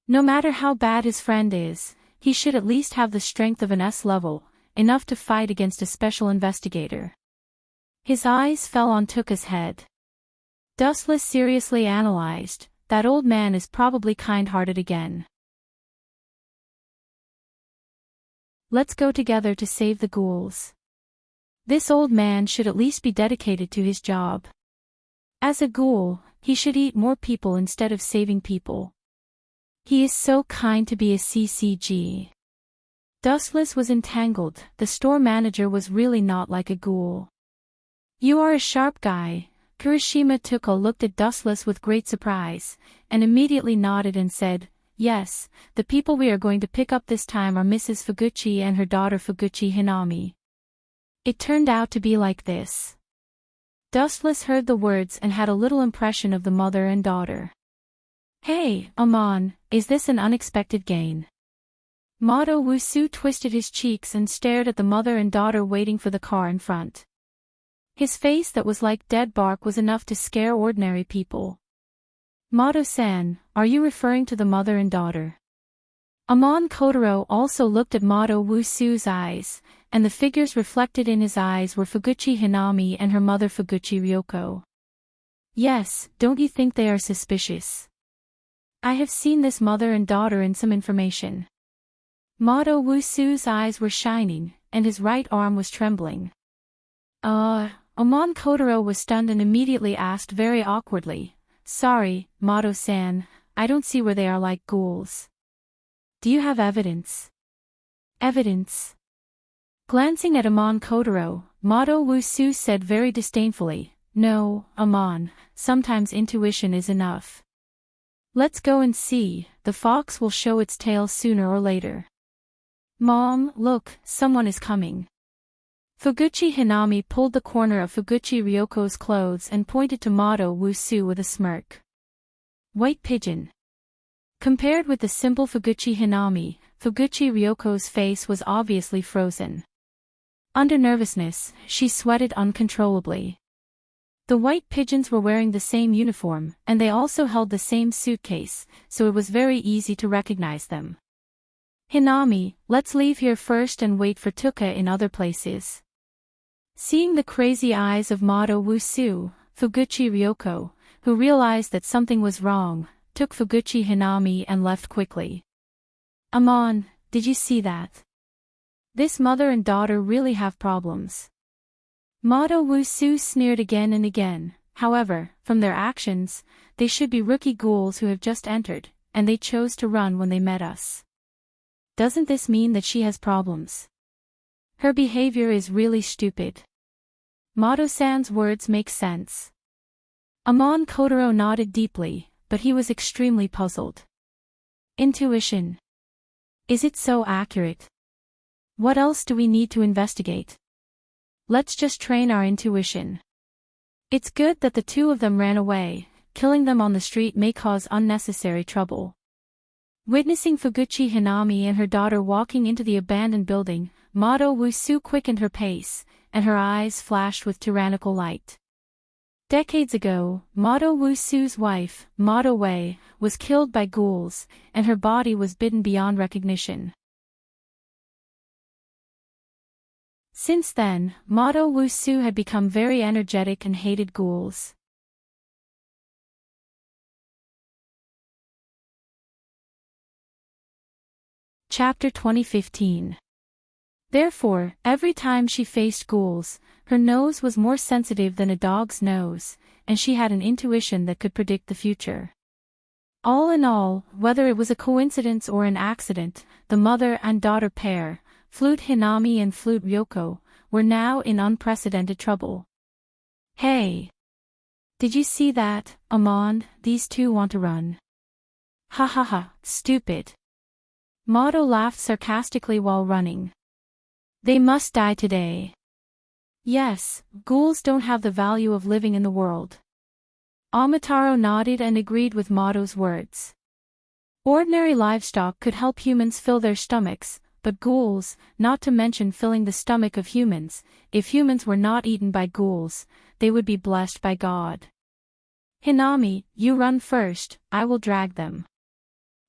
No matter how bad his friend is, he should at least have the strength of an S-level, enough to fight against a special investigator. His eyes fell on Tuka's head. Dustless seriously analyzed, that old man is probably kind-hearted again. Let's go together to save the ghouls. This old man should at least be dedicated to his job. As a ghoul, he should eat more people instead of saving people. He is so kind to be a CCG. Dustless was entangled, the store manager was really not like a ghoul. You are a sharp guy. Kirishima Tuka looked at Dustless with great surprise, and immediately nodded and said, yes, the people we are going to pick up this time are Mrs. Fuguchi and her daughter Fuguchi Hinami. It turned out to be like this. Dustless heard the words and had a little impression of the mother and daughter. Hey, Amon, is this an unexpected gain? Mato Wusu twisted his cheeks and stared at the mother and daughter waiting for the car in front. His face that was like dead bark was enough to scare ordinary people. Mato-san, are you referring to the mother and daughter? Amon Kotaro also looked at Mato Wusu's eyes, and the figures reflected in his eyes were Fuguchi Hinami and her mother Fuguchi Ryoko. Yes, don't you think they are suspicious? I have seen this mother and daughter in some information. Mato Wusu's eyes were shining, and his right arm was trembling. Amon Kotaro was stunned and immediately asked very awkwardly, sorry, Mato-san, I don't see where they are like ghouls. Do you have evidence? Evidence? Glancing at Amon Kotaro, Mato Wusu said very disdainfully, no, Amon, sometimes intuition is enough. Let's go and see, the fox will show its tail sooner or later. Mom, look, someone is coming. Fuguchi Hinami pulled the corner of Fuguchi Ryoko's clothes and pointed to Mato Wusu with a smirk. White pigeon. Compared with the simple Fuguchi Hinami, Fuguchi Ryoko's face was obviously frozen. Under nervousness, she sweated uncontrollably. The white pigeons were wearing the same uniform, and they also held the same suitcase, so it was very easy to recognize them. Hinami, let's leave here first and wait for Tuka in other places. Seeing the crazy eyes of Mato Wusu, Fuguchi Ryoko, who realized that something was wrong, took Fuguchi Hinami and left quickly. Amon, did you see that? This mother and daughter really have problems. Mado Wusu sneered again and again. However, from their actions, they should be rookie ghouls who have just entered, and they chose to run when they met us. Doesn't this mean that she has problems? Her behavior is really stupid. Mado-san's words make sense. Amon Kotaro nodded deeply, but he was extremely puzzled. Intuition. Is it so accurate? What else do we need to investigate? Let's just train our intuition. It's good that the two of them ran away. Killing them on the street may cause unnecessary trouble. Witnessing Fuguchi Hinami and her daughter walking into the abandoned building, Mado Wusu quickened her pace, and her eyes flashed with tyrannical light. Decades ago, Mado Wusu's wife, Mado Wei, was killed by ghouls, and her body was bitten beyond recognition. Since then, Mado Wusu had become very energetic and hated ghouls. Chapter 2015. Therefore, every time she faced ghouls, her nose was more sensitive than a dog's nose, and she had an intuition that could predict the future. All in all, whether it was a coincidence or an accident, the mother and daughter pair, Flute Hinami and Flute Ryoko, were now in unprecedented trouble. Hey! Did you see that, Amon? These two want to run. Ha ha ha, stupid. Mado laughed sarcastically while running. They must die today. Yes, ghouls don't have the value of living in the world. Amataro nodded and agreed with Mado's words. Ordinary livestock could help humans fill their stomachs, but ghouls, not to mention filling the stomach of humans, if humans were not eaten by ghouls, they would be blessed by God. Hinami, you run first, I will drag them.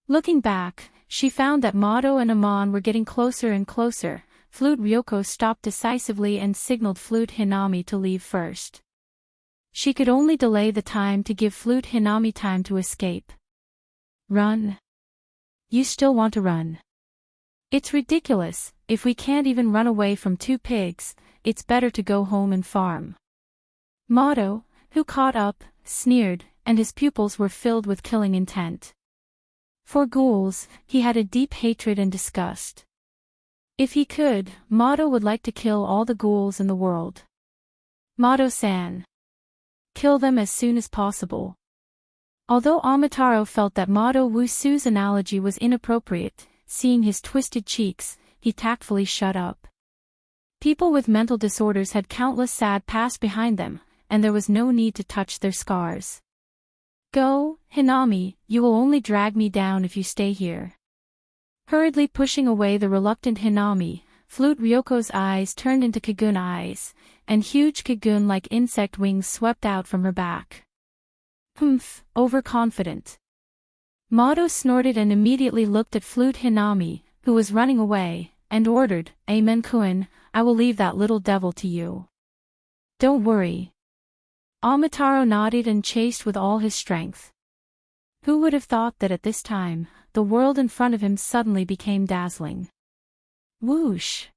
Looking back, she found that Mado and Amon were getting closer and closer. Flute Ryoko stopped decisively and signaled Flute Hinami to leave first. She could only delay the time to give Flute Hinami time to escape. Run. You still want to run. It's ridiculous, if we can't even run away from two pigs, it's better to go home and farm. Mado, who caught up, sneered, and his pupils were filled with killing intent. For ghouls, he had a deep hatred and disgust. If he could, Mado would like to kill all the ghouls in the world. Mado-san. Kill them as soon as possible. Although Amataro felt that Mado Wusu's analogy was inappropriate, seeing his twisted cheeks, he tactfully shut up. People with mental disorders had countless sad past behind them, and there was no need to touch their scars. Go, Hinami, you will only drag me down if you stay here. Hurriedly pushing away the reluctant Hinami, Flute Ryoko's eyes turned into Kagun eyes, and huge Kagun-like insect wings swept out from her back. Humph, overconfident. Mado snorted and immediately looked at Flute Hinami, who was running away, and ordered, Amen Kun, I will leave that little devil to you. Don't worry. Amataro nodded and chased with all his strength. Who would have thought that at this time, the world in front of him suddenly became dazzling. Whoosh!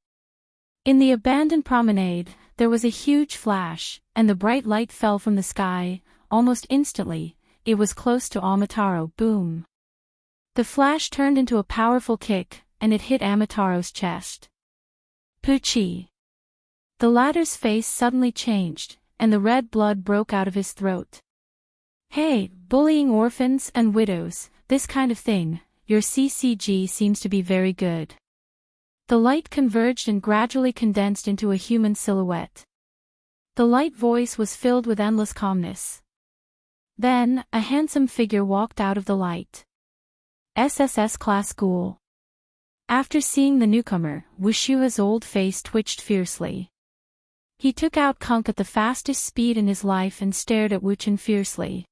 In the abandoned promenade, there was a huge flash, and the bright light fell from the sky. Almost instantly, it was close to Amataro. Boom! The flash turned into a powerful kick, and it hit Amataro's chest. Pucci! The latter's face suddenly changed, and the red blood broke out of his throat. Hey, bullying orphans and widows, this kind of thing, your CCG seems to be very good. The light converged and gradually condensed into a human silhouette. The light voice was filled with endless calmness. Then, a handsome figure walked out of the light. SSS class ghoul. After seeing the newcomer, Wushua's old face twitched fiercely. He took out Kunk at the fastest speed in his life and stared at Wuchen fiercely.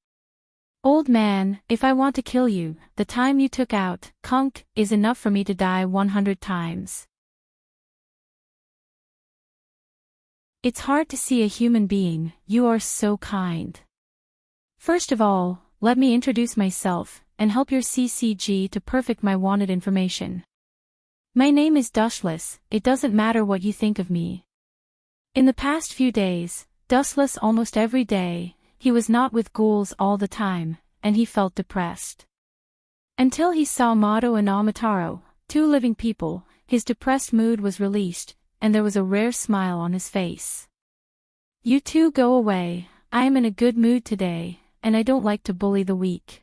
Old man, if I want to kill you, the time you took out Kunk is enough for me to die 100 times. It's hard to see a human being, you are so kind. First of all, let me introduce myself, and help your CCG to perfect my wanted information. My name is Dustless, it doesn't matter what you think of me. In the past few days, Dustless almost every day, he was not with ghouls all the time, and he felt depressed. Until he saw Mado and Amataro, two living people, his depressed mood was released, and there was a rare smile on his face. You two go away, I am in a good mood today, and I don't like to bully the weak.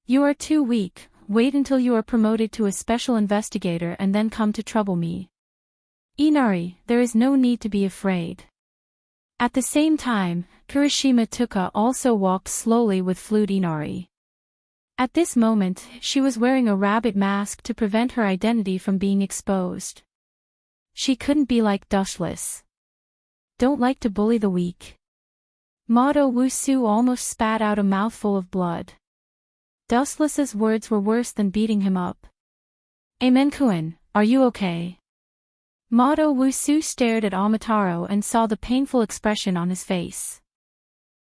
You are too weak, wait until you are promoted to a special investigator and then come to trouble me. Inari, there is no need to be afraid. At the same time, Kirishima Tuka also walked slowly with Flute Inari. At this moment, she was wearing a rabbit mask to prevent her identity from being exposed. She couldn't be like Dustless. Don't like to bully the weak. Mado Wusu almost spat out a mouthful of blood. Dustless's words were worse than beating him up. Amenkuen, are you okay? Mado Wusu stared at Amataro and saw the painful expression on his face.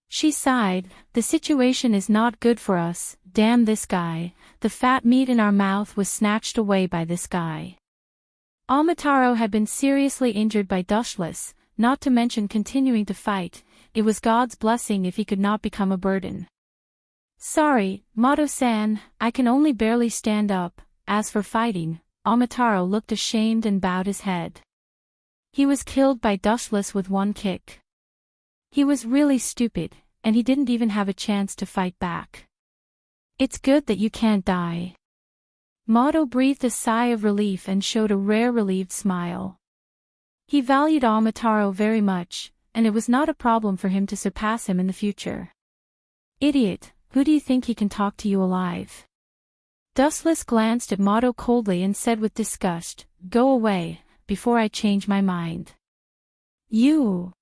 She sighed, the situation is not good for us, damn this guy, the fat meat in our mouth was snatched away by this guy. Amataro had been seriously injured by Dustless, not to mention continuing to fight, it was God's blessing if he could not become a burden. Sorry, Mado-san, I can only barely stand up, as for fighting, Amataro looked ashamed and bowed his head. He was killed by Dustless with one kick. He was really stupid, and he didn't even have a chance to fight back. It's good that you can't die. Mado breathed a sigh of relief and showed a rare relieved smile. He valued Amataro very much, and it was not a problem for him to surpass him in the future. Idiot, who do you think he can talk to you alive? Dustless glanced at Mado coldly and said with disgust, go away, before I change my mind. You!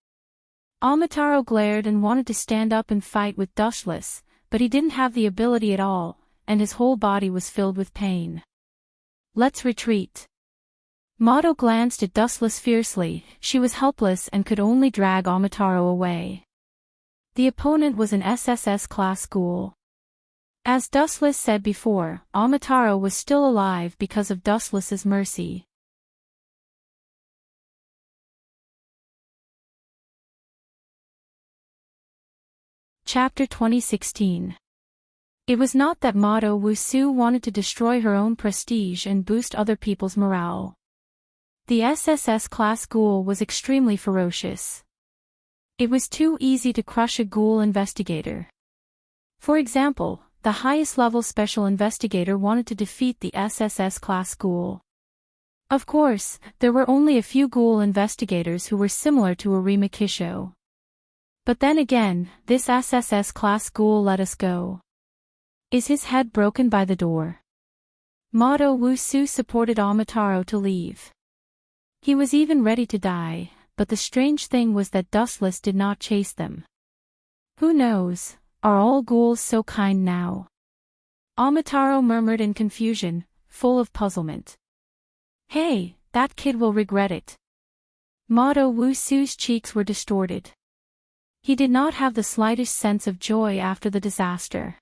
Amataro glared and wanted to stand up and fight with Dustless, but he didn't have the ability at all, and his whole body was filled with pain. Let's retreat. Mado glanced at Dustless fiercely, she was helpless and could only drag Amataro away. The opponent was an SSS class ghoul. As Dustless said before, Amataro was still alive because of Dustless's mercy. Chapter 2016. It was not that Mado Wusu wanted to destroy her own prestige and boost other people's morale. The SSS class ghoul was extremely ferocious. It was too easy to crush a ghoul investigator. For example, the highest level special investigator wanted to defeat the SSS class ghoul. Of course, there were only a few ghoul investigators who were similar to Arima Kisho. But then again, this SSS class ghoul let us go. Is his head broken by the door? Mado Wusu supported Amataro to leave. He was even ready to die, but the strange thing was that Dustless did not chase them. Who knows, are all ghouls so kind now? Amataro murmured in confusion, full of puzzlement. Hey, that kid will regret it. Mado Wusu's cheeks were distorted. He did not have the slightest sense of joy after the disaster.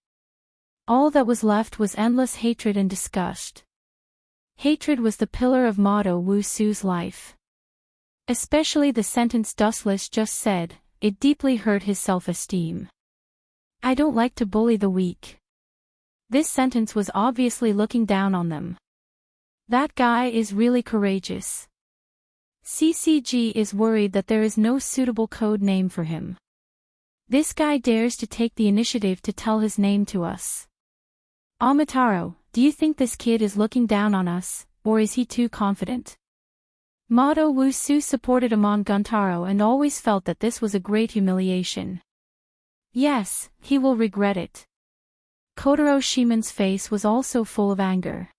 All that was left was endless hatred and disgust. Hatred was the pillar of Mado Wusu's life. Especially the sentence Dustless just said, it deeply hurt his self-esteem. I don't like to bully the weak. This sentence was obviously looking down on them. That guy is really courageous. CCG is worried that there is no suitable code name for him. This guy dares to take the initiative to tell his name to us. Amataro, do you think this kid is looking down on us, or is he too confident? Mado Wusu supported Amon Guntaro and always felt that this was a great humiliation. Yes, he will regret it. Kotaro Shimon's face was also full of anger.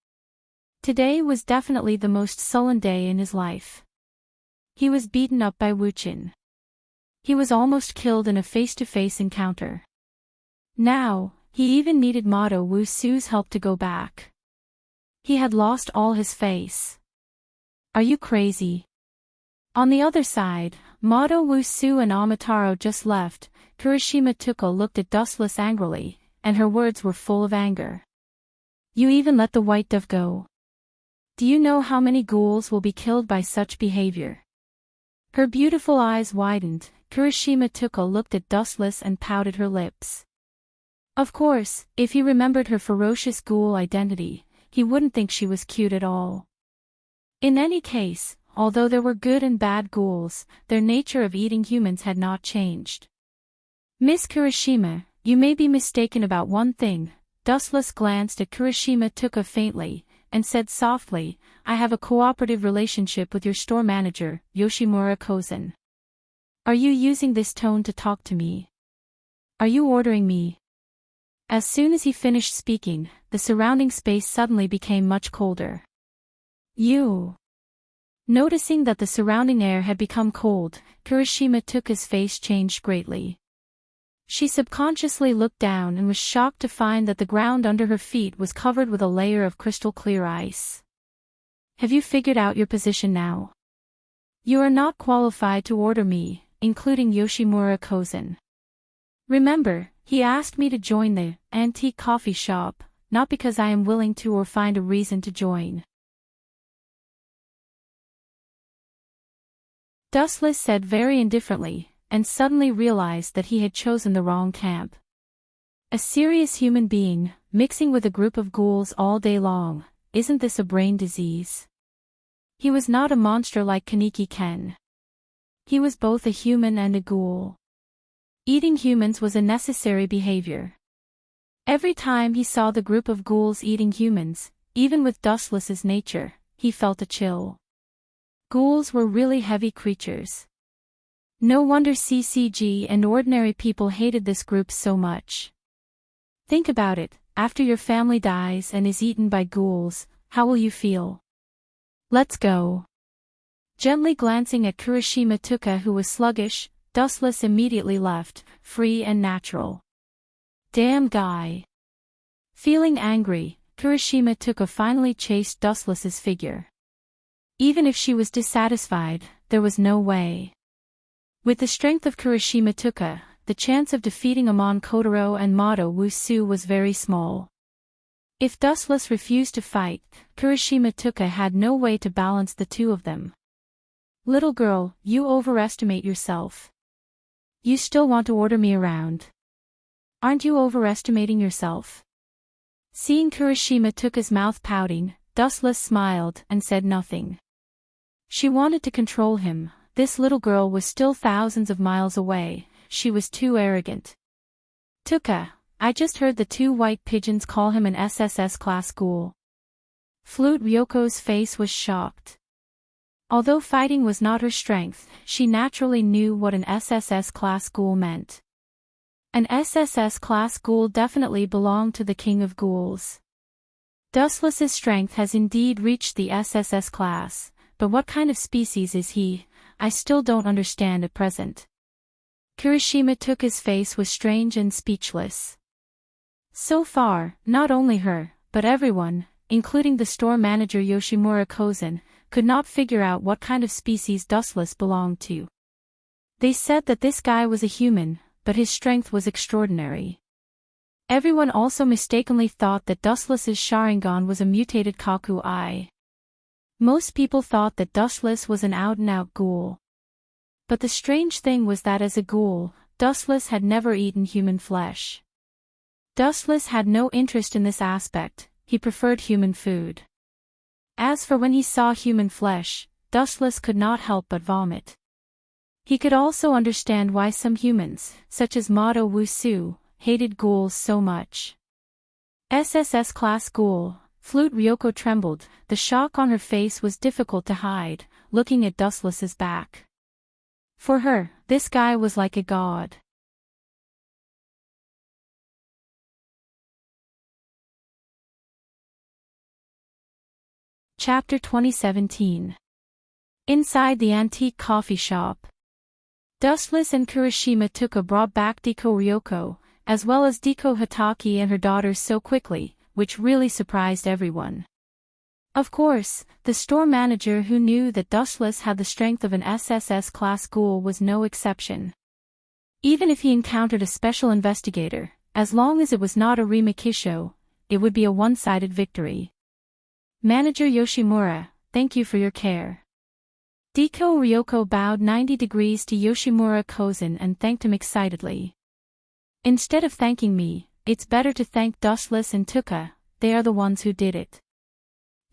Today was definitely the most sullen day in his life. He was beaten up by Wuchin. He was almost killed in a face-to-face encounter. Now, he even needed Mado Wusu's help to go back. He had lost all his face. Are you crazy? On the other side, Mado Wusu and Amataro just left. Kirishima Tuka looked at Dustless angrily, and her words were full of anger. You even let the white dove go. Do you know how many ghouls will be killed by such behavior? Her beautiful eyes widened. Kirishima Tuka looked at Dustless and pouted her lips. Of course, if he remembered her ferocious ghoul identity, he wouldn't think she was cute at all. In any case, although there were good and bad ghouls, their nature of eating humans had not changed. Miss Kirishima, you may be mistaken about one thing. Dustless glanced at Kirishima Tuka faintly, and said softly, I have a cooperative relationship with your store manager, Yoshimura Kozen. Are you using this tone to talk to me? Are you ordering me? As soon as he finished speaking, the surrounding space suddenly became much colder. You. Noticing that the surrounding air had become cold, Kirishima Tuka's face changed greatly. She subconsciously looked down and was shocked to find that the ground under her feet was covered with a layer of crystal-clear ice. Have you figured out your position now? You are not qualified to order me, including Yoshimura Kozen. Remember, he asked me to join the antique coffee shop, not because I am willing to or find a reason to join. Dustless said very indifferently, and suddenly realized that he had chosen the wrong camp. A serious human being, mixing with a group of ghouls all day long, isn't this a brain disease? He was not a monster like Kaneki Ken. He was both a human and a ghoul. Eating humans was a necessary behavior. Every time he saw the group of ghouls eating humans, even with Dustless's nature, he felt a chill. Ghouls were really heavy creatures. No wonder CCG and ordinary people hated this group so much. Think about it, after your family dies and is eaten by ghouls, how will you feel? Let's go. Gently glancing at Kirishima Tuka, who was sluggish, Dustless immediately left, free and natural. Damn guy. Feeling angry, Kirishima Tuka finally chased Dustless's figure. Even if she was dissatisfied, there was no way. With the strength of Kirishima Tuka, the chance of defeating Amon Kotaro and Mato Wusu was very small. If Dustless refused to fight, Kirishima Tuka had no way to balance the two of them. Little girl, you overestimate yourself. You still want to order me around. Aren't you overestimating yourself? Seeing Kirishima Tuka's mouth pouting, Dustless smiled and said nothing. She wanted to control him. This little girl was still thousands of miles away. She was too arrogant. Tuka, I just heard the two white pigeons call him an SSS class ghoul. Flute Ryoko's face was shocked. Although fighting was not her strength, she naturally knew what an SSS class ghoul meant. An SSS class ghoul definitely belonged to the king of ghouls. Dustless's strength has indeed reached the SSS class, but what kind of species is he? I still don't understand at present. Kirishima Tuka's face was strange and speechless. So far, not only her, but everyone, including the store manager Yoshimura Kozen, could not figure out what kind of species Dustless belonged to. They said that this guy was a human, but his strength was extraordinary. Everyone also mistakenly thought that Dustless's Sharingan was a mutated Kaku Eye. Most people thought that Dustless was an out-and-out ghoul. But the strange thing was that as a ghoul, Dustless had never eaten human flesh. Dustless had no interest in this aspect, he preferred human food. As for when he saw human flesh, Dustless could not help but vomit. He could also understand why some humans, such as Mato Wusu, hated ghouls so much. SSS class ghoul. Flute Ryoko trembled, the shock on her face was difficult to hide, looking at Dustless's back. For her, this guy was like a god. Chapter 2017. Inside the antique coffee shop. Dustless and Kirishima Tuka brought back Deko Ryoko, as well as Deko Hataki and her daughters so quickly, which really surprised everyone. Of course, the store manager who knew that Dustless had the strength of an SSS class ghoul was no exception. Even if he encountered a special investigator, as long as it was not a Rimakisho, it would be a one-sided victory. Manager Yoshimura, thank you for your care. Deko Ryoko bowed 90 degrees to Yoshimura Kozen and thanked him excitedly. Instead of thanking me, it's better to thank Dustless and Tuka, they are the ones who did it.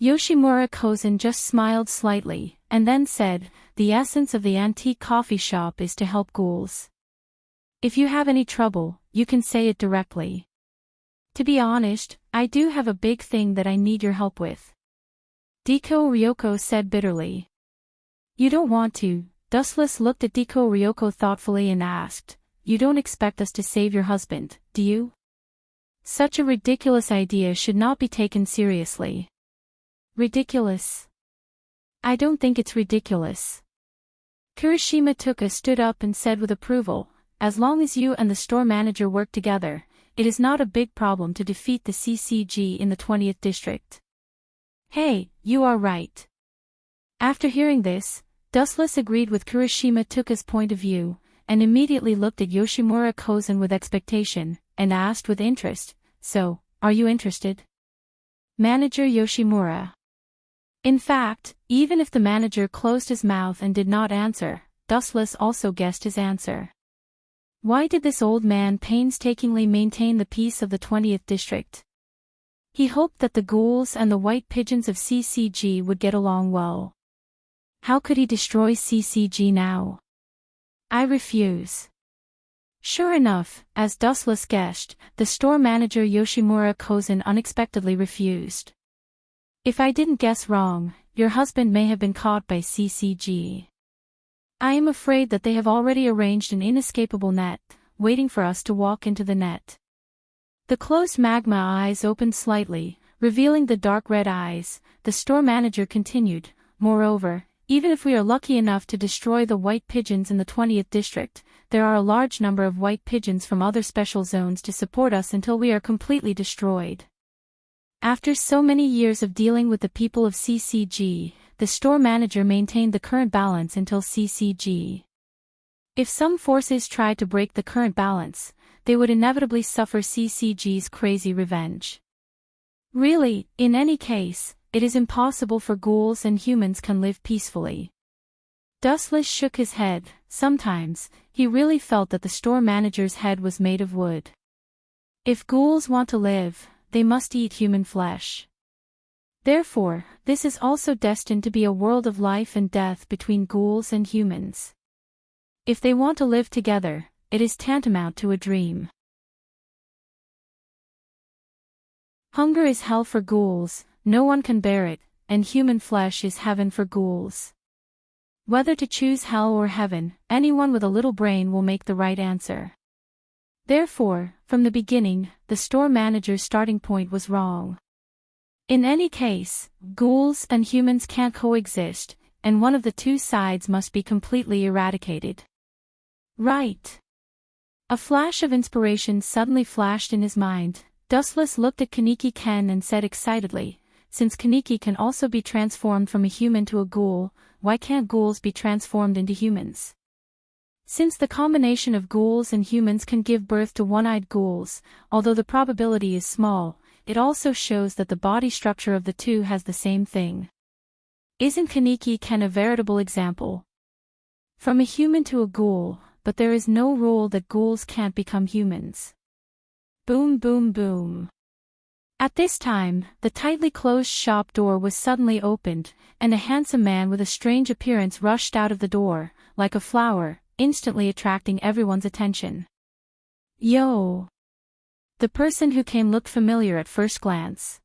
Yoshimura Kozen just smiled slightly, and then said, the essence of the antique coffee shop is to help ghouls. If you have any trouble, you can say it directly. To be honest, I do have a big thing that I need your help with. Deko Ryoko said bitterly. You don't want to. Dustless looked at Deko Ryoko thoughtfully and asked, you don't expect us to save your husband, do you? Such a ridiculous idea should not be taken seriously. Ridiculous? I don't think it's ridiculous. Kirishima Tuka stood up and said with approval, as long as you and the store manager work together, it is not a big problem to defeat the CCG in the 20th district. Hey, you are right. After hearing this, Dustless agreed with Kirishima Tuka's point of view, and immediately looked at Yoshimura Kozen with expectation, and asked with interest, so, are you interested? Manager Yoshimura. In fact, even if the manager closed his mouth and did not answer, Dustless also guessed his answer. Why did this old man painstakingly maintain the peace of the 20th district? He hoped that the ghouls and the white pigeons of CCG would get along well. How could he destroy CCG now? I refuse. Sure enough, as Dustless guessed, the store manager Yoshimura Kozen unexpectedly refused. If I didn't guess wrong, your husband may have been caught by CCG. I am afraid that they have already arranged an inescapable net, waiting for us to walk into the net. The closed magma eyes opened slightly, revealing the dark red eyes. The store manager continued, moreover, even if we are lucky enough to destroy the white pigeons in the 20th district, there are a large number of white pigeons from other special zones to support us until we are completely destroyed. After so many years of dealing with the people of CCG, the store manager maintained the current balance until CCG. If some forces tried to break the current balance, they would inevitably suffer CCG's crazy revenge. Really, in any case, it is impossible for ghouls and humans can live peacefully. Dustless shook his head. Sometimes, he really felt that the store manager's head was made of wood. If ghouls want to live, they must eat human flesh. Therefore, this is also destined to be a world of life and death between ghouls and humans. If they want to live together, it is tantamount to a dream. Hunger is hell for ghouls, no one can bear it, and human flesh is heaven for ghouls. Whether to choose hell or heaven, anyone with a little brain will make the right answer. Therefore, from the beginning, the store manager's starting point was wrong. In any case, ghouls and humans can't coexist, and one of the two sides must be completely eradicated. Right. A flash of inspiration suddenly flashed in his mind. Dustless looked at Kaneki Ken and said excitedly, since Kaneki can also be transformed from a human to a ghoul, why can't ghouls be transformed into humans? Since the combination of ghouls and humans can give birth to one-eyed ghouls, although the probability is small, it also shows that the body structure of the two has the same thing. Isn't Kaneki Ken a veritable example? From a human to a ghoul, but there is no rule that ghouls can't become humans. Boom boom boom. At this time, the tightly closed shop door was suddenly opened, and a handsome man with a strange appearance rushed out of the door, like a flower, instantly attracting everyone's attention. Yo! The person who came looked familiar at first glance.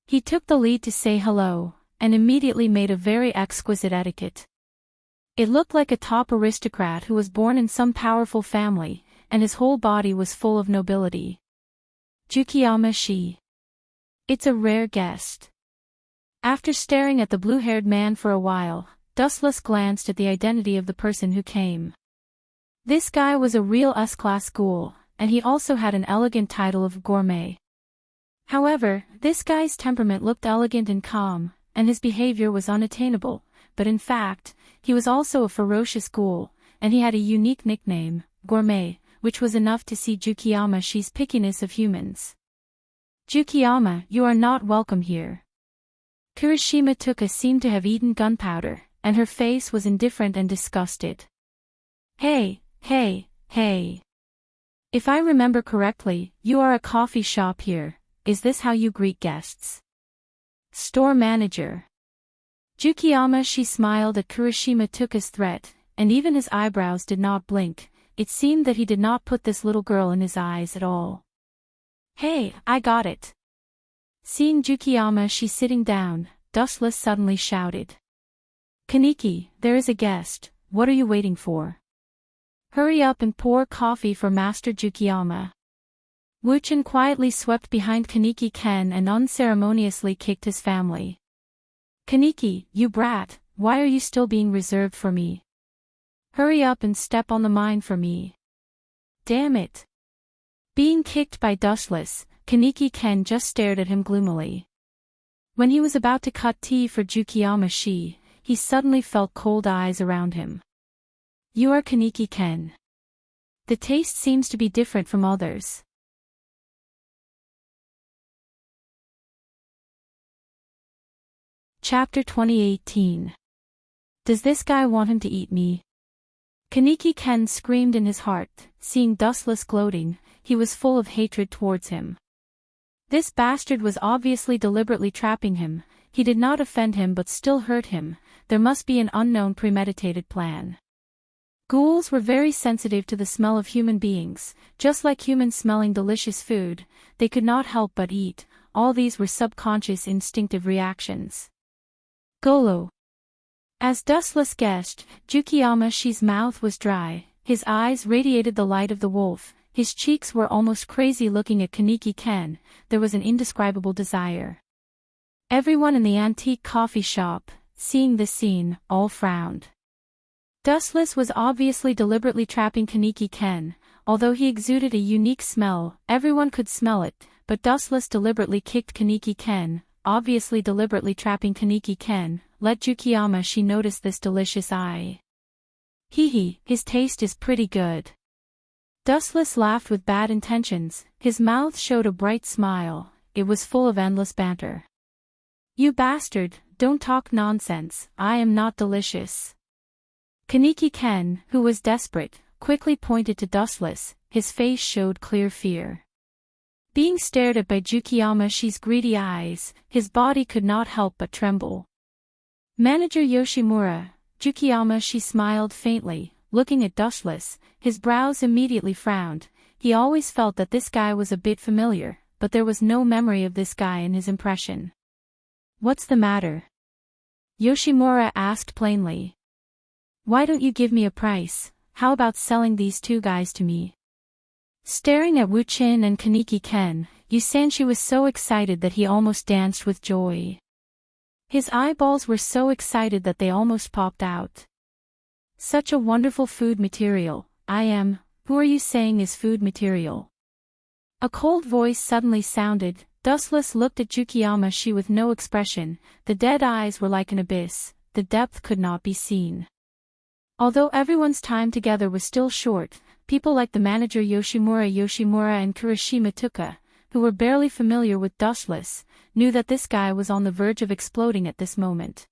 He took the lead to say hello, and immediately made a very exquisite etiquette. It looked like a top aristocrat who was born in some powerful family, and his whole body was full of nobility. Jukiyama Shi. It's a rare guest. After staring at the blue-haired man for a while, Dustless glanced at the identity of the person who came. This guy was a real S-class ghoul, and he also had an elegant title of gourmet. However, this guy's temperament looked elegant and calm, and his behavior was unattainable, but in fact, he was also a ferocious ghoul, and he had a unique nickname, Gourmet, which was enough to see Jukiyama Shi's pickiness of humans. Jukiyama, you are not welcome here. Kirishima Tuka seemed to have eaten gunpowder, and her face was indifferent and disgusted. Hey, hey, hey. If I remember correctly, you are a coffee shop here. Is this how you greet guests? Store manager. Jukiyama she smiled at Kirishima Tuka's threat, and even his eyebrows did not blink. It seemed that he did not put this little girl in his eyes at all. Hey, I got it. Seeing Jukiyama she sitting down, Dustless suddenly shouted. Kaneki, there is a guest, what are you waiting for? Hurry up and pour coffee for Master Jukiyama. Wuchen quietly swept behind Kaneki Ken and unceremoniously kicked his family. Kaneki, you brat, why are you still being reserved for me? Hurry up and step on the mine for me. Damn it. Being kicked by Dustless, Kaneki Ken just stared at him gloomily. When he was about to cut tea for Jukiyama he suddenly felt cold eyes around him. You are Kaneki Ken. The taste seems to be different from others. Chapter 2018. Does this guy want him to eat me? Kaneki Ken screamed in his heart, seeing Dustless gloating, he was full of hatred towards him. This bastard was obviously deliberately trapping him, he did not offend him but still hurt him, there must be an unknown premeditated plan. Ghouls were very sensitive to the smell of human beings, just like humans smelling delicious food, they could not help but eat, all these were subconscious instinctive reactions. Golo. As Dustless guessed, Jukiyama she's mouth was dry, his eyes radiated the light of the wolf, his cheeks were almost crazy looking at Kaneki Ken, there was an indescribable desire. Everyone in the antique coffee shop, seeing this scene, all frowned. Dustless was obviously deliberately trapping Kaneki Ken, although he exuded a unique smell, everyone could smell it, but Dustless deliberately kicked Kaneki Ken, obviously deliberately trapping Kaneki Ken, let Jukiyama she notice this delicious eye. Hee, his taste is pretty good. Dustless laughed with bad intentions, his mouth showed a bright smile, it was full of endless banter. You bastard, don't talk nonsense, I am not delicious. Kaneki Ken, who was desperate, quickly pointed to Dustless, his face showed clear fear. Being stared at by Jukiyama she's greedy eyes, his body could not help but tremble. Manager Yoshimura, Jukiyama she smiled faintly, looking at Dustless, his brows immediately frowned, he always felt that this guy was a bit familiar, but there was no memory of this guy in his impression. What's the matter? Yoshimura asked plainly. Why don't you give me a price, how about selling these two guys to me? Staring at Wuchen and Kaneki Ken, Yusanshi was so excited that he almost danced with joy. His eyeballs were so excited that they almost popped out. Such a wonderful food material, who are you saying is food material? A cold voice suddenly sounded, Dustless looked at Jukiyama she with no expression, the dead eyes were like an abyss, the depth could not be seen. Although everyone's time together was still short, people like the manager Yoshimura and Kirishima Tuka, who were barely familiar with Dustless, knew that this guy was on the verge of exploding at this moment.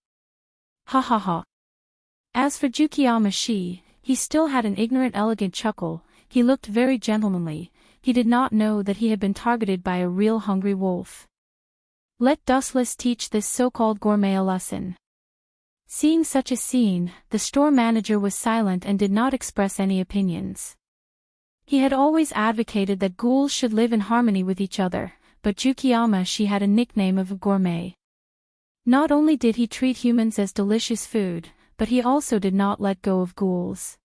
Ha ha ha. As for Jukiyama he still had an ignorant elegant chuckle, he looked very gentlemanly, he did not know that he had been targeted by a real hungry wolf. Let Dustless teach this so-called gourmet a lesson. Seeing such a scene, the store manager was silent and did not express any opinions. He had always advocated that ghouls should live in harmony with each other, but Jukiyama she had a nickname of a gourmet. Not only did he treat humans as delicious food, but he also did not let go of ghouls.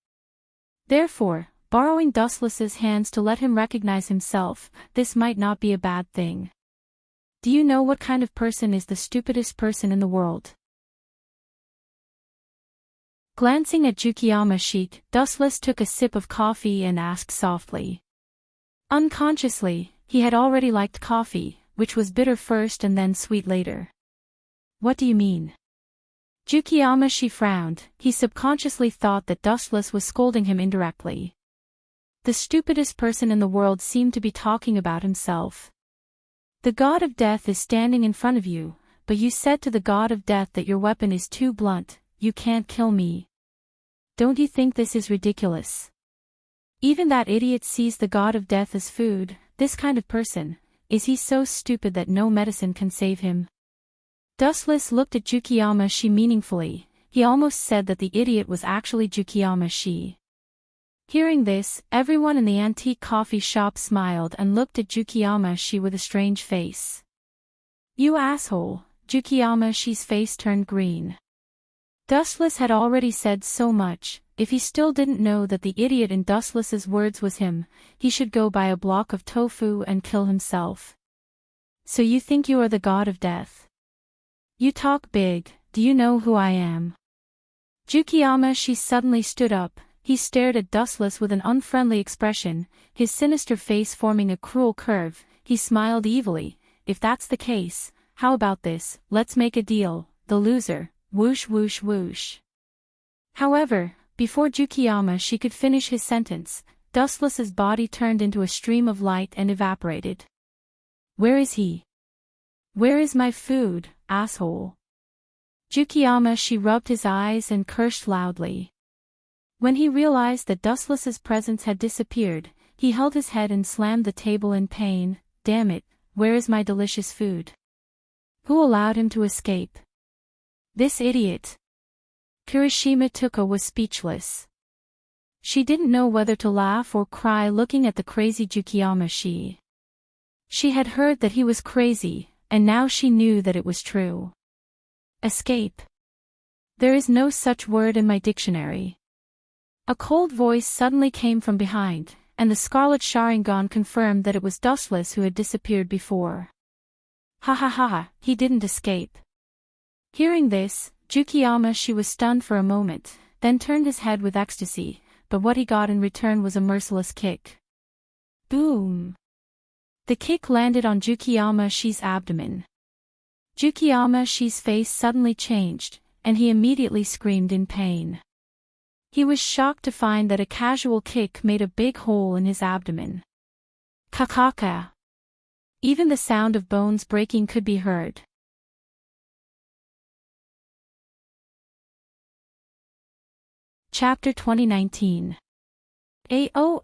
Therefore, borrowing Dustless's hands to let him recognize himself, this might not be a bad thing. Do you know what kind of person is the stupidest person in the world? Glancing at Jukiyama Dustless took a sip of coffee and asked softly. Unconsciously, he had already liked coffee, which was bitter first and then sweet later. What do you mean? Jukiyama frowned, he subconsciously thought that Dustless was scolding him indirectly. The stupidest person in the world seemed to be talking about himself. The god of death is standing in front of you, but you said to the god of death that your weapon is too blunt, you can't kill me. Don't you think this is ridiculous? Even that idiot sees the god of death as food, this kind of person, is he so stupid that no medicine can save him? Dustless looked at Jukiyama Shi meaningfully, he almost said that the idiot was actually Jukiyama Shi. Hearing this, everyone in the antique coffee shop smiled and looked at Jukiyama Shi with a strange face. You asshole, Jukiyama Shi's face turned green. Dustless had already said so much, if he still didn't know that the idiot in Dustless's words was him, he should go buy a block of tofu and kill himself. So you think you are the god of death? You talk big, do you know who I am? Jukiyama Shi suddenly stood up, he stared at Dustless with an unfriendly expression, his sinister face forming a cruel curve, he smiled evilly, if that's the case, how about this, let's make a deal, the loser, whoosh whoosh whoosh. However, before Jukiyama Shi could finish his sentence, Dustless's body turned into a stream of light and evaporated. Where is he? Where is my food, asshole? Jukiyama Shi rubbed his eyes and cursed loudly. When he realized that Dustless's presence had disappeared, he held his head and slammed the table in pain. Damn it, where is my delicious food? Who allowed him to escape? This idiot. Kirishima Tuka was speechless. She didn't know whether to laugh or cry looking at the crazy Jukiyama Shi. She had heard that he was crazy, and now she knew that it was true. Escape. There is no such word in my dictionary. A cold voice suddenly came from behind, and the Scarlet Sharingan confirmed that it was Dustless who had disappeared before. Ha ha ha ha, he didn't escape. Hearing this, Jukiyama Shi was stunned for a moment, then turned his head with ecstasy, but what he got in return was a merciless kick. Boom! The kick landed on Jukiyama Shi's abdomen. Jukiyama Shi's face suddenly changed, and he immediately screamed in pain. He was shocked to find that a casual kick made a big hole in his abdomen. Kakaka! Even the sound of bones breaking could be heard. Chapter 2019. Ao.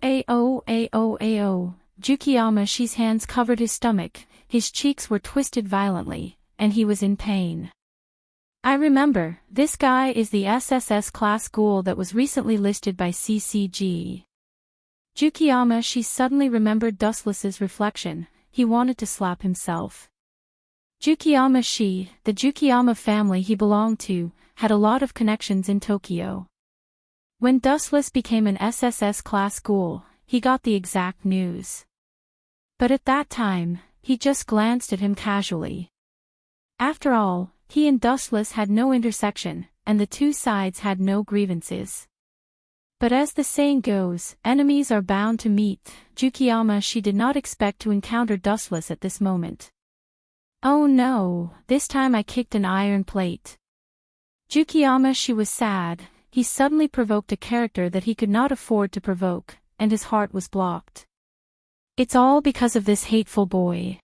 Jukiyama Shi's hands covered his stomach, his cheeks were twisted violently, and he was in pain. I remember, this guy is the SSS class ghoul that was recently listed by CCG. Jukiyama Shi suddenly remembered Dustless's reflection, he wanted to slap himself. Jukiyama Shi, the Jukiyama family he belonged to, had a lot of connections in Tokyo. When Dustless became an SSS class ghoul, he got the exact news. But at that time, he just glanced at him casually. After all, he and Dustless had no intersection, and the two sides had no grievances. But as the saying goes, enemies are bound to meet. Jukiyama Shi did not expect to encounter Dustless at this moment. Oh no, this time I kicked an iron plate. Jukiyama Shi was sad, he suddenly provoked a character that he could not afford to provoke, and his heart was blocked. It's all because of this hateful boy.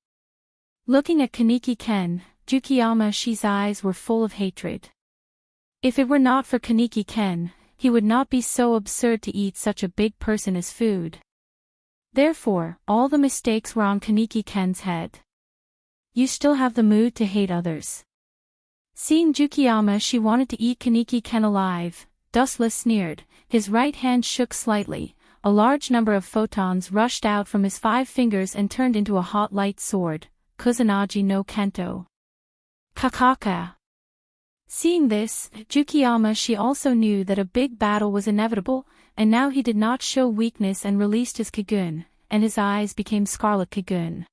Looking at Kaneki Ken, Jukiyama Shi's eyes were full of hatred. If it were not for Kaneki Ken, he would not be so absurd to eat such a big person as food. Therefore, all the mistakes were on Kaneki Ken's head. You still have the mood to hate others. Seeing Jukiyama Shi wanted to eat Kaneki Ken alive, Dustless sneered, his right hand shook slightly, a large number of photons rushed out from his 5 fingers and turned into a hot light sword, Kusanagi no Kento. Kakaka. Seeing this, Jukiyama Shi also knew that a big battle was inevitable, and now he did not show weakness and released his Kagun, and his eyes became Scarlet Kagun.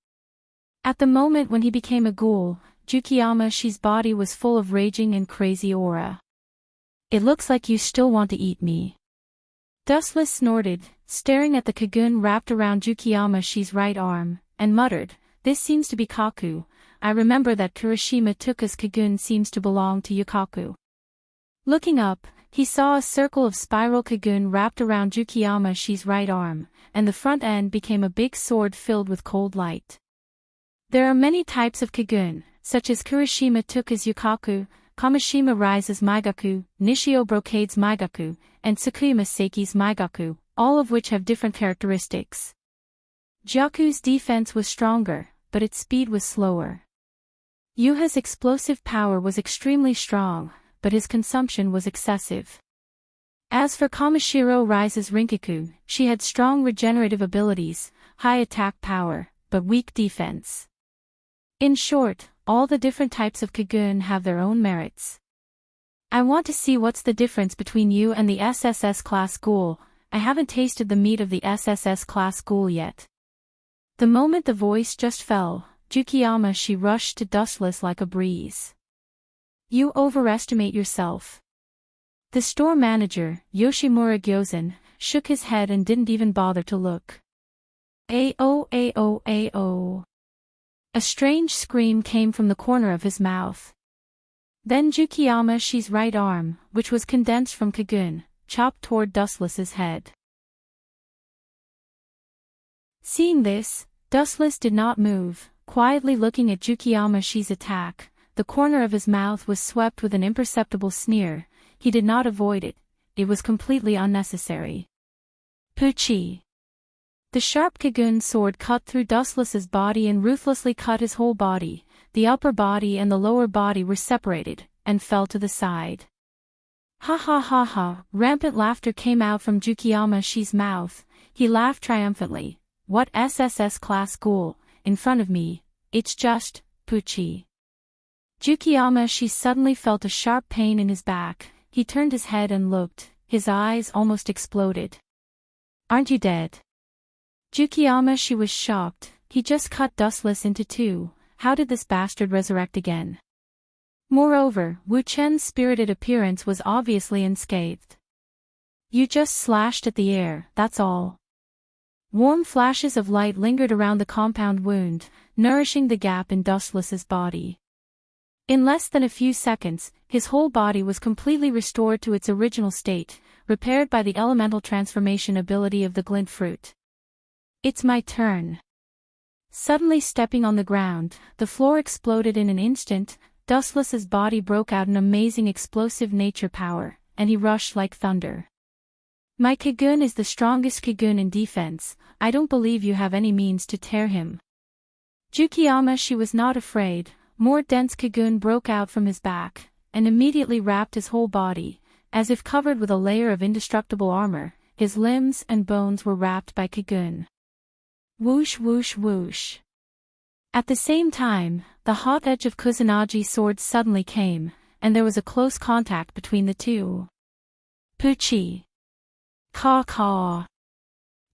At the moment when he became a ghoul, Jukiyama Shi's body was full of raging and crazy aura. It looks like you still want to eat me. Dustless snorted, staring at the Kagun wrapped around Jukiyama Shi's right arm, and muttered, this seems to be Kaku. I remember that Kirishima Tuka's Kagun seems to belong to Yukaku. Looking up, he saw a circle of spiral Kagun wrapped around Jukiyama Shi's right arm, and the front end became a big sword filled with cold light. There are many types of Kagun, such as Kurishima Tuka's Yukaku, Kamishima Rise's Maigaku, Nishio Brocade's Maigaku, and Tsukuyama Seiki's Maigaku, all of which have different characteristics. Gyaku's defense was stronger, but its speed was slower. Yuha's explosive power was extremely strong, but his consumption was excessive. As for Kamishiro Rise's Rinkaku, she had strong regenerative abilities, high attack power, but weak defense. In short, all the different types of Kagun have their own merits. I want to see what's the difference between you and the SSS class ghoul. I haven't tasted the meat of the SSS class ghoul yet. The moment the voice just fell, Jukiyama she rushed to Dustless like a breeze. You overestimate yourself. The store manager, Yoshimura Gyozen, shook his head and didn't even bother to look. Ao. A strange scream came from the corner of his mouth. Then Jukiyama she's right arm, which was condensed from Kagun, chopped toward Dustless's head. Seeing this, Dustless did not move, quietly looking at Jukiyama she's attack. The corner of his mouth was swept with an imperceptible sneer. He did not avoid it. It was completely unnecessary. Puchi. The sharp Kagun sword cut through Dustless's body and ruthlessly cut his whole body. The upper body and the lower body were separated, and fell to the side. Ha ha ha ha, rampant laughter came out from Jukiyama she's mouth. He laughed triumphantly. What SSS class ghoul, in front of me, it's just, Puchi. Jukiyama she suddenly felt a sharp pain in his back. He turned his head and looked, his eyes almost exploded. Aren't you dead? Jukiyama she was shocked. He just cut Dustless into two. How did this bastard resurrect again? Moreover, Wu Chen's spirited appearance was obviously unscathed. You just slashed at the air, that's all. Warm flashes of light lingered around the compound wound, nourishing the gap in Dustless's body. In less than a few seconds, his whole body was completely restored to its original state, repaired by the elemental transformation ability of the glint fruit. It's my turn. Suddenly stepping on the ground, the floor exploded in an instant. Dustless's body broke out an amazing explosive nature power, and he rushed like thunder. My Kagun is the strongest Kagun in defense. I don't believe you have any means to tear him. Jukiyama she was not afraid. More dense Kagun broke out from his back, and immediately wrapped his whole body, as if covered with a layer of indestructible armor. His limbs and bones were wrapped by Kagun. Whoosh whoosh whoosh. At the same time, the hot edge of Kusunagi's sword suddenly came, and there was a close contact between the two. Puchi. Caw.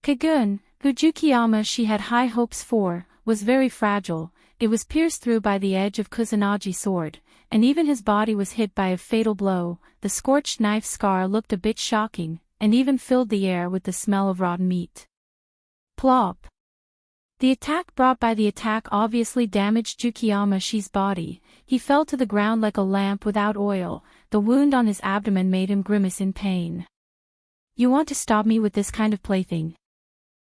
Kagun, who Jukiyama she had high hopes for, was very fragile. It was pierced through by the edge of Kusunagi's sword, and even his body was hit by a fatal blow. The scorched knife scar looked a bit shocking, and even filled the air with the smell of rotten meat. Plop. The attack brought by the attack obviously damaged Jukiyama she's body. He fell to the ground like a lamp without oil. The wound on his abdomen made him grimace in pain. You want to stop me with this kind of plaything?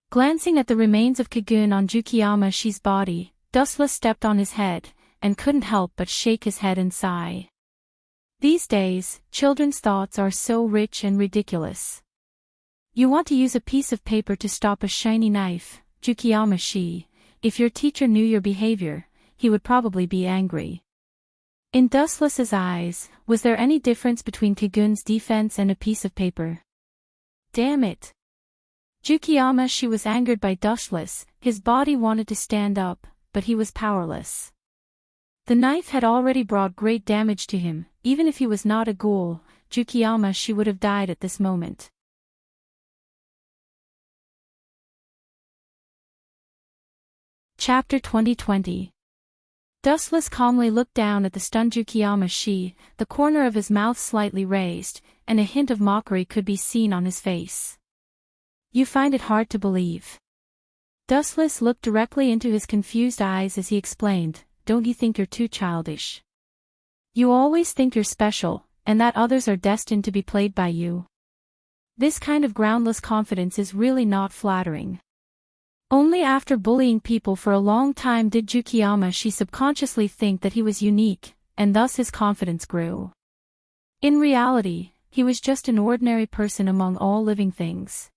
Glancing at the remains of Kagun on Jukiyama she's body, Dustless stepped on his head, and couldn't help but shake his head and sigh. These days, children's thoughts are so rich and ridiculous. You want to use a piece of paper to stop a shiny knife, Jukiyama she. If your teacher knew your behavior, he would probably be angry. In Dustless's eyes, was there any difference between Kagun's defense and a piece of paper? Damn it. Jukiyama she was angered by Dustless. His body wanted to stand up, but he was powerless. The knife had already brought great damage to him. Even if he was not a ghoul, Jukiyama she would have died at this moment. Chapter 2020. Dustless calmly looked down at the stunned Jukiyama she, the corner of his mouth slightly raised, and a hint of mockery could be seen on his face. You find it hard to believe. Dustless looked directly into his confused eyes as he explained, don't you think you're too childish? You always think you're special, and that others are destined to be played by you. This kind of groundless confidence is really not flattering. Only after bullying people for a long time did Yukiyama-shi subconsciously think that he was unique, and thus his confidence grew. In reality, he was just an ordinary person among all living things.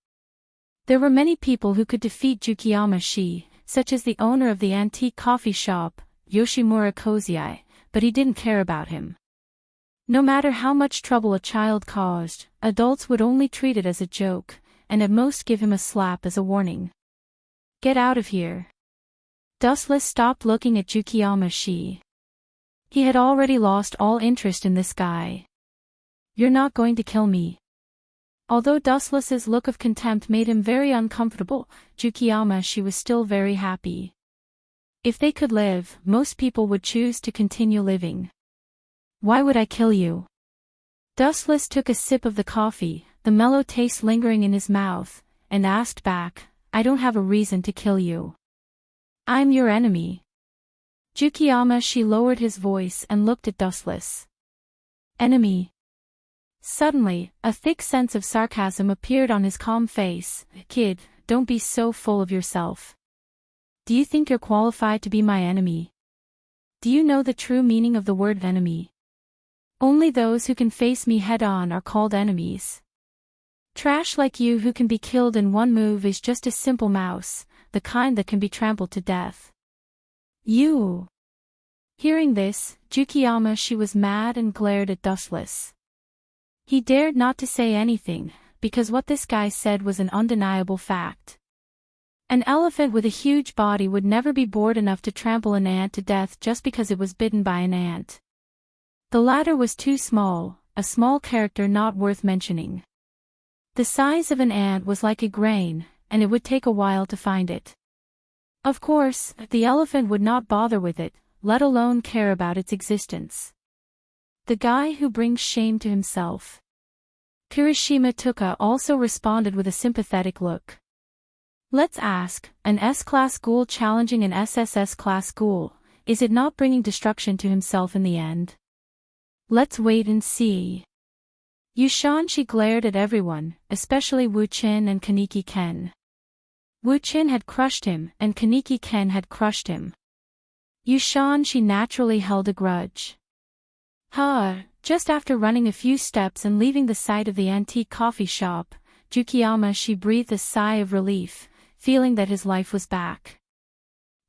There were many people who could defeat Yukiyama-shi, such as the owner of the antique coffee shop, Yoshimura Kozai, but he didn't care about him. No matter how much trouble a child caused, adults would only treat it as a joke, and at most give him a slap as a warning. Get out of here. Dustless stopped looking at Yukiyama-shi. He had already lost all interest in this guy. You're not going to kill me. Although Dustless's look of contempt made him very uncomfortable, Yukiyama-shi was still very happy. If they could live, most people would choose to continue living. Why would I kill you? Dustless took a sip of the coffee, the mellow taste lingering in his mouth, and asked back, I don't have a reason to kill you. I'm your enemy. Yukiyama-shi lowered his voice and looked at Dustless. Enemy. Suddenly, a thick sense of sarcasm appeared on his calm face. Kid, don't be so full of yourself. Do you think you're qualified to be my enemy? Do you know the true meaning of the word enemy? Only those who can face me head-on are called enemies. Trash like you who can be killed in one move is just a simple mouse, the kind that can be trampled to death. You. Hearing this, Yukiyama-shi was mad and glared at Dustless. He dared not to say anything, because what this guy said was an undeniable fact. An elephant with a huge body would never be bored enough to trample an ant to death just because it was bitten by an ant. The latter was too small, a small character not worth mentioning. The size of an ant was like a grain, and it would take a while to find it. Of course, the elephant would not bother with it, let alone care about its existence. The guy who brings shame to himself. Kirishima Tuka also responded with a sympathetic look. Let's ask, an S-class ghoul challenging an SSS-class ghoul, is it not bringing destruction to himself in the end? Let's wait and see. Yushan-shi glared at everyone, especially Wu-chin and Kaneki-ken. Wu-chin had crushed him, and Kaneki-ken had crushed him. Yushan-shi naturally held a grudge. Just after running a few steps and leaving the site of the antique coffee shop, Yukiyama-shi breathed a sigh of relief, feeling that his life was back.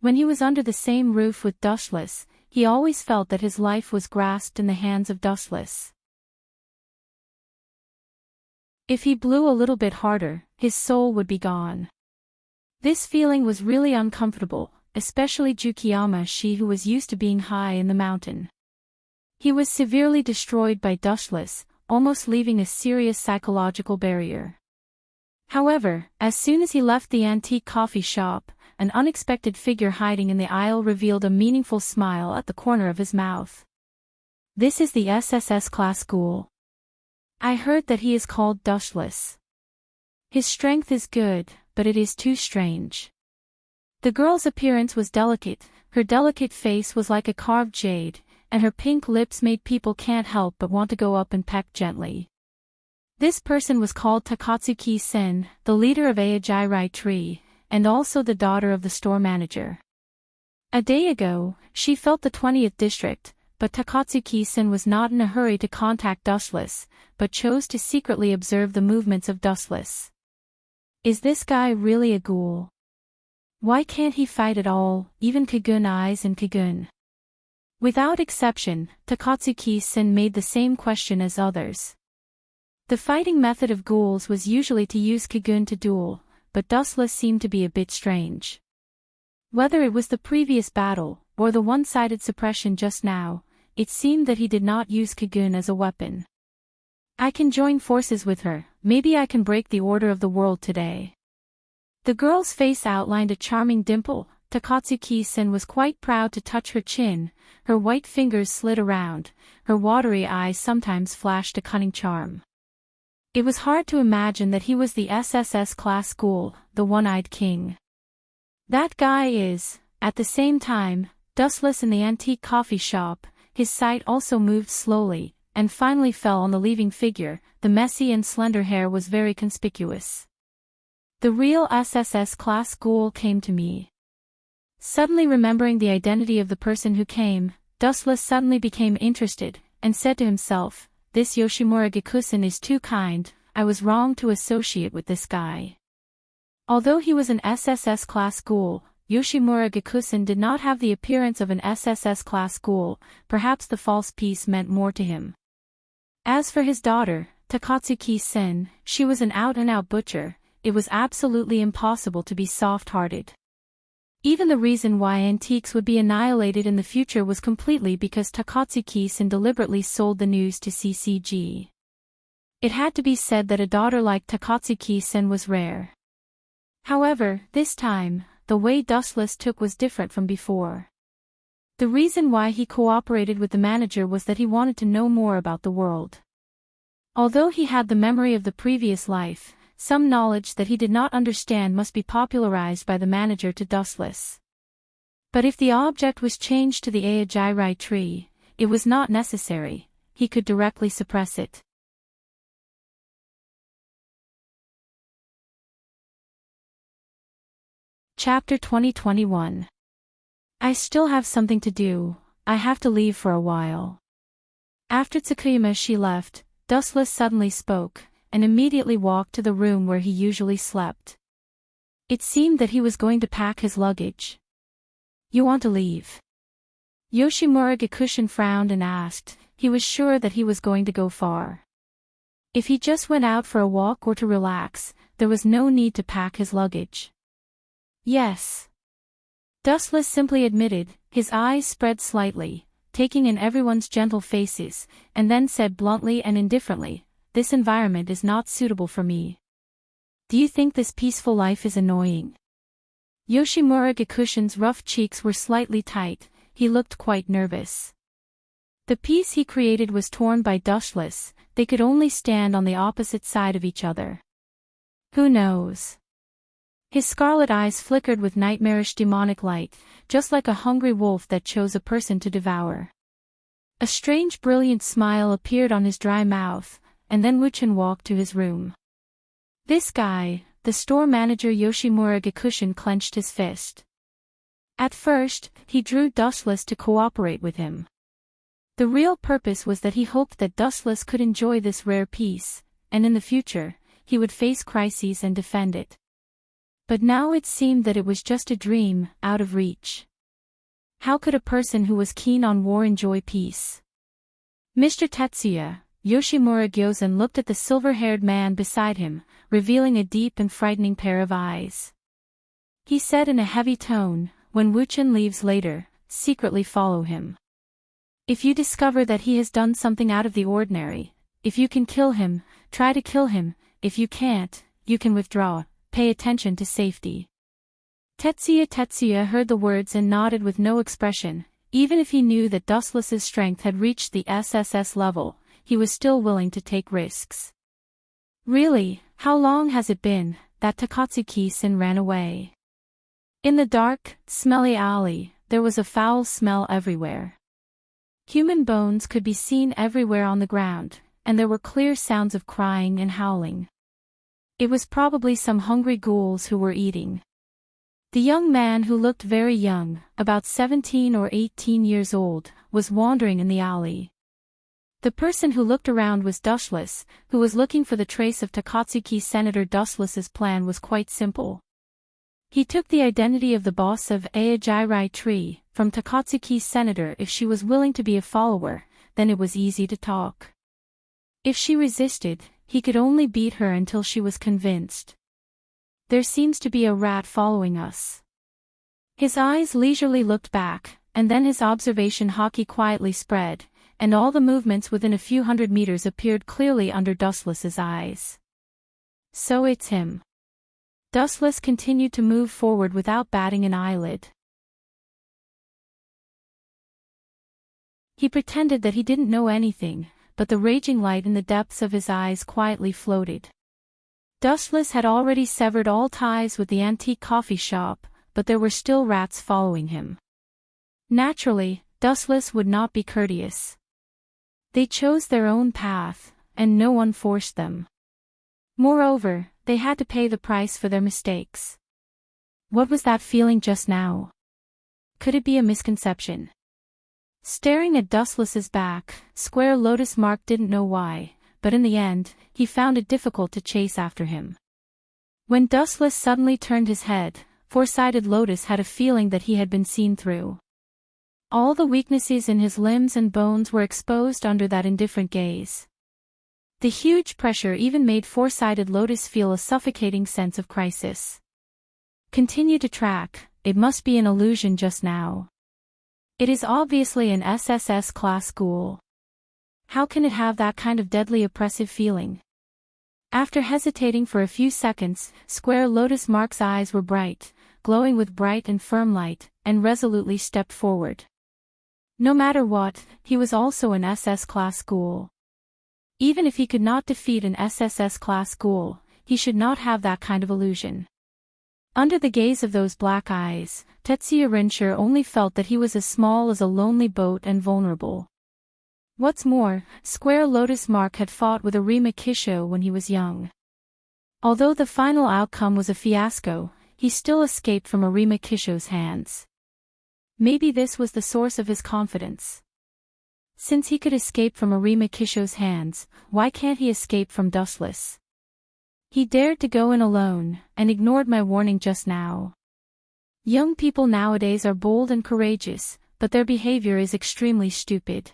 When he was under the same roof with Dustless, he always felt that his life was grasped in the hands of Dustless. If he blew a little bit harder, his soul would be gone. This feeling was really uncomfortable, especially Yukiyama-shi who was used to being high in the mountain. He was severely destroyed by Dustless, almost leaving a serious psychological barrier. However, as soon as he left the antique coffee shop, an unexpected figure hiding in the aisle revealed a meaningful smile at the corner of his mouth. This is the SSS class ghoul. I heard that he is called Dustless. His strength is good, but it is too strange. The girl's appearance was delicate, her delicate face was like a carved jade, and her pink lips made people can't help but want to go up and peck gently. This person was called Takatsuki-sen, the leader of Aojirai Tree, and also the daughter of the store manager. A day ago, she felt the 20th district, but Takatsuki-sen was not in a hurry to contact Dustless, but chose to secretly observe the movements of Dustless. Is this guy really a ghoul? Why can't he fight at all, even Kagun Eyes and Kagun? Without exception, Takatsuki-sen made the same question as others. The fighting method of ghouls was usually to use Kagun to duel, but Dustless seemed to be a bit strange. Whether it was the previous battle, or the one-sided suppression just now, it seemed that he did not use Kagun as a weapon. I can join forces with her, maybe I can break the order of the world today. The girl's face outlined a charming dimple. Takatsuki-sen was quite proud to touch her chin, her white fingers slid around, her watery eyes sometimes flashed a cunning charm. It was hard to imagine that he was the SSS class ghoul, the one-eyed king. That guy is, at the same time, Dustless in the antique coffee shop. His sight also moved slowly, and finally fell on the leaving figure. The messy and slender hair was very conspicuous. The real SSS class ghoul came to me. Suddenly remembering the identity of the person who came, Dustless suddenly became interested, and said to himself, "This Yoshimura Gikusen is too kind, I was wrong to associate with this guy." Although he was an SSS class ghoul, Yoshimura Gikusen did not have the appearance of an SSS class ghoul, perhaps the false piece meant more to him. As for his daughter, Takatsuki-sen, she was an out-and-out butcher. It was absolutely impossible to be soft-hearted. Even the reason why antiques would be annihilated in the future was completely because Takatsuki-sen deliberately sold the news to CCG. It had to be said that a daughter like Takatsuki-sen was rare. However, this time, the way Dustless took was different from before. The reason why he cooperated with the manager was that he wanted to know more about the world. Although he had the memory of the previous life, some knowledge that he did not understand must be popularized by the manager to Dustless. But if the object was changed to the Aojirai tree, it was not necessary, he could directly suppress it. Chapter 2021. I still have something to do, I have to leave for a while. After Tsukuyama left, Dustless suddenly spoke, and immediately walked to the room where he usually slept. It seemed that he was going to pack his luggage. "You want to leave?" Yoshimura Gikusen frowned and asked. He was sure that he was going to go far. If he just went out for a walk or to relax, there was no need to pack his luggage. "Yes." Dustless simply admitted, his eyes spread slightly, taking in everyone's gentle faces, and then said bluntly and indifferently, "This environment is not suitable for me." "Do you think this peaceful life is annoying?" Yoshimura Gikusen's rough cheeks were slightly tight, he looked quite nervous. The piece he created was torn by Dustless, they could only stand on the opposite side of each other. Who knows? His scarlet eyes flickered with nightmarish demonic light, just like a hungry wolf that chose a person to devour. A strange brilliant smile appeared on his dry mouth, and then Wuchen walked to his room. This guy, the store manager Yoshimura Gikusen, clenched his fist. At first, he drew Dustless to cooperate with him. The real purpose was that he hoped that Dustless could enjoy this rare piece, and in the future, he would face crises and defend it. But now it seemed that it was just a dream, out of reach. How could a person who was keen on war enjoy peace? "Mr. Tetsuya," Yoshimura Gyozen looked at the silver-haired man beside him, revealing a deep and frightening pair of eyes. He said in a heavy tone, "When Wuchen leaves later, secretly follow him. If you discover that he has done something out of the ordinary, if you can kill him, try to kill him, if you can't, you can withdraw. Pay attention to safety." Tetsuya heard the words and nodded with no expression. Even if he knew that Dustless's strength had reached the SSS level, he was still willing to take risks. "Really, how long has it been that Takatsuki-sen ran away?" In the dark, smelly alley, there was a foul smell everywhere. Human bones could be seen everywhere on the ground, and there were clear sounds of crying and howling. It was probably some hungry ghouls who were eating. The young man, who looked very young, about 17 or 18 years old, was wandering in the alley. The person who looked around was Dustless, who was looking for the trace of Takatsuki. Senator Dustless's plan was quite simple. He took the identity of the boss of Aojirai Tree from Takatsuki's senator. If she was willing to be a follower, then it was easy to talk. If she resisted, he could only beat her until she was convinced. "There seems to be a rat following us." His eyes leisurely looked back, and then his observation hockey quietly spread, and all the movements within a few hundred meters appeared clearly under Dustless's eyes. "So it's him." Dustless continued to move forward without batting an eyelid. He pretended that he didn't know anything, but the raging light in the depths of his eyes quietly floated. Dustless had already severed all ties with the antique coffee shop, but there were still rats following him. Naturally, Dustless would not be courteous. They chose their own path, and no one forced them. Moreover, they had to pay the price for their mistakes. What was that feeling just now? Could it be a misconception? Staring at Dustless's back, Square Lotus Mark didn't know why, but in the end, he found it difficult to chase after him. When Dustless suddenly turned his head, Four-Sided Lotus had a feeling that he had been seen through. All the weaknesses in his limbs and bones were exposed under that indifferent gaze. The huge pressure even made Four-Sided Lotus feel a suffocating sense of crisis. Continue to track, it must be an illusion just now. It is obviously an SSS class ghoul. How can it have that kind of deadly oppressive feeling? After hesitating for a few seconds, Square Lotus Mark's eyes were bright, glowing with bright and firm light, and resolutely stepped forward. No matter what, he was also an SS class ghoul. Even if he could not defeat an SSS class ghoul, he should not have that kind of illusion. Under the gaze of those black eyes, Tetsuya Rincher only felt that he was as small as a lonely boat and vulnerable. What's more, Square Lotus Mark had fought with Arima Kisho when he was young. Although the final outcome was a fiasco, he still escaped from Arima Kisho's hands. Maybe this was the source of his confidence. Since he could escape from Arima Kisho's hands, why can't he escape from Dustless? He dared to go in alone, and ignored my warning just now. Young people nowadays are bold and courageous, but their behavior is extremely stupid.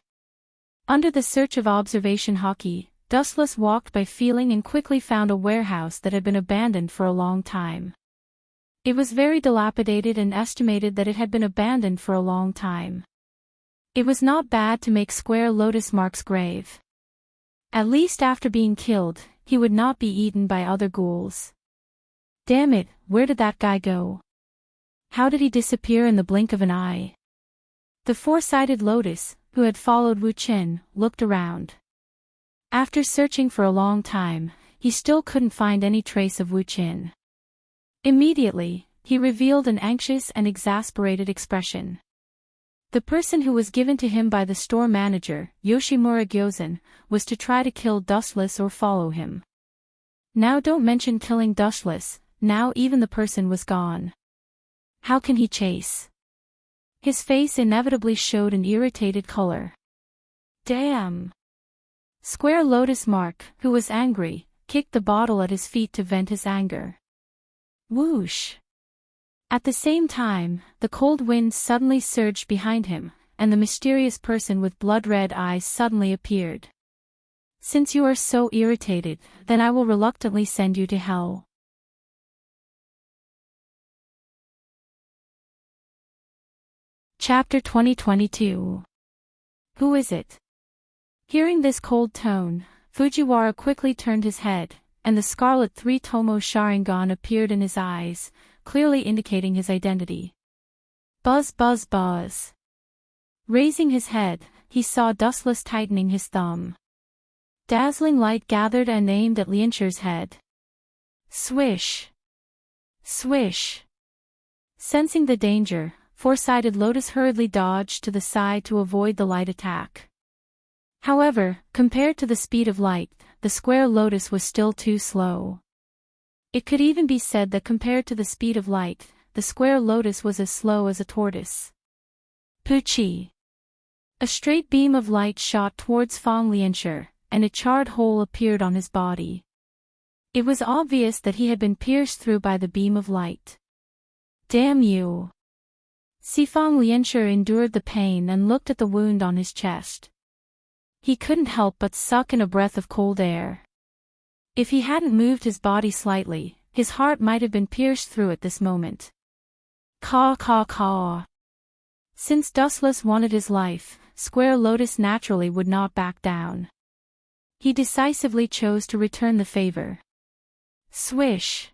Under the search of observation hockey, Dustless walked by feeling and quickly found a warehouse that had been abandoned for a long time. It was very dilapidated and estimated that it had been abandoned for a long time. It was not bad to make Square Lotus Mark's grave. At least after being killed, he would not be eaten by other ghouls. Damn it, where did that guy go? How did he disappear in the blink of an eye? The Four-Sided Lotus, who had followed Wu Qin, looked around. After searching for a long time, he still couldn't find any trace of Wu Qin. Immediately, he revealed an anxious and exasperated expression. The person who was given to him by the store manager, Yoshimura Gyozen, was to try to kill Dustless or follow him. Now don't mention killing Dustless, now even the person was gone. How can he chase? His face inevitably showed an irritated color. Damn! Square Lotus Mark, who was angry, kicked the bottle at his feet to vent his anger. Whoosh! At the same time, the cold wind suddenly surged behind him, and the mysterious person with blood-red eyes suddenly appeared. Since you are so irritated, then I will reluctantly send you to hell. Chapter 2022. Who is it? Hearing this cold tone, Fujiwara quickly turned his head, and the scarlet three-tomo Sharingan appeared in his eyes, clearly indicating his identity. Buzz buzz buzz. Raising his head, he saw Dustless tightening his thumb. Dazzling light gathered and aimed at Liancher's head. Swish! Swish! Sensing the danger, Four-Sided Lotus hurriedly dodged to the side to avoid the light attack. However, compared to the speed of light, the Square Lotus was still too slow. It could even be said that compared to the speed of light, the Square Lotus was as slow as a tortoise. Puchi! A straight beam of light shot towards Fang Liancher, and a charred hole appeared on his body. It was obvious that he had been pierced through by the beam of light. Damn you! Fang Liancher endured the pain and looked at the wound on his chest. He couldn't help but suck in a breath of cold air. If he hadn't moved his body slightly, his heart might have been pierced through at this moment. Caw caw caw. Since Dustless wanted his life, Square Lotus naturally would not back down. He decisively chose to return the favor. Swish!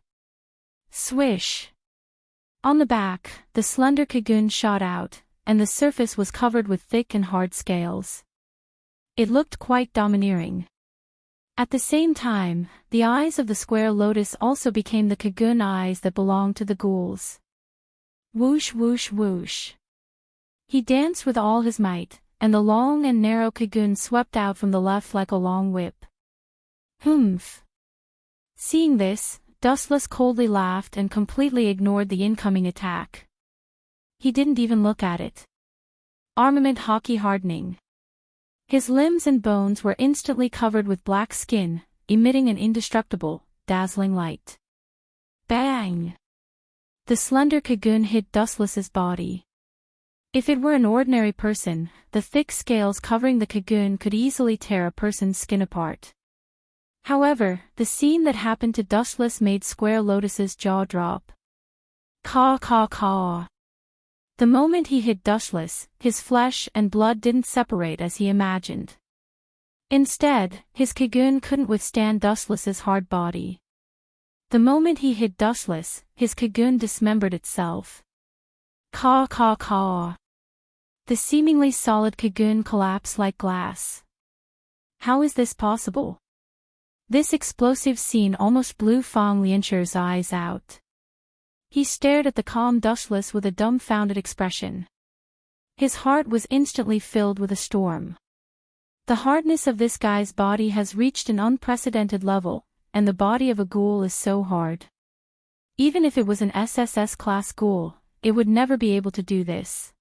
Swish! On the back, the slender Kagun shot out, and the surface was covered with thick and hard scales. It looked quite domineering. At the same time, the eyes of the Square Lotus also became the Kagun eyes that belonged to the ghouls. Whoosh whoosh whoosh. He danced with all his might, and the long and narrow Kagun swept out from the left like a long whip. Humph! Seeing this, Dustless coldly laughed and completely ignored the incoming attack. He didn't even look at it. Armament hockey hardening. His limbs and bones were instantly covered with black skin, emitting an indestructible, dazzling light. Bang! The slender cocoon hit Dustless's body. If it were an ordinary person, the thick scales covering the cocoon could easily tear a person's skin apart. However, the scene that happened to Dustless made Square Lotus's jaw drop. Caw caw caw. The moment he hit Dustless, his flesh and blood didn't separate as he imagined. Instead, his cocoon couldn't withstand Dustless's hard body. The moment he hit Dustless, his cocoon dismembered itself. Caw caw caw. The seemingly solid cocoon collapsed like glass. How is this possible? This explosive scene almost blew Fong Lianshir's eyes out. He stared at the calm Dustless with a dumbfounded expression. His heart was instantly filled with a storm. The hardness of this guy's body has reached an unprecedented level, and the body of a ghoul is so hard. Even if it was an SSS-class ghoul, it would never be able to do this.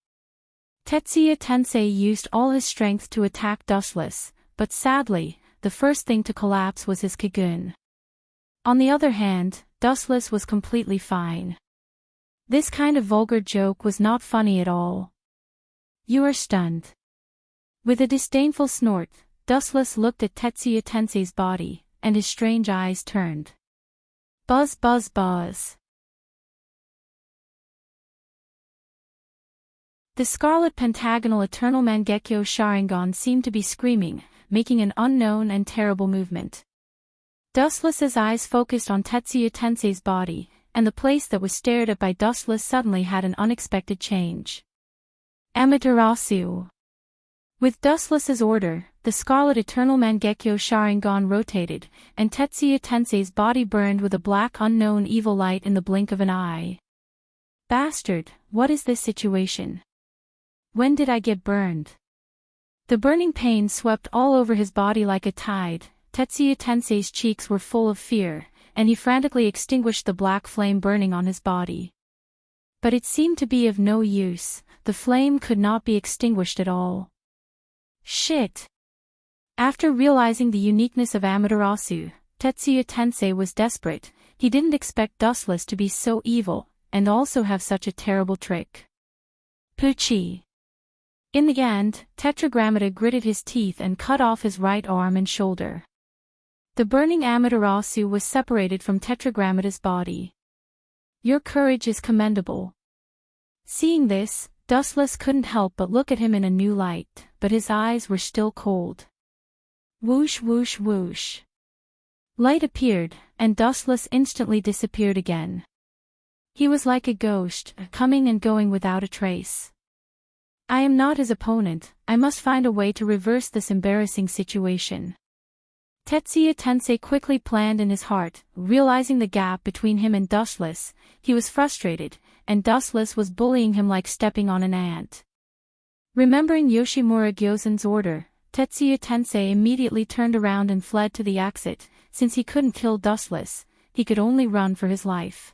Tetsuya Tensei used all his strength to attack Dustless, but sadly, the first thing to collapse was his cocoon. On the other hand, Dustless was completely fine. This kind of vulgar joke was not funny at all. You are stunned. With a disdainful snort, Dustless looked at Tetsuya Tensei's body, and his strange eyes turned. Buzz buzz buzz. The Scarlet Pentagonal Eternal Mangekyo Sharingan seemed to be screaming, making an unknown and terrible movement. Dustless's eyes focused on Tetsuya Tensei's body, and the place that was stared at by Dustless suddenly had an unexpected change. Amaterasu. With Dustless's order, the Scarlet Eternal Mangekyo Sharingan rotated, and Tetsuya Tensei's body burned with a black unknown evil light in the blink of an eye. Bastard, what is this situation? When did I get burned? The burning pain swept all over his body like a tide. Tetsuya Tensei's cheeks were full of fear, and he frantically extinguished the black flame burning on his body. But it seemed to be of no use, the flame could not be extinguished at all. Shit! After realizing the uniqueness of Amaterasu, Tetsuya Tensei was desperate. He didn't expect Dustless to be so evil, and also have such a terrible trick. Poochie! In the end, Tetragrammaton gritted his teeth and cut off his right arm and shoulder. The burning Amaterasu was separated from Tetragrammaton's body. Your courage is commendable. Seeing this, Dustless couldn't help but look at him in a new light, but his eyes were still cold. Whoosh whoosh whoosh. Light appeared, and Dustless instantly disappeared again. He was like a ghost, coming and going without a trace. I am not his opponent, I must find a way to reverse this embarrassing situation. Tetsuya Tensei quickly planned in his heart, realizing the gap between him and Dustless. He was frustrated, and Dustless was bullying him like stepping on an ant. Remembering Yoshimura Gyozen's order, Tetsuya Tensei immediately turned around and fled to the exit. Since he couldn't kill Dustless, he could only run for his life.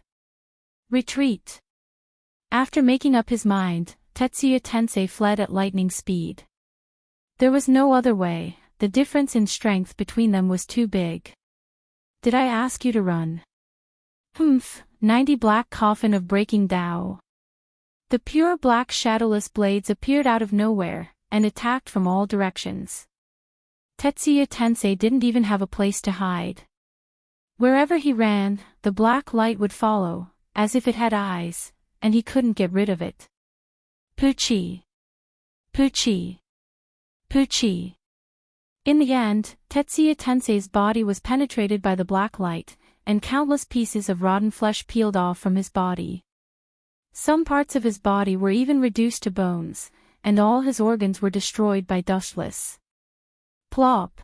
Retreat. After making up his mind, Tetsuya Tensei fled at lightning speed. There was no other way, the difference in strength between them was too big. Did I ask you to run? Humph, 90 Black Coffin of Breaking Tao. The pure black shadowless blades appeared out of nowhere, and attacked from all directions. Tetsuya Tensei didn't even have a place to hide. Wherever he ran, the black light would follow, as if it had eyes, and he couldn't get rid of it. Poochie. Poochie. Poochie. In the end, Tetsuya Tensei's body was penetrated by the black light, and countless pieces of rotten flesh peeled off from his body. Some parts of his body were even reduced to bones, and all his organs were destroyed by Dustless. Plop.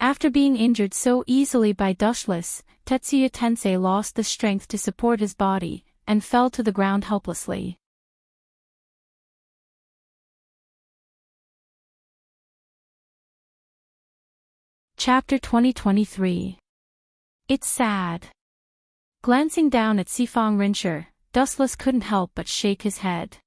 After being injured so easily by Dustless, Tetsuya Tensei lost the strength to support his body, and fell to the ground helplessly. Chapter 2023. It's sad. Glancing down at Sifang Rincher, Dustless couldn't help but shake his head.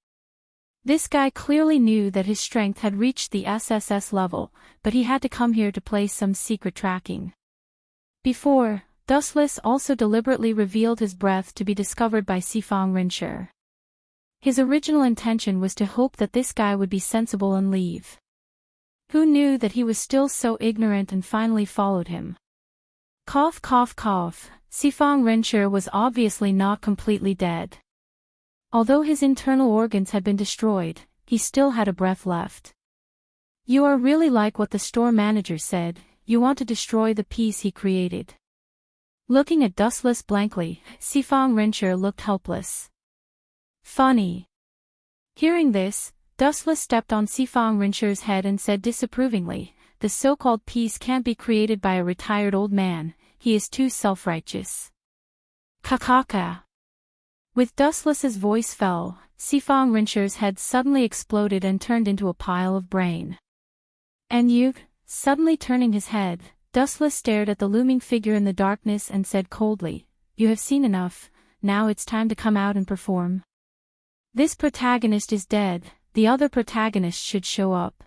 This guy clearly knew that his strength had reached the SSS level, but he had to come here to play some secret tracking. Before, Dustless also deliberately revealed his breath to be discovered by Sifang Rincher. His original intention was to hope that this guy would be sensible and leave. Who knew that he was still so ignorant and finally followed him? Cough cough cough, Sifang Rincher was obviously not completely dead. Although his internal organs had been destroyed, he still had a breath left. You are really like what the store manager said, you want to destroy the peace he created. Looking at Dustless blankly, Sifang Rincher looked helpless. Funny. Hearing this, Dustless stepped on Sifang Rincher's head and said disapprovingly, the so-called peace can't be created by a retired old man, he is too self-righteous. Kakaka. With Dustless's voice fell, Sifang Rincher's head suddenly exploded and turned into a pile of brain. And you, suddenly turning his head, Dustless stared at the looming figure in the darkness and said coldly, you have seen enough, now it's time to come out and perform. This protagonist is dead, the other protagonist should show up.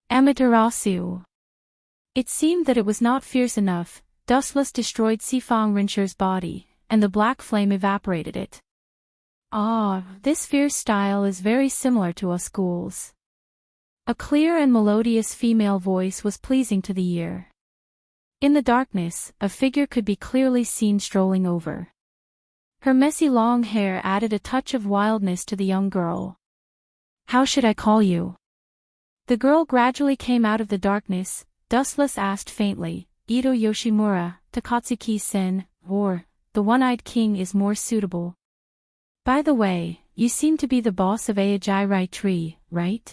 Amaterasu. It seemed that it was not fierce enough, Dustless destroyed Sifang Rincher's body, and the black flame evaporated it. Ah, this fierce style is very similar to us ghouls. A clear and melodious female voice was pleasing to the ear. In the darkness, a figure could be clearly seen strolling over. Her messy long hair added a touch of wildness to the young girl. How should I call you? The girl gradually came out of the darkness. Dustless asked faintly, Ito Yoshimura, Takatsuki-sen, or, the One-Eyed King is more suitable. By the way, you seem to be the boss of Aijai Tree, right?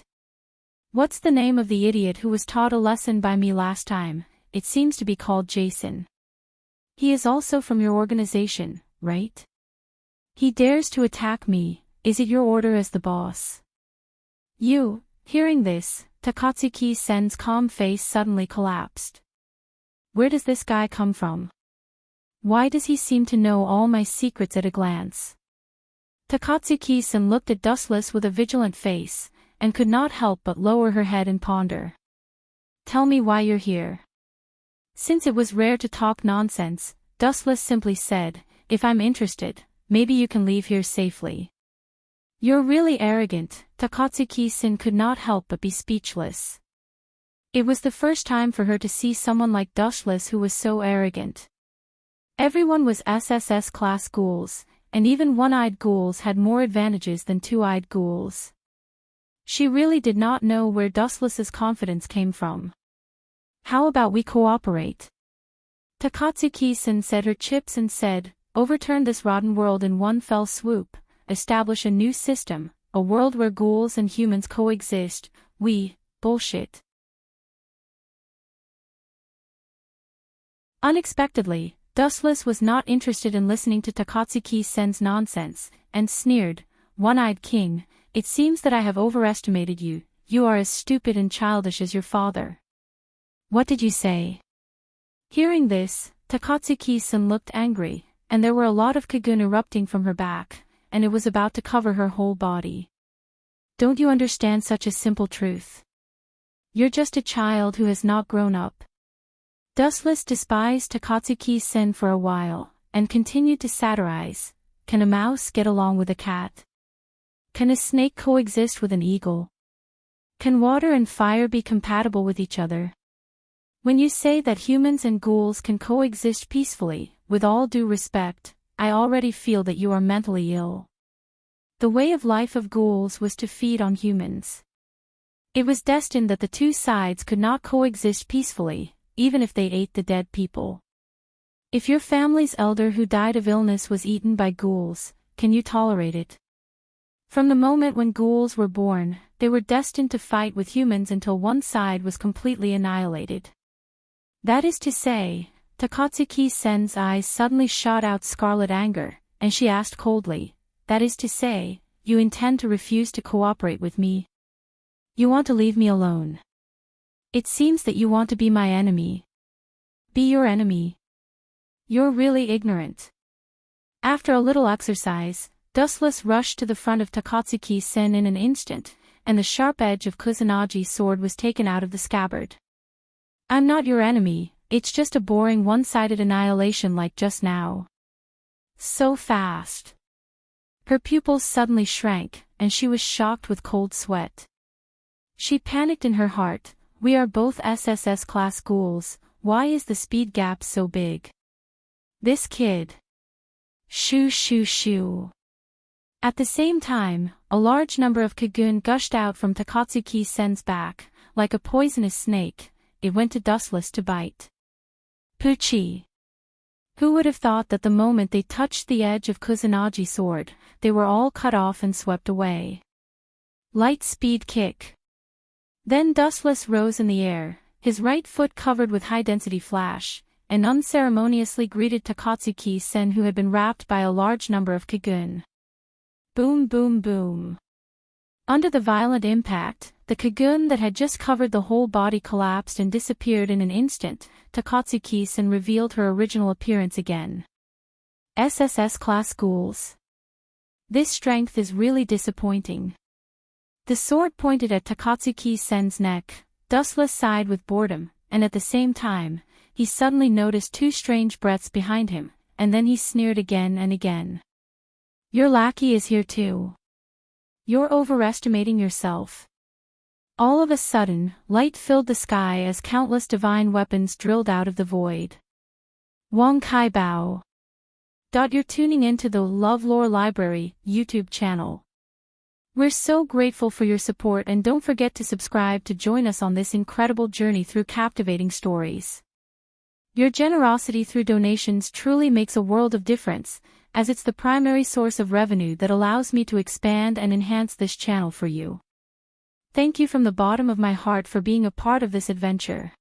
What's the name of the idiot who was taught a lesson by me last time? It seems to be called Jason. He is also from your organization, right? He dares to attack me, is it your order as the boss? You, hearing this, Takatsuki-sen's calm face suddenly collapsed. Where does this guy come from? Why does he seem to know all my secrets at a glance? Takatsuki-sen looked at Dustless with a vigilant face, and could not help but lower her head and ponder. Tell me why you're here. Since it was rare to talk nonsense, Dustless simply said, if I'm interested, maybe you can leave here safely. You're really arrogant, Takatsuki-sen could not help but be speechless. It was the first time for her to see someone like Dustless who was so arrogant. Everyone was SSS class ghouls, and even one-eyed ghouls had more advantages than two-eyed ghouls. She really did not know where Dustless's confidence came from. How about we cooperate? Takatsuki-sen said her chips and said, overturn this rotten world in one fell swoop, establish a new system, a world where ghouls and humans coexist, bullshit. Unexpectedly, Dustless was not interested in listening to Takatsuki-sen's nonsense, and sneered, One-Eyed King, it seems that I have overestimated you, you are as stupid and childish as your father. What did you say? Hearing this, Takatsuki-sen looked angry, and there were a lot of kagun erupting from her back, and it was about to cover her whole body. Don't you understand such a simple truth? You're just a child who has not grown up. Dustless despised Takatsuki-sen for a while, and continued to satirize, can a mouse get along with a cat? Can a snake coexist with an eagle? Can water and fire be compatible with each other? When you say that humans and ghouls can coexist peacefully, with all due respect, I already feel that you are mentally ill. The way of life of ghouls was to feed on humans. It was destined that the two sides could not coexist peacefully, even if they ate the dead people. If your family's elder who died of illness was eaten by ghouls, can you tolerate it? From the moment when ghouls were born, they were destined to fight with humans until one side was completely annihilated. That is to say, Takatsuki-sen's eyes suddenly shot out scarlet anger, and she asked coldly, that is to say, you intend to refuse to cooperate with me? You want to leave me alone? It seems that you want to be my enemy. Be your enemy. You're really ignorant. After a little exercise, Dustless rushed to the front of Takatsuki-sen in an instant, and the sharp edge of Kusunagi's sword was taken out of the scabbard. "I'm not your enemy, it's just a boring one-sided annihilation like just now." So fast. Her pupils suddenly shrank, and she was shocked with cold sweat. She panicked in her heart, "We are both SSS class ghouls, why is the speed gap so big? This kid." Shoo shoo shoo. At the same time, a large number of Kagun gushed out from Takatsuki-sen's back, like a poisonous snake. It went to Dustless to bite. Poochie. Who would have thought that the moment they touched the edge of Kusunagi's sword, they were all cut off and swept away. Light speed kick. Then Dustless rose in the air, his right foot covered with high-density flash, and unceremoniously greeted Takatsuki-sen, who had been wrapped by a large number of Kagun. Boom boom boom. Under the violent impact, the Kagun that had just covered the whole body collapsed and disappeared in an instant. Takatsuki-sen revealed her original appearance again. SSS class ghouls. This strength is really disappointing. The sword pointed at Takatsuki-sen's neck. Dustless sighed with boredom, and at the same time, he suddenly noticed two strange breaths behind him, and then he sneered again and again. "Your lackey is here too. You're overestimating yourself." All of a sudden, light filled the sky as countless divine weapons drilled out of the void. Wong Kai Bao. You're tuning into the LoveLore Library YouTube channel. We're so grateful for your support, and don't forget to subscribe to join us on this incredible journey through captivating stories. Your generosity through donations truly makes a world of difference, as it's the primary source of revenue that allows me to expand and enhance this channel for you. Thank you from the bottom of my heart for being a part of this adventure.